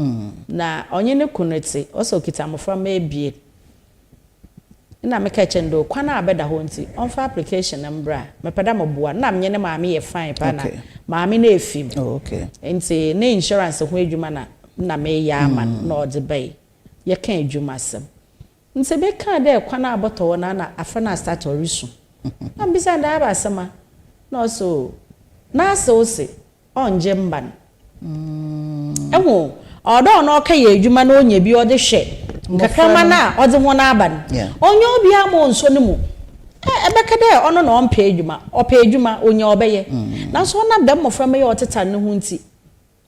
na onye ne kunete oso kitamofra ma ebie na meka chendo kwana abeda ho nti onfa application number mepeda moboa na mnye ne maame ye fine pa na maame na efim
okay
nti ne insurance ho edwuma na me ya man na ode bay ye kan edwuma sem nti be kan de kwana aboto na afa na start orisu na bisa nda ba sama no so na so se onje mban ewo odo na oka ye edwuma na onye bi ode hwe nkakama na ode ho na aban onye obi amo nso ne mu ebeka de ono na ompa edwuma opa edwuma onye obeye na so na dem mofra me ye oteta ne ho nti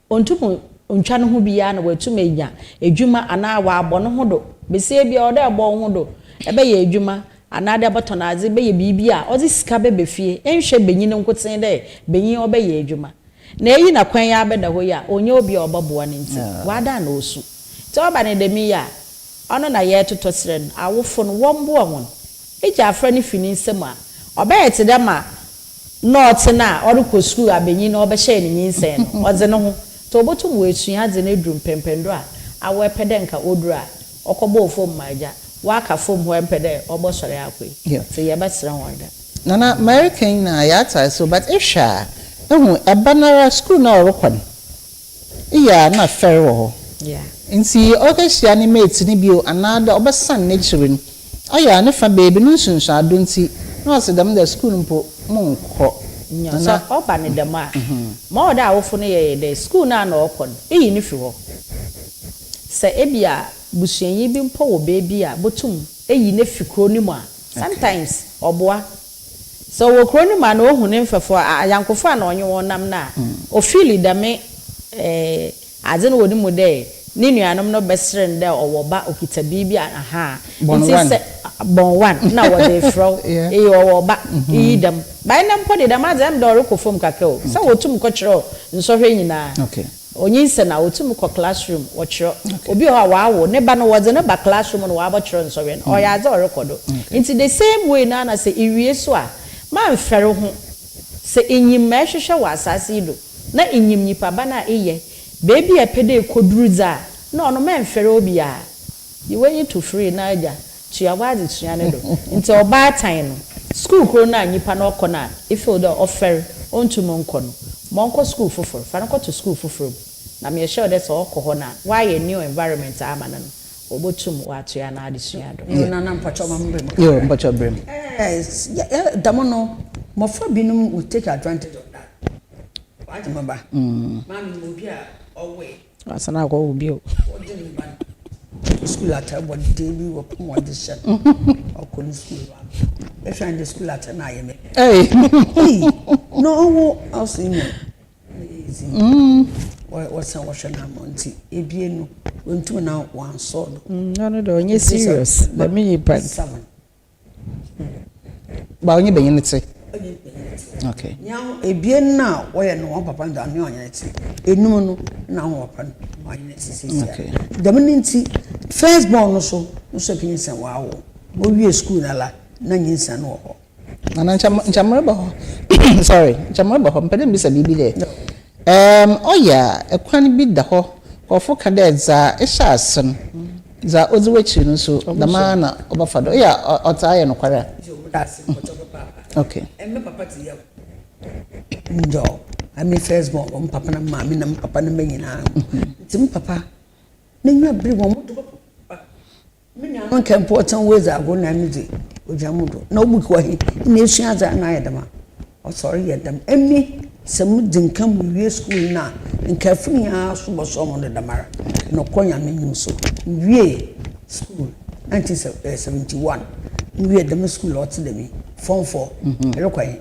ontum ontwa no ho bia na watu menya edwuma ana wa abɔ no ho do besie bia ɔda ɛbɔ ho do ebe ye edwuma ana de abato na adze be ye bibia ɔdze sika be fie enhwɛ benyin nkoten de benyin ɔbɛ ye edwuma na eyi na kwan ya abɛda ho ya onye obi a ɔbɛboa ne nti wada na osu ti ɔba ne demi ya ɔno na ye toto sere no awofo no wɔmboa wɔn eji afra ne fini nsɛm a ɔbɛyɛ te dɛm a not na ɔrekɔ school a benyin na ɔbɛhyɛ ne nyinsɛn no ɔdze ne ho to obotum wo esua adze ne drum pempendo a awɔ pɛdɛ nka odura ɔkɔbɔ ofom maja waka fom ho empede obo sore akwe so ye besra wonda
nana American na ya ta so but isha ehu ebanara school na orokon iya na fere wo
yeah
nti okehia ni mate ni bio anada obesan ne chirin aya ne fa baby no sunsun ado nti na osedam da school mpo monko
nya so oba ne dem a ma oda awofo no ye the school na na okon eyi ni fi ho se ebia busuanyi bi mpo wo baby a botum eyi ne fikro ni mu a sometimes oboa so wo kro ni ma na ohun ne mfefo ayankofo a na onye wonam na o feel dame adze no woni mu de ni nuanom no besren de owoba okita bibi aha nti se bon one na wo de fro owoba idam bai na mpo de dam adze am do rekofom kakra o so wotum ko kyerɛ nsohwe nyina
okay
onyinse na wotum ko classroom wo kyerɛ obi ho a waawo ne ba no wodze ne ba classroom no waabo kyerɛ nsohwe no oya adze orekodo nti the same way na se iwie so a man fere ho se enyim ma hwehwɛ wa asase do na enyim nipa ba na eye baby epede koduru za na ono men fere obi a you want you to free na aja to ya wazi tua ne do nti oba tan no school kro na nipa na okona ife do offer onto monko no monko school foforo fa no to school foforo na me sure that okọ na why a new environment amana no obotum wa to ya na adesua do
na na mpacho mambrem
yo mpacho brem
damono mofo binum will take advantage of that why remember mami mo bia owe
asana ko obi o
school at what daily wo pon de sha okon school wa e find the school at na ye me no wo also me easy what's na monti ebie no wontu na wan so
no no do onye serious let me pan
ba onye benyenete okay
now ebie na wo ye no papa nda ne onyete enum no na wo papa no onyete sisi
okay
daminti first born no so pinsa wawo o wie school na la na nyinsa no ho
na nchamre ba ho sorry nchamre ba ho mpede mbisa bibi le oya ekwan bi da ho kofo kada za ehya asen za oziwechi no so da mana obafado ya otaye no kwara okay
emme papa ti ya ndo ami first born papa na mama na papa na menyina tim papa na nwa bri wo mo do papa menya no kan important ways ago na mi di ojamudo na obu ko hi na esua za na yedama o sorry yedam emmi sem dinkam wie school na nkafuni ya so bo so mo de damara no konya menyim so wie school 1971 wie dem school lot de mi form 4 elekwan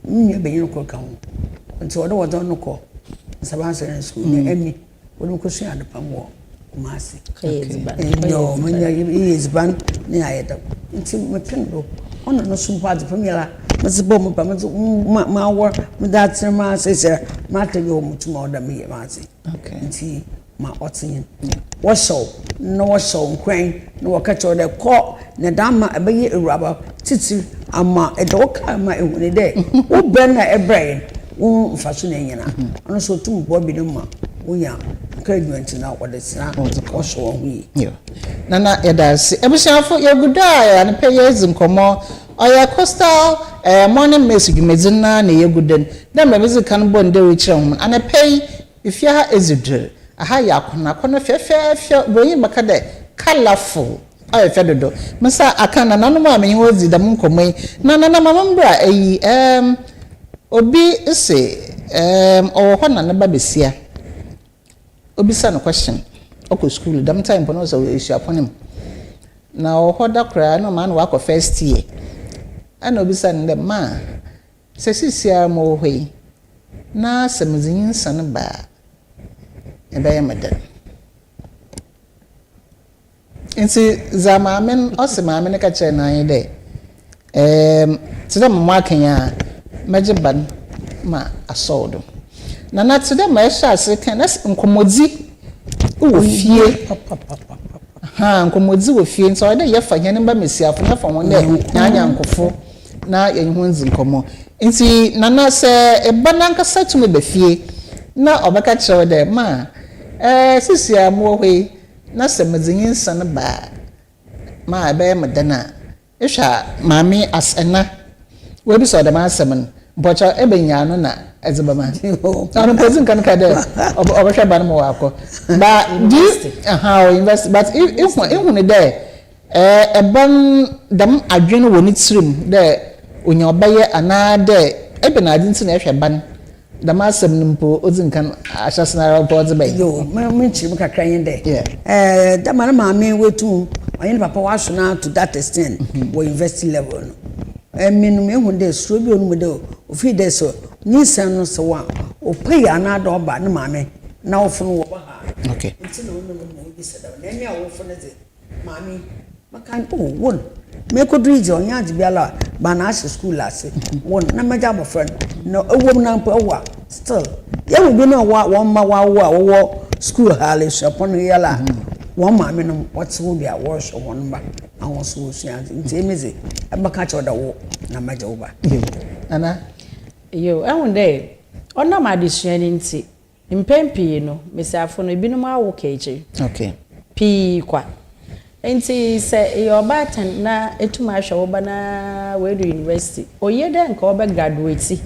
nnya benyin ko kan nti odo wodo no ko sabanse school na emmi wonu ko sua de pamwo kumasi no manya is ban ni ayedam nti mependo ono no sumpa de famila masibo mo pa ma war me that ma sese ma tebe o mutuma oda me yemati
okay
nti ma otin wo show no wo show nkwan no wo kacho de ko ne dama ebeye ewuraba titi ama edoka ma ehune de wo ben na ebrain wo mfaso na nyina ono so tum bo bi no ma wo ya encouragement na wo de sina wo show wi
yo nana yadasi ebusiafo yeguda ya ne peyes nkomo oya coastal morning message medina na yeguden na mebezi kan bonde we kire ho ana pay ifia ha ezidre aha ya kona fefefia boyi makade colorful ay fedodo masa akana nanu ma me hozi da munkomai na mama mbra eyi obi ese ho na ba besia obi sa no question oko school dam time pono so issue aponim na ho da kra no man wa ko first year ana obi sa nde ma se sisia mo hoi na semzinyin san ba ebe ya meden nti za maame ose maame ne ka kire na anye de tida mo akanya meje ban ma asodo na tida ma esha ase kan nas nkomodi wo fie ha nkomodi wo fie nso de ye fa hene ba mesiafo na fa won de nyanya nkofo na yenhu nzi nkomo nti nana se eba nankasa tume be fie na obeka kire de ma sisi amu hwe na se medzinyin san ba ma be medana ehwa mami asena we bi so de ma semen bocha ebenya no na ezebama anu pozin kan ka de obehwa ba no mo akọ ba di invest but if ne de eban dam adwene woni tirim de onya obaye ana de ebe na adin na ehwa ban dam asem nimpo ozin kan ahyasena report ba
yo me chiri kakra yin de dam na mami wetu onye papa wa so na to that extent we university level no minimum ehun de suro bi onu de o fi de so ni san no so wa o pay ana do ba ne mame na wo funu wo ba ha
okay
nti na onu no bi se da na ni a wo funu de mame makan po won me ko drije onya age biala ba na ashe school ase won na maja bo friend no ewom na po wa still ye wo bi no wa won ma wa wo school hale shopon yala won mame no what's wo bi a wo so won ba awon so suan nti emeze abaka cha da wo na maja wo ba
ana
yo ehun de ona ma de suan nti mpempi no mesiafo no ebinom awo keje
okay
pi kwa nti se your batan na etuma ahwe wo ba na we do university oye de nka obe graduate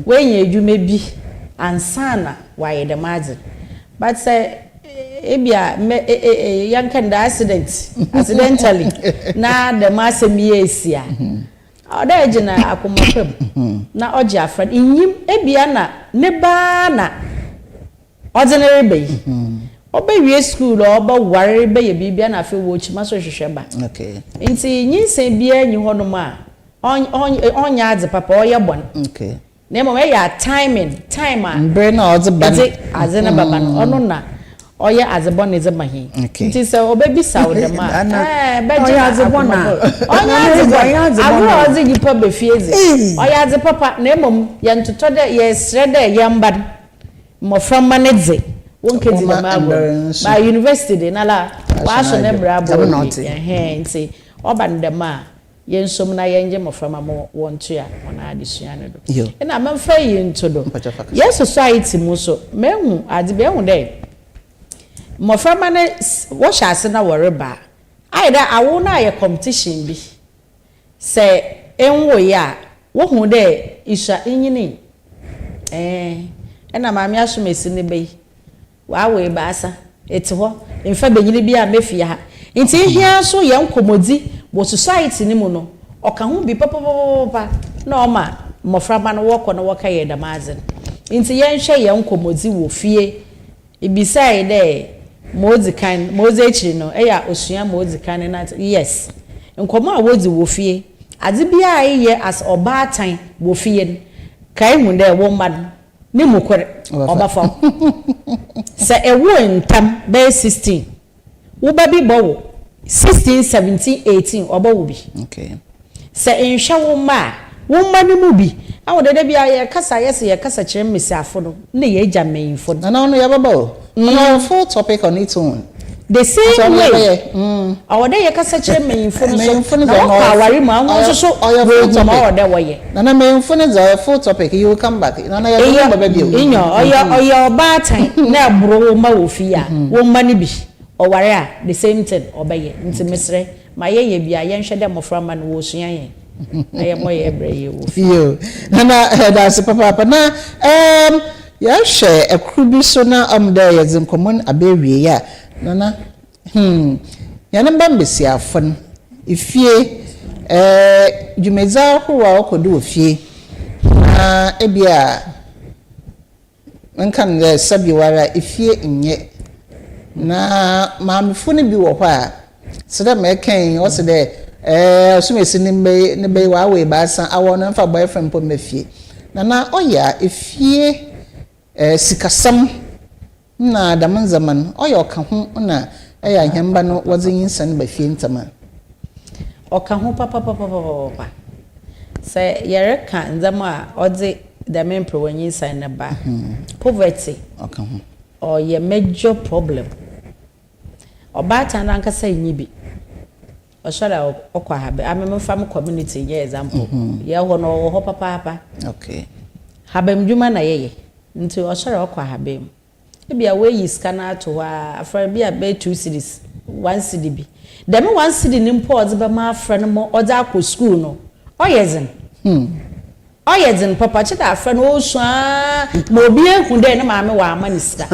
we nya edwuma bi ansana wa ye de margin but say ebia yankan da accidentally na the masemi esia oda ejina akomapem na oje afran inyim ebia na ne ba na ordinary bay obewie school oba ware be ye bibia na afi wo chima so hwehwe ba
okay
nti nyinsen bia nyi honom a onya adze papa oye bon
okay
na mo ya time a
mbre na odze ban
adze na baba no ono na oye azebon eze mahin nti se obebi sawo dem a beje azebon na onya azebon awu oze gipa be fieze oye aze papa na emom ye ntoto de ye sre de ye mban mo from manage wonke di ma ba university de na la wa so na brabo nti oban dem a ye nsom na ye nje mo from am wonto ya ona adesua ne do na amfa yi nto do yes society mu so mehu ade be hu de mo from ne wo sha ase na woreba aida awo na ye competition bi se enwo ya wo hu de isha enyini na maami asomesi ne bei wa we baasa eti ho mfa benyini bi a mefia ha nti hia so ye nkomodi bo society ni mu no oka hu bi papa na oma moframa no woko na woka ye damazin nti ye nhwe ye nkomodi wo fie ibisai de mozi kan mozi echi no eya osua mozi kan na yes nkomo a wodi wo fie ade bia ye as obatan wo fie kai hu de wo man ni mukore obafa se ewo ntam be 16 wo ba bi bowo 16 17 18 obawo bi
okay
se enhwa wo ma ni mu bi awo de bia ye kasa yes ye kasa kire mesiafo no na ye agya menfo
na no ya baba o na full topic on its own
the same way awo de ye kasa kire menfo no so na awari ma won so we ma o de wo ye
na menfo no za full topic you will come back na ya baba bi o
inyo oya obatan na bro wo ma wo fi a wo ma ni bi o ware a the same thing obeye nti mesre ma ye bia ye nhwe de moframa no wo sua ye na ye mo ye bre ye wo fi
yo na da se papa na ya hwe ekrubi so na amda ye zinkomon abewie ya nana ya namba mbesi afon ifie jumeza huwa okodu ofie na ebia nkan de sabiwara ifie nye na maamfo ne bi wo hɔ a sɛ me kan o se de osumesi ne be wa we ba san awo no mfa boyfriend po mafie na oya efie sikasam na dam zaman oyo ka ho na eya hemba no wodze yinsan ba fie ntama
oka ho papa se yere ka nzama odze the main pro-yinsan na ba poverty
oka ho
or your major problem obata na nkasa nyibi oshala okwa habe amem fam community ye example ye ho no ho papa
okay
habem dwuma na yeye nti oshala okwa habe ebia we yi scanner to wa afra bia be 2 cities 1 city bi dem 1 city ni mpo odze be ma afra no mo odze akọ school no oyezin oyezin papa chita afra no osua ma obi ehun de na maame wa amanisika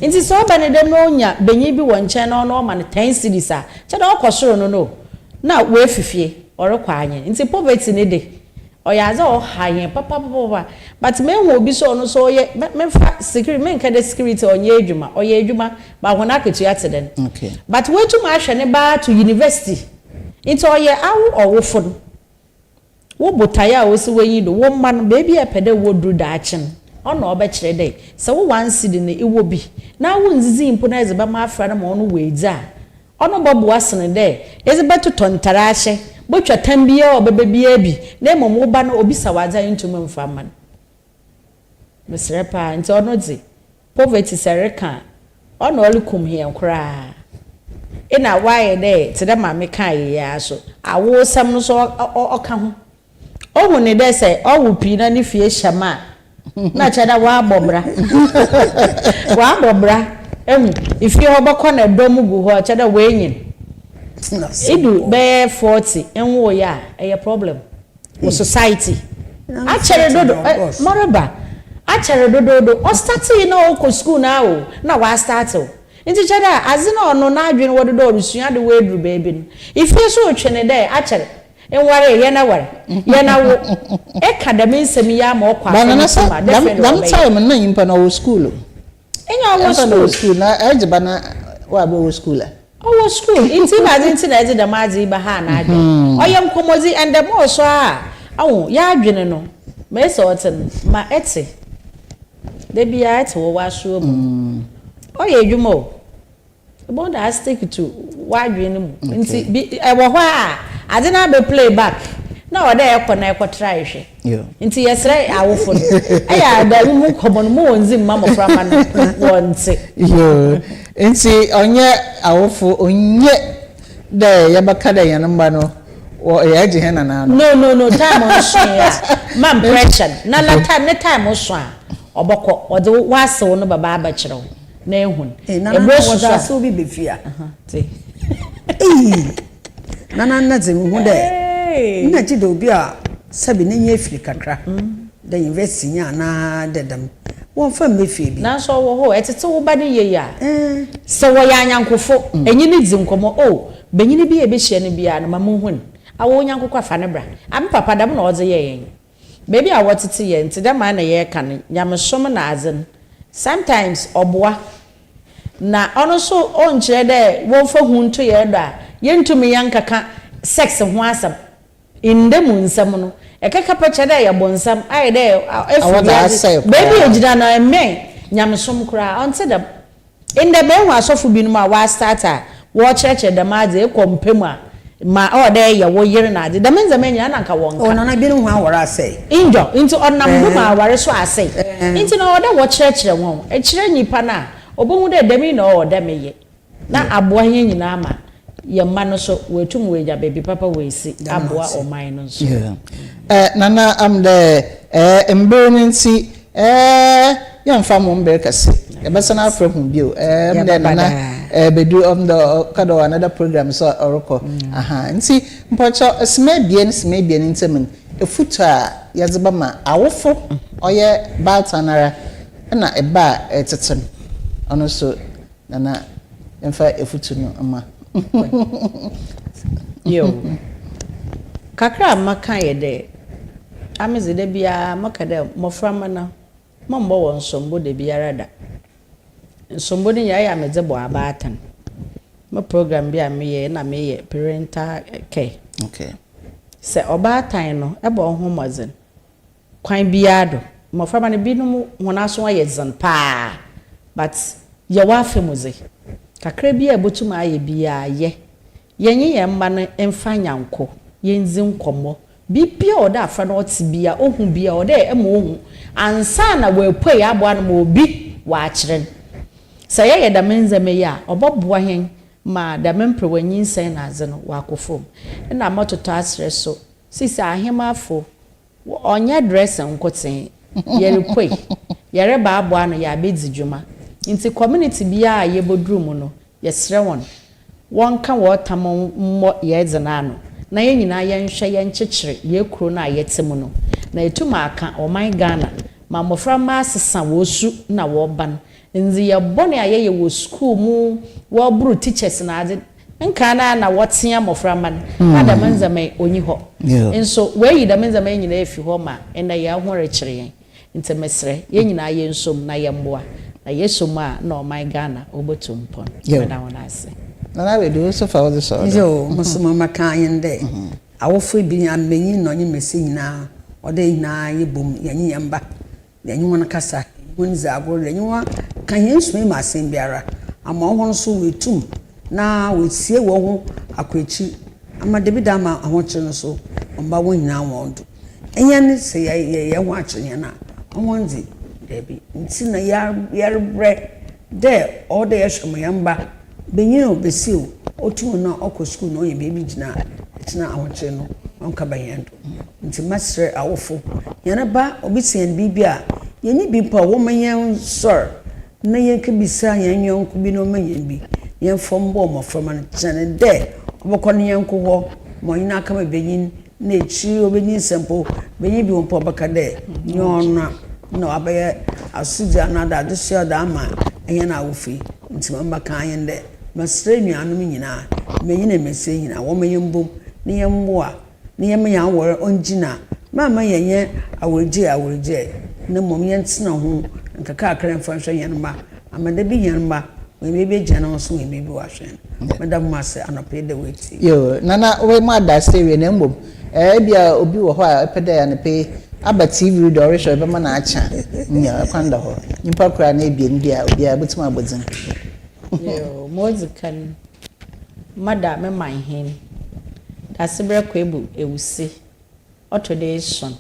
nti so ba ne dem no nya benyi bi won chen no no ma ne 10 cities a cheda okosoro no na we fifie orekwa anye nti poverty ne de oyaza o hayen papa but me hu obi so no so ye me fa security me nka de security onye adwuma oye adwuma ba hona aketu ateden
okay
but we to ma hwe ne ba to university nti oye awu owofo no wo botaya o se wenyi do wo man baby epede wo dru da achen ono obe kire dey se wo wan sidi ne iwo bi na wo nzizi impo na ezeba ma afra na ma ono weedza ono bobo asene dey ezeba to tontara ahye botwa tambia obebe bia bi na emom ba na obisa waza intum mfa man mesrepa nti ono dzi poverty sereka ono olikum hia nkra ina waye dey tede ma me kan ya so awo sam no so oka ho ohu ne de say owu pi na ne fie hyama na chada wa bobra ifi obako na dom gu ho chada we nyin idu be 40 enwo ya eye problem for society achere dodo moroba achere dodo o start na o school na o na wa start o nti chada azina ono na adwene wododo rusua de we dru baby ifi so twene de achere enware ye na ware ye na wo academy nsemi ya ma okwa
dam time na yimpa na wo school
enya wo
school na ejiba na wa be wo school
wo school inti ba dinti na ejida mazi ba ha na adwe oyem komozi and the more so awo ya adwene no me so oten ma eti de bia eti wo wa so mu oye adwuma o about that stick to wa adwene mu nti e wo ho a ade na be play back na oda e na e try hwe nti yesre awofo no aya da mu komon mu wonzi mama frama no wonte
nti onye awofo onye da yabaka da yanamba no wo ya je hena na
no time on so ya man pressure na la time so a oboko ode wasew no baba abakireo na ehun
ebro so bi befia nana ze hu de na ji do bi a sabi na nya afiri kakra da university nya na dedam won fa mefie bi
na so wo ho etete wo ba de ye ya se wo ya nyankofo enyi ni dzi nkomo o benyini bi e be hye ne bia na mamu hun awo nyankokwa fa ne bra am papa dam na odze ye yen baby a wotete ye nti da ma na ye kan nyamsom na azen sometimes oboa na ono so on kire de won fa hun to ye do a yentumi yankaka sex ho asam indemu nsam no ekeka pacha de ya bonsam ai de baby ejida na eme nyamsom kura onte da inde be hu asofu bi no ma wa starter wo cheche da ma de ekompem a ma o de ya wo yire na de da menza menya na nka wonka
ona na bi no hu awara asai
injo into onam do ma aware so asai into na o de wo cheche won e kire nyipa na obohu de demi na o de meye na aboa hin nyina ma yemma no so wetum weja baby papa we si aboa o mine no so
nana am de embrunancy yamfa mo mbe kase ebesana afre hu bio mde nana bedu on the kado another program so oroko aha nti mpocho sme bien ntemi efutu a yazeba ma awofo oye baltanara na eba eteten ono so nana emfa efutu no ama
yo kakra maka ye de amize de bia maka de moframa na mombo won sombo de biara da sombo ni ya meze bo abatan mo program bia me ye na me ye parental care
okay
se obatan no e bo ho mozen kwan biado moframa ne binum honaso ye zan pa but ye wa afemuze kakra bi a botum aye bia ye yenye ye mba no emfa nyanko yenzi nkomo bibia oda afa no oti bia ohun bia oda ema ohun ansa na wepue ya abo no obi wa akire sa ye da menzeme ya oboboa hen ma da mempre wanyin sen na aze no wa kofom na mototo asre so sisi ahemafo onye dress nkoten yerepue yere ba abo no ya bedi dwuma nti community bia ye bodru mu no yesre won ka wotam mo ye dzenano na ye nyina ye nhwe ye nkyekere ye kuro na yetemu no na etuma aka oman Ghana ma mofra ma asesa wosu na wo ban nzi ye bone aye ye wo school mu wo buru teachers na ade nka na wotia mofra man ada manzame onyi ho enso we yi da manzame nyina efi ho ma ena ye ahore kire yen ntemesre ye nyina ye nsom na ye mboa na yesoma na oman Ghana obotum pon na wona ase
na we do so for the so
yo musuma makan de awofo bi amenyi no nyi mesi nyina ode nyina yebom yanyi yamba yanyi wona kasa wonza agro yanyi wa kan yensu ma asen biara ama ho so wetum na wetie wo ho akwachi ama de bi da ma ahoche no so omba wo nyina wondo enya ne se ye ho akyenye na omonzi debi nti na yarbre de ode yeshom yamba benyin obesiu otu na okọ school no ye baby gina ahoche no onka bayendo nti masre awofo yana ba obisien bibia yeni bi pa wo manyen sor na yenke bisa yanyon ku bi no manyen bi yen fombo mo from chane de obokọ ne yenko ho mo yina kama benyin na echi obenyin sempo benyin bi won po baka de nyona no abaye asuja na da desha da ama yana awofi nti mamba kan yende masre nuanum nyina menyina mese nyina wo mayembom ne yemboa ne yemya wor onjina mama yenye awurje ne mom yentsena ho nkaka akran fanhwe yenma amade bi yenma we bebe jana so we bebe wahwen madam mase anope de weti
yo nana we ma da sewe na mbom bia obi wo ho a epeda ya ne pe aba TV do resho be ma na acha nya kwanda ho nimpa kura na ebie ndia obi a betima abodin
yo mozikan mada me manhen da sebre kwebu ewusi autodation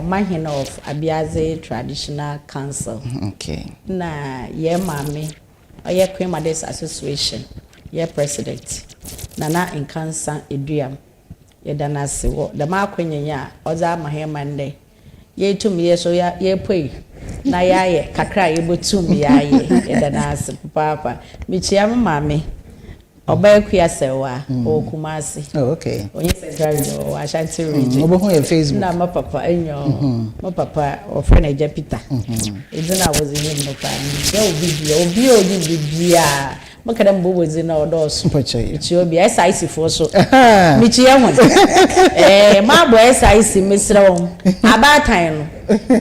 manhen of Abiaze Traditional Council
okay
na ye mame oye Queen Mothers Association ye president nana Nkansa Eduam ye danase wo da ma kwanyanya oza mahemande ye tum ye so ye poi na yaye kakra ye botum yaye ye danase papa michia mame oba kuya sewa o kumasi
okay
onye secretary o Ashanti region
obo ho Facebook
na ma papa enyo ma papa o friend Eja Peter ezina was him no pa ye obi bia makada mbo wezi na odoso ichi obi SIC for so michi ye ho ma bo SIC mesra won abatan no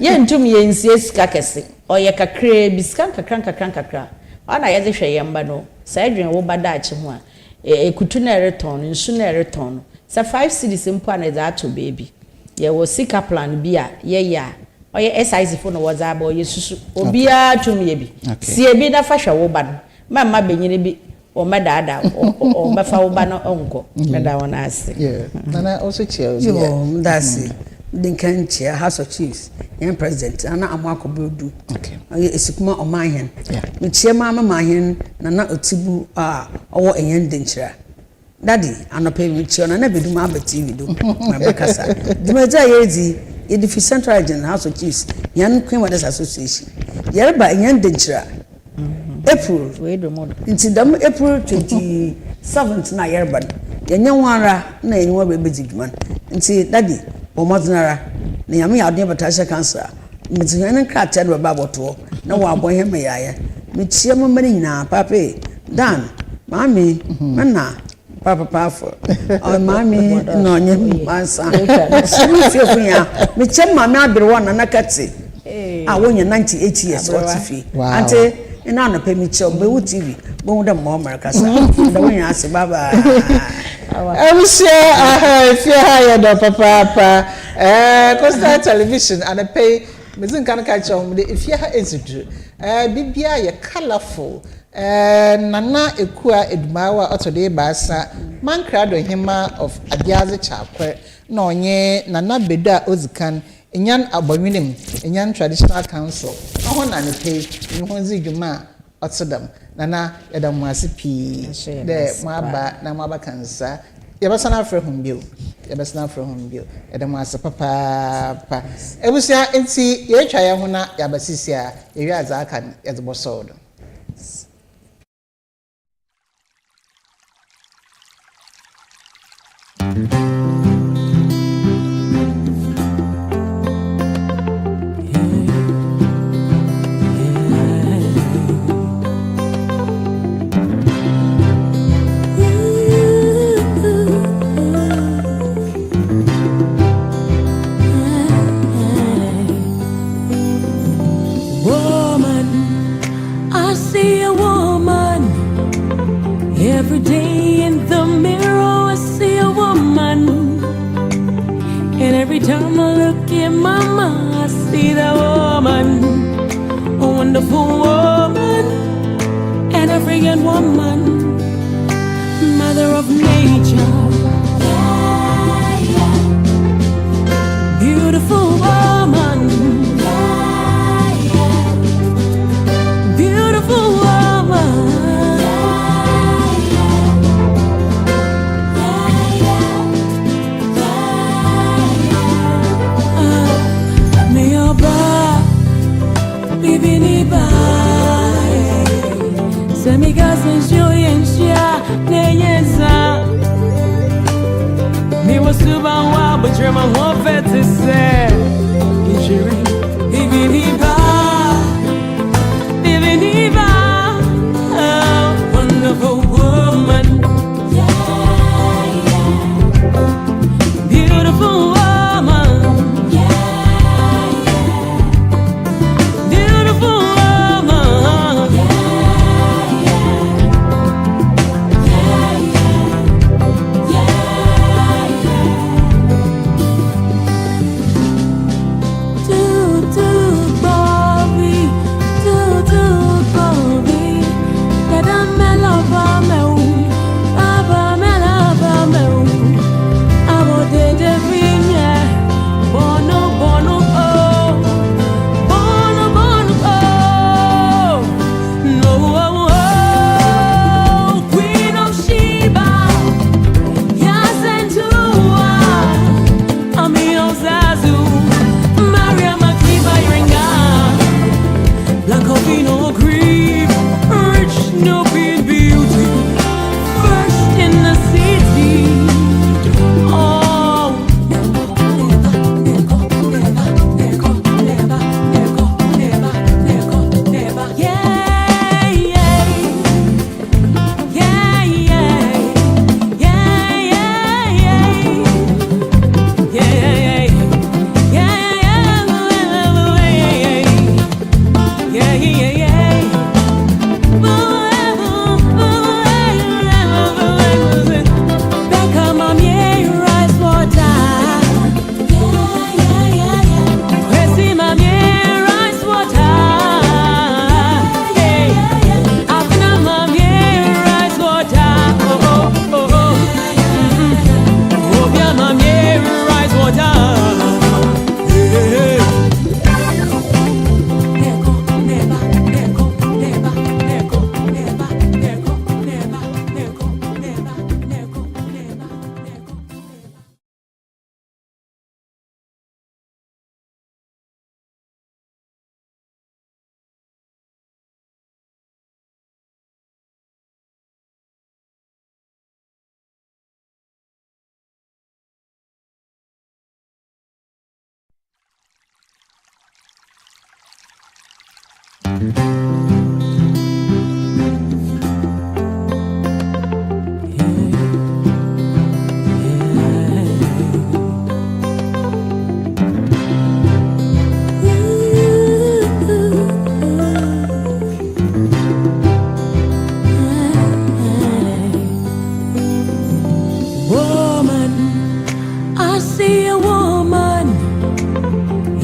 ye ntum ye nsie sika kese oye kakra biskan kakra ana ye hwe ye mba no saidwen wo bada achi ho a ekutu na return nsu na return sa 5 cities mpo na za to baby ye wo sika plan bia ye ya oye SIC for no waza ba oye susu obi a tum ye bi sie bi da fa hwe wo ba no mama benyine bi o medada o mefa wo ba no onko meda wona ase
nana also cheers
yo that's it Dinkan chair House of Chiefs yan president ana amako bodu okay esikuma omanhen me chairman mamanhen nana otibu owo enyen denchira daddy anope me chair na beduma aba TV do ma bekasa dimaja yedi edifi Central Region House of Chiefs yan Queen Mothers Association yerba enyen denchira April
we do mod
until dam April 27th na yerba yenye nwara na yenye wa bebeji dwuma until daddy omadnara na yame ya de batasha cancer mitiyan nka ted baba boto na wa abon he me yaye mitie mamani nyina pape dan mami mana papa for o mami no nye mansa simi funya mitie mami abirwa na nakati wonya 98 years what fi ante ina no pe mitie be wu TV bo da mo America sa da wonya ase baba
Fia do papa Coastal Television and I pay Mizin can catch on the if you have bibia ye colorful nana ekua edumawa otode baasa mankrado hima of adiaze chakwe na onye nana beda ozikan enyan abonwinim enyan traditional council ho na ne pay ni ho zidwuma otsedam nana yadam wase pi de mwaba na mwaba kansa yabasana afre humbio yadam wase papa ebusia enti ye twa ye ho na yabasisia ye wi azaka yezebosodo
Every day in the mirror I see a woman, and every time I look in mama I see that woman, a wonderful woman, an African woman, mother of nature, beautiful woman, beautiful woman. Semigas enjoyensha neyenza me was suba wa but you're my one fet to say Diviniba oh wonderful woman beautiful woman beautiful woman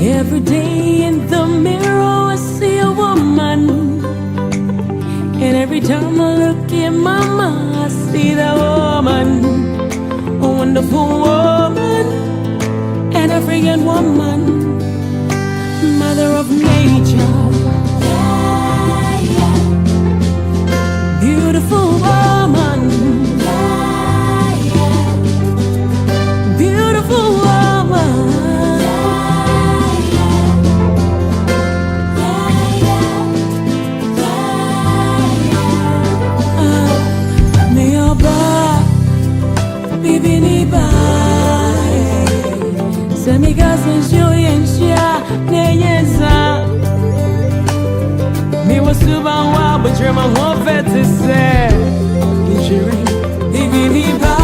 Every day in the mirror I see a woman, time I look at mama, I see that woman, a wonderful woman, an African woman, mother of nature. Beautiful woman, beautiful woman. Me oba, bibi ni ba, semi gasen shoyensha neyensa. Me was suba wa, but you're my whole vet to say. Bibi ni ba,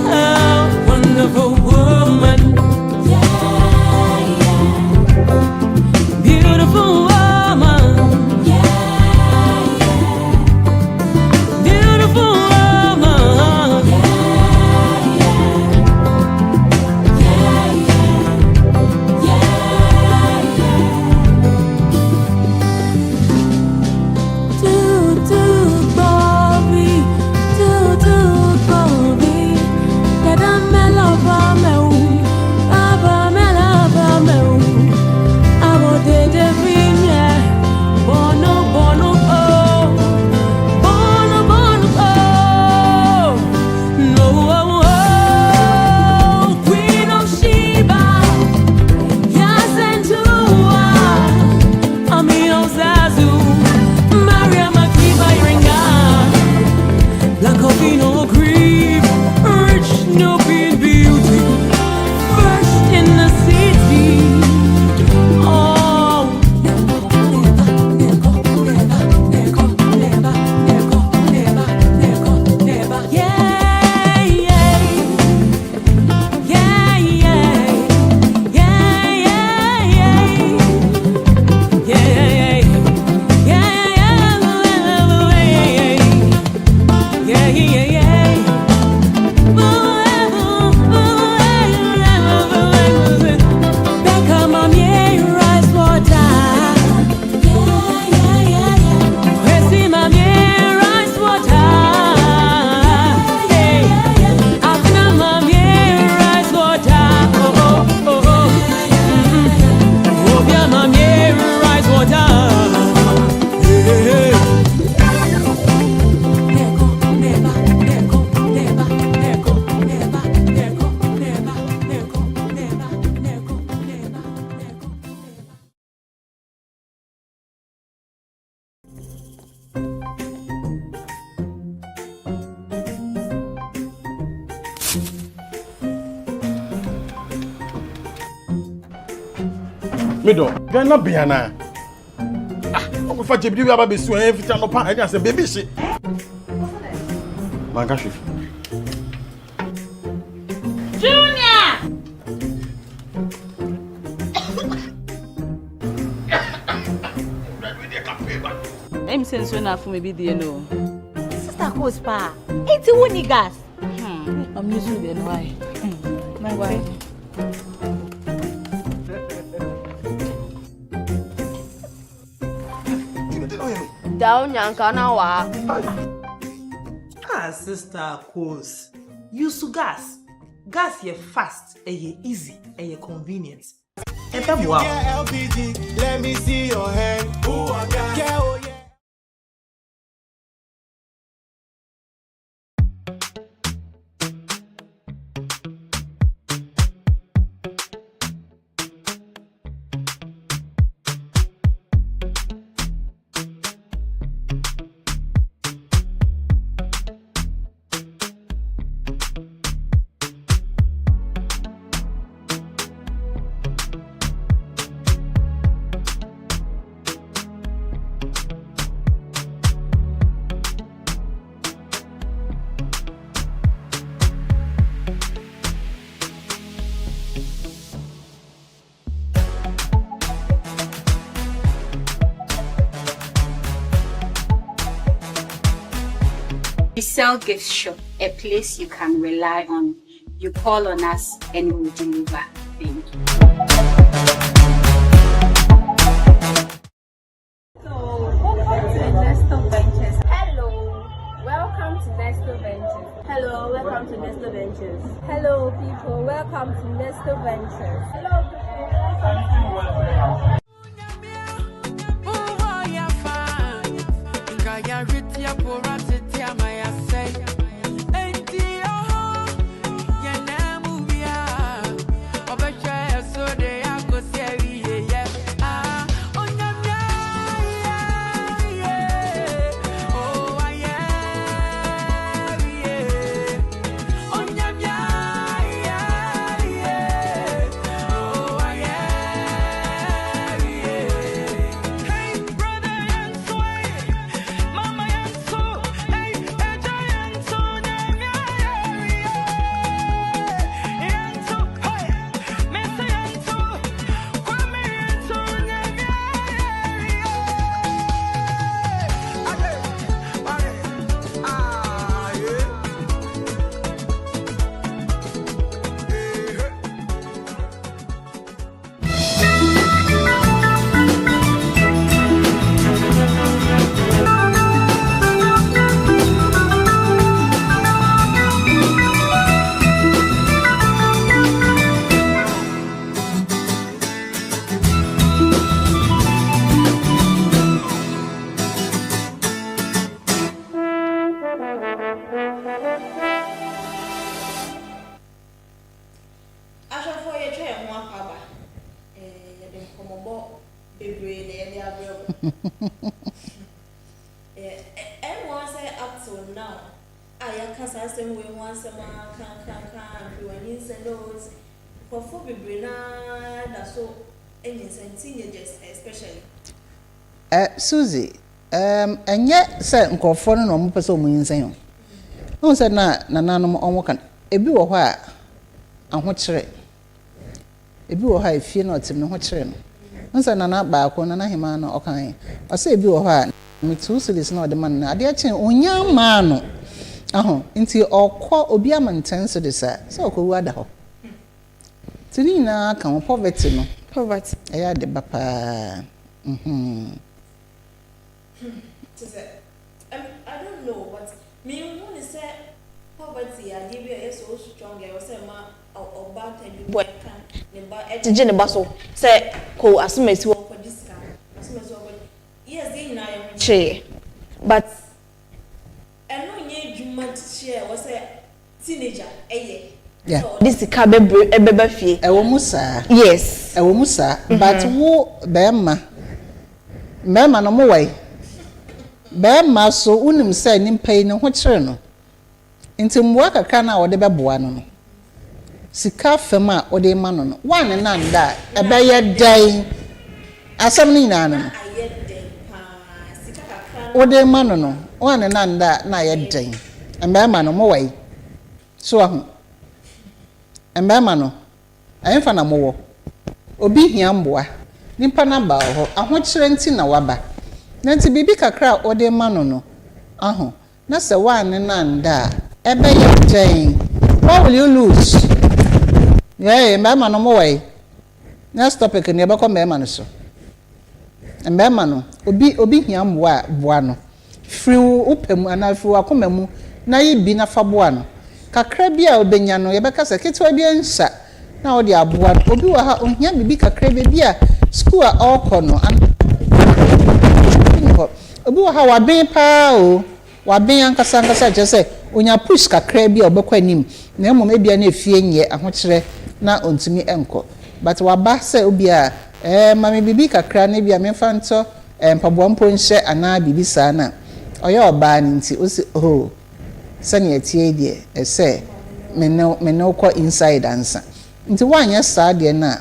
oh, wonderful woman, beautiful woman, beautiful woman.
Mido, Gana Biana. I'm going to you about this. I said, baby, she. Mangashi.
Junior! I'm saying so enough for me, you know. Sister Cospa, it's a winning gas. I'm using the why. My wife.
Down Yankana wa.
Ah, sister Cos. Use gas. Gas ye fast, ye easy, ye convenient.
LPG, let me see your hand. Ooh, I got. Yeah, oh, yeah.
We sell gift shop, a place you can rely on. You call on us and we'll deliver. Thank you.
Hello, welcome to Nestle Ventures. Hello, people, welcome to Nestle Ventures. Hello, people, welcome to
Everyone say up till now. I can't say we want some can when you send those for Brina that's so any teenagers especially.
Susie, and yet said nkofo no mo pese omo yinsan. Won said na nanom onwo kan ebi wo ho a ahokere. Ebi wo ha efie na otim no ho kere no. Won said na ba ko na hima no okan. O say ebi wo ho a me 2 cities na ode man na ade achen onya ma no. Nti okọ obi amanten so de sa so okowu ada ho. Tini na kan poverty no.
Poverty.
Eya de bapa.
I don't know, but me want to say poverty. I give you so strong. I was say ma or bad and boy can never. Ejije ne baso say ko asumesi wo for this guy. Asumesi wo. Yes, they na yo che. But I know nye juma share was a teenager.
Yeah.
So this is kabe ebeba fie.
Ewo musa.
Yes.
Ewo musa. But wo bema no mo wai. Bema so unim say nimpai ne ho kire no. Nti mwa kakra na wo de beboa no. Sika fema wo de ma no no. Wan na nda ebeye dan. Asam ni na no. Wo de ma no no. Wan na nda na ye dan. Bema no mo wai. So ahu. Mbema no ayemfa na mowo obi hia mboa nimpa na ba ho ahokire nti na waba na nti bibi kakra ode ma no aho na se wan na nda ebe ye ten what will you lose mbema no mo wai next topic ni ebe ko mbema no so mbema no obi hia mboa boa no free upem ana free akomamu na yibi na fa boa no kakra bia obenya no yebeka se ketwa bia nsa na odi aboa obi wa ha ohia bibi kakra bia school a okọ no obi wa ha waben pa o waben ankasa je se onya push kakra bia obekwa nim na emom ebia na efie nye ahokere na ontumi enko but waba se obi a mame bibi kakra na bia memfa nto mpaboa mpo nhye ana bibi saa na oye oba ni nti o se sani etie die ese me no ko inside answer nti wanya saa de na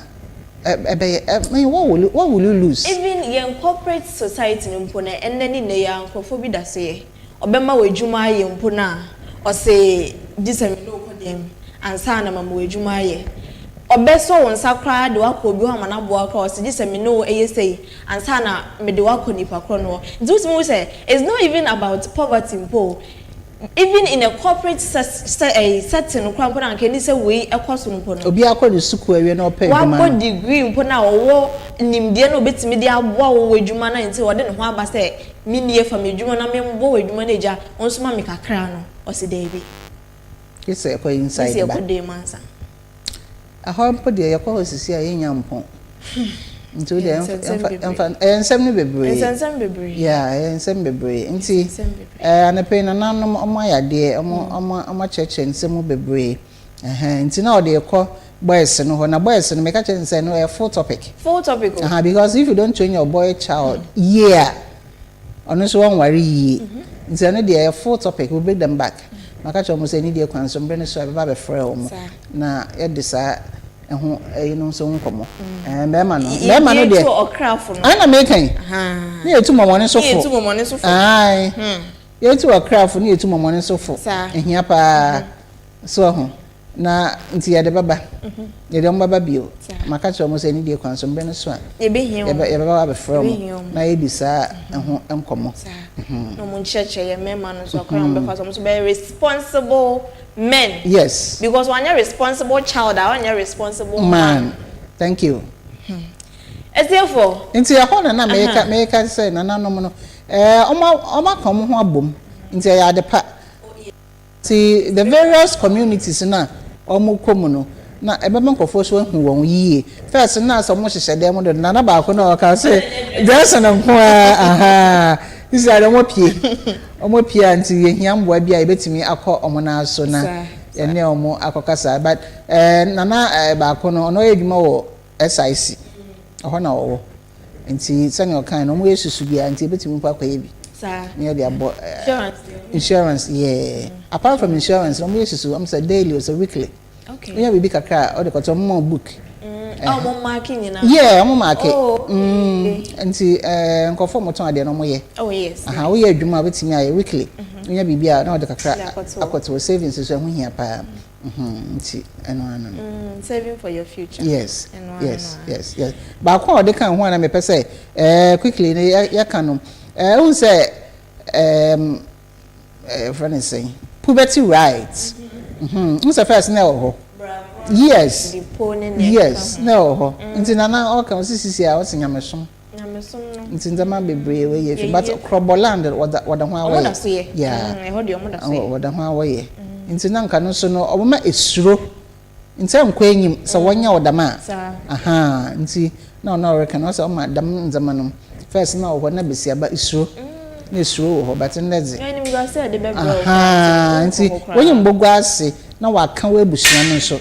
what will you lose
even in corporate society mpo na enani ne ya nkofo bi da se obema wadwuma ye mpo na o se disemi no ko dem ansa na mama wadwuma ye obeso won sakra de wakọ obi ho mana bo akọ o se disemi no eyesei ansa na me de wakọ nipa kro no nti we say it's not even about poverty mpo. Even in a corporate setting, Crampon can say we a cost on Pono.
Obi akọ suku ewe na ope
juma. One degree mpona owo nimdie no betimi dia boa wo juma na nti wo de no aba say me nie fa me juma na me mbo juma na ja onso ma me kakra no o se dey bi.
Kisa yako inside ba. Aho mpo de yako osisi a yenya mpon. Nti de ensem ne bebre. Yeah, ensem bebre. Nti anape na nanom omayade omo cheche nsem bebre. Nti na ode yako boys no ho na boys no make change say no a full topic. Because if you don't train your boy child, ono so won worry yi. Nti na dey a full topic, we bring them back. Maka chomo say ni dey kwan so mbre no so be ba frɛ o mo. Na ye de sa ehu no so nkomo. Mema no dey. Ana make kan. Na ye tu momone so fo. Ai. Ye tu okrafo na ye tu momone so fo. Ehia pa so ho. Na nti ya de baba ye de baba bio maka cho mo se ni de kwan so mbe no so a ye be baba be from na ye bisa ho enkomo
no mo ncheche ye mema no so akwa mbe fa so mo be responsible men.
Yes,
because when you're responsible child or when you're responsible
man. Thank you.
Therefore
nti ya ho na meka say na nanom no oma kom ho abom nti ya de pa see the various communities na omo komu no na ebebe nkofo so hu won yie first na so mo hyehyɛ dem do na ba ko na ka say dress na nko aha isi ade omo pie anti yehia mboa bia ebetimi akọ omo na so na ene omo akokasa but na ba ko no edwuma wo SIC oho na wo nti sane okan no mo yesusu bia anti ebetimi kwa kwa yebi near their insurance, yeah. Apart from insurance, no more so I'm say daily or so weekly.
Okay.
We have a big car or the got more book.
More marking,
yeah, I'm market. And see, conform to the no more.
Oh, yes.
How we are doing with me weekly. We have be no the car. I got to savings is when we here, pa. See, and
saving for your future.
Yes, yes. But how they can one I may say, quickly, ya can. Who say friend is saying puberty rights. Who's the first no? Yes. Yes, no. Nti nana all can see I was in Yameson. Nti ndama bebre we but Croboland what the way. Yeah. I heard your mother say. What the way. Nti nanka no so no oboma esuro. Nti ankwa enyim so wonya odama. Aha, nti no reckon also madam nzamanom. First now when na besi aba isuro na isuro ho but ndezi
enim go say de bebro
nti when you mbogo ase na wa kan we busua no so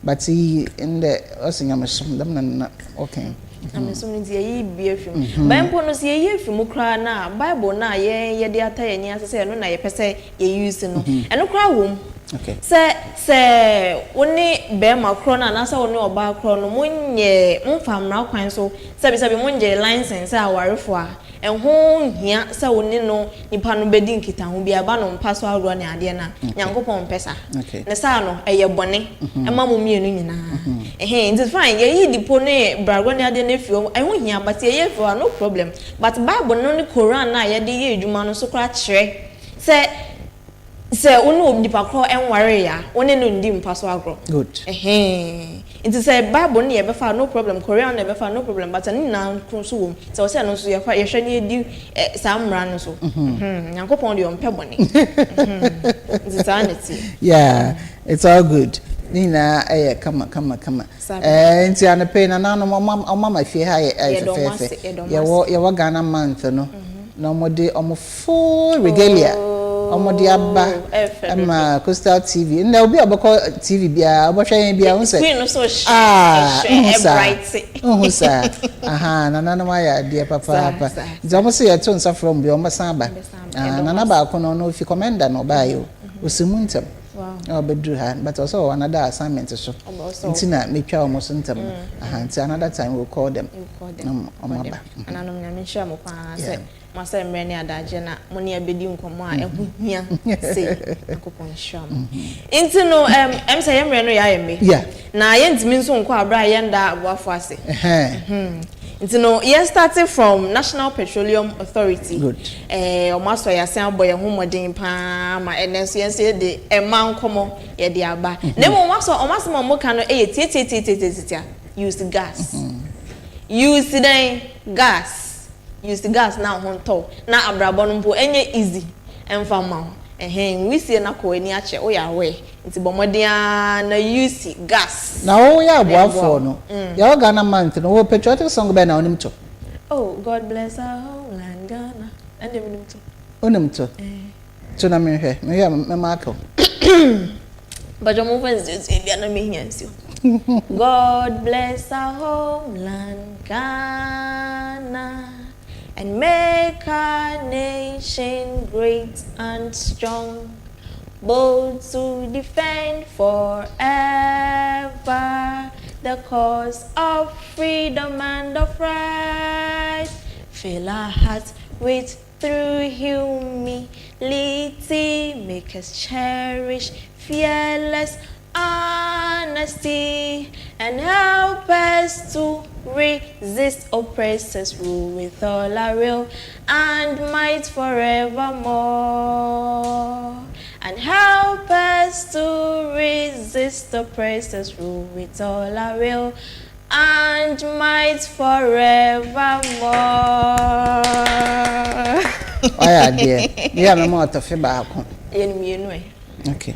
but in the osinyamesom dam na okay
amesom ndi yi bi afim bible no se yi afim kra na bible na ye de ata ye ni asese no na ye pese ye use no eno kra wom.
Okay.
Se woni be makro na na se woni oba kro no munye mfamra kwan so sabi munye license a warefo a enho hia se woni no nipa no bedi nkita ho bia ba no mpa so awro ne ade na nyankopon pesa ne sa no eye bone ema mo mienu nyina it's fine ye yi dipo ne brago ne ade na fio enho hia but ye fio no problem but bible no ni Quran na ye de ye edwuma no so kra kire se unu obnipa kro enware ya one no ndi mpa so agro
good
it is a bible ne be fa no problem Korean ne be fa no problem but ani na kro so wom se o se no so ye fa ye hwe ne di samra no so nyankopon de ompe bone it's sanity.
Yeah, it's all good. Nina kama nti anape na nanu mama fie ha fefe ye wo Ghana month no na omode omo full regalia omode aba ama Coastal TV na obi abako TV bia obotwa bia won say
screen so
bright aha na nanu ya dia papa nti say to nsa from bia omasan ba na ba ko no fi commander no ba yo osimuntem. Wow. Bedru hand, but also another assignment so. Intina make your almost intem. Another time we'll call them.
And I know I'm sure mo pa say masa mreni adaje na moni abedi nkomo a ehu hia say akopon sure. Inti no em say mreni no ya yeme.
Yeah.
Na ye ntimi nso nko abra ye nda aboafo ase. It's no, yes, starting from National Petroleum Authority.
Good.
Almost for yourself, boy, home wedding palm, and then say the man come ye the aba. Nemo almost more can use the gas. Use the gas. Use the gas now on top. Now abrabonumpo any easy and farm. we see na ko ani ache o ya we nti bomodea na use gas
na o ya boafo no ya Ghana month no wo patriotic song be na onim to
oh God bless our homeland Ghana and onim to
to na me hwe me ya me mark
but your movement is na me hiansi God bless our homeland Ghana and make our nation great and strong, bold to defend forever the cause of freedom and of right. Fill our hearts with through humility, make us cherish fearless honesty, and help us to resist oppressors, rule with all our will and might forevermore. And help us to resist oppressors, rule with all our will and might forevermore.
Oh yeah, dear. Yeah, I'm out of Afiba. Okay.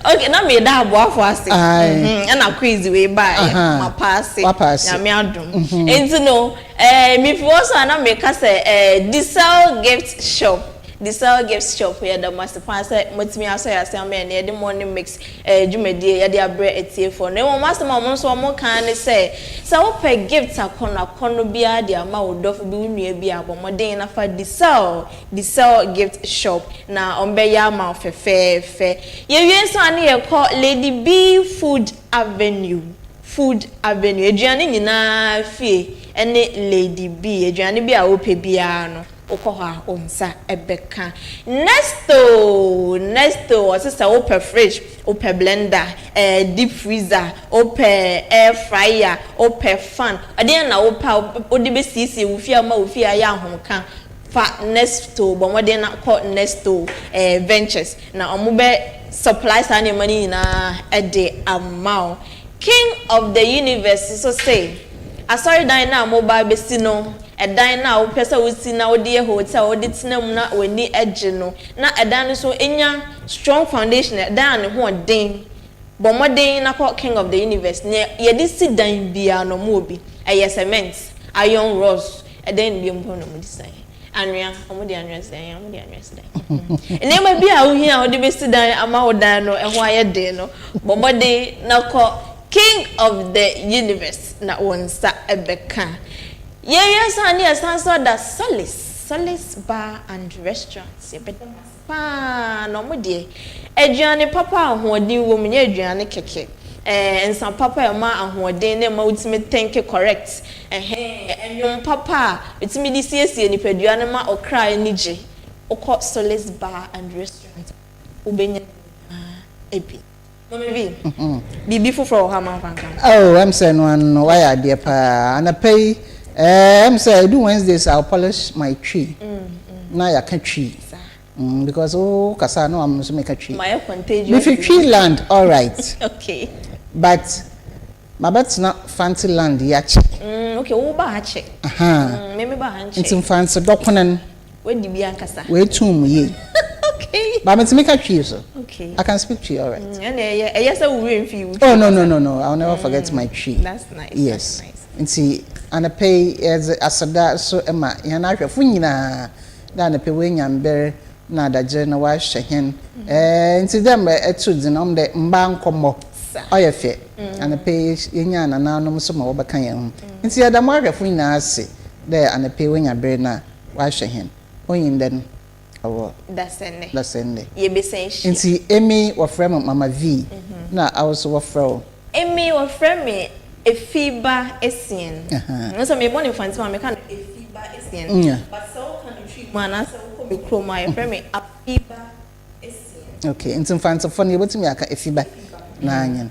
Okay, now me da boa for us. And I crazy way by my pass. Ya me adum. Enti no, me for also na me ka say Diesel gift shop. Diesel gift shop here the master pass motimi aso ya say me na the morning mix dwumadi ya de abre etie for. Na mo master ma mo so mo kan ne say wo pe gift akono bia de ama odofo bi unua bi abomoden na fa Diesel gift shop na ombe ya ma fe ye wie so ane ye call Lady B Food Avenue aduane nyina fie ene Lady B aduane bi a wo pe bia no okoha onsa ebeka nesto sister open fridge open blender deep freezer open air fryer open fan ade na opa odi be sisi wofia ma wofia ya honka fa nesto bomode na call nesto ventures na omube supplies and money na ede amount king of the universe so say asori dan na mobile be si no edan na wo pesa wo si na wo de hotel wo de tenam na wani edge no na edan so enya strong foundation edan ne ho den bomodin na call king of the universe ne ye de si dan bia no mo obi cement iron rods edan bi mpo no mo design anwea omode anwea design ene ma bia wo hia wo de be si dan ama wo dan no ho aye den no bomodin na call king of the universe na wonsa ebeka yes and yes answer that Solace bar and restaurants pa no mo de aduane papa ahoden wo me aduane keke ensan papa e ma ahoden na ma ultimate think correct enwom papa ultimate di siesie ni paduane ma okra enije okọ Solace bar and restaurant ubenya ebi maybe bibi fufro ha ma fanka
oh I'm saying one why are there pa and I pay I'm say I do Wednesdays I'll polish my tree. Now I can tree. Because kasa no I'm so make a tree.
My contagious.
If you tree land, all right.
Okay.
But my bet's not fancy land yet.
Okay, wo ba ha che. Me ba ha che.
It's in fancy dokunen.
We di bia kasa.
We tum ye.
Okay.
But I'm to make a tree so.
Okay.
I can speak to you all right.
Yes, I will refill.
Oh no. I'll never forget my tree.
That's nice.
Yes.
That's nice.
And see and I pay as asada so ema yana hwe funyina da na pay we nyamber na da je na wa hwehen nti dem etu dinom de mba nkomo oyefe and I pay yenya na nanom so ma wo beka yan nti ya da ma hwe funyina ase de and I pay we nyamber na wa hwehen oyin den owo
that's ende ye be say
nti emi wo frem mama V na I was wo frem
emi wo frem me Afiba Essien. So me born in France, me can Afiba Essien. But so can you man answer ko me chroma e frame Afiba Essien.
Okay, in France for you wetin me aka Afiba na anyen.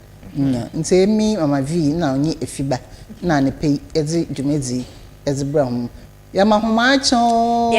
Nti me mama V na onye Afiba na ne pay ezi dwumedi ezi bram. Ya mahoma cho.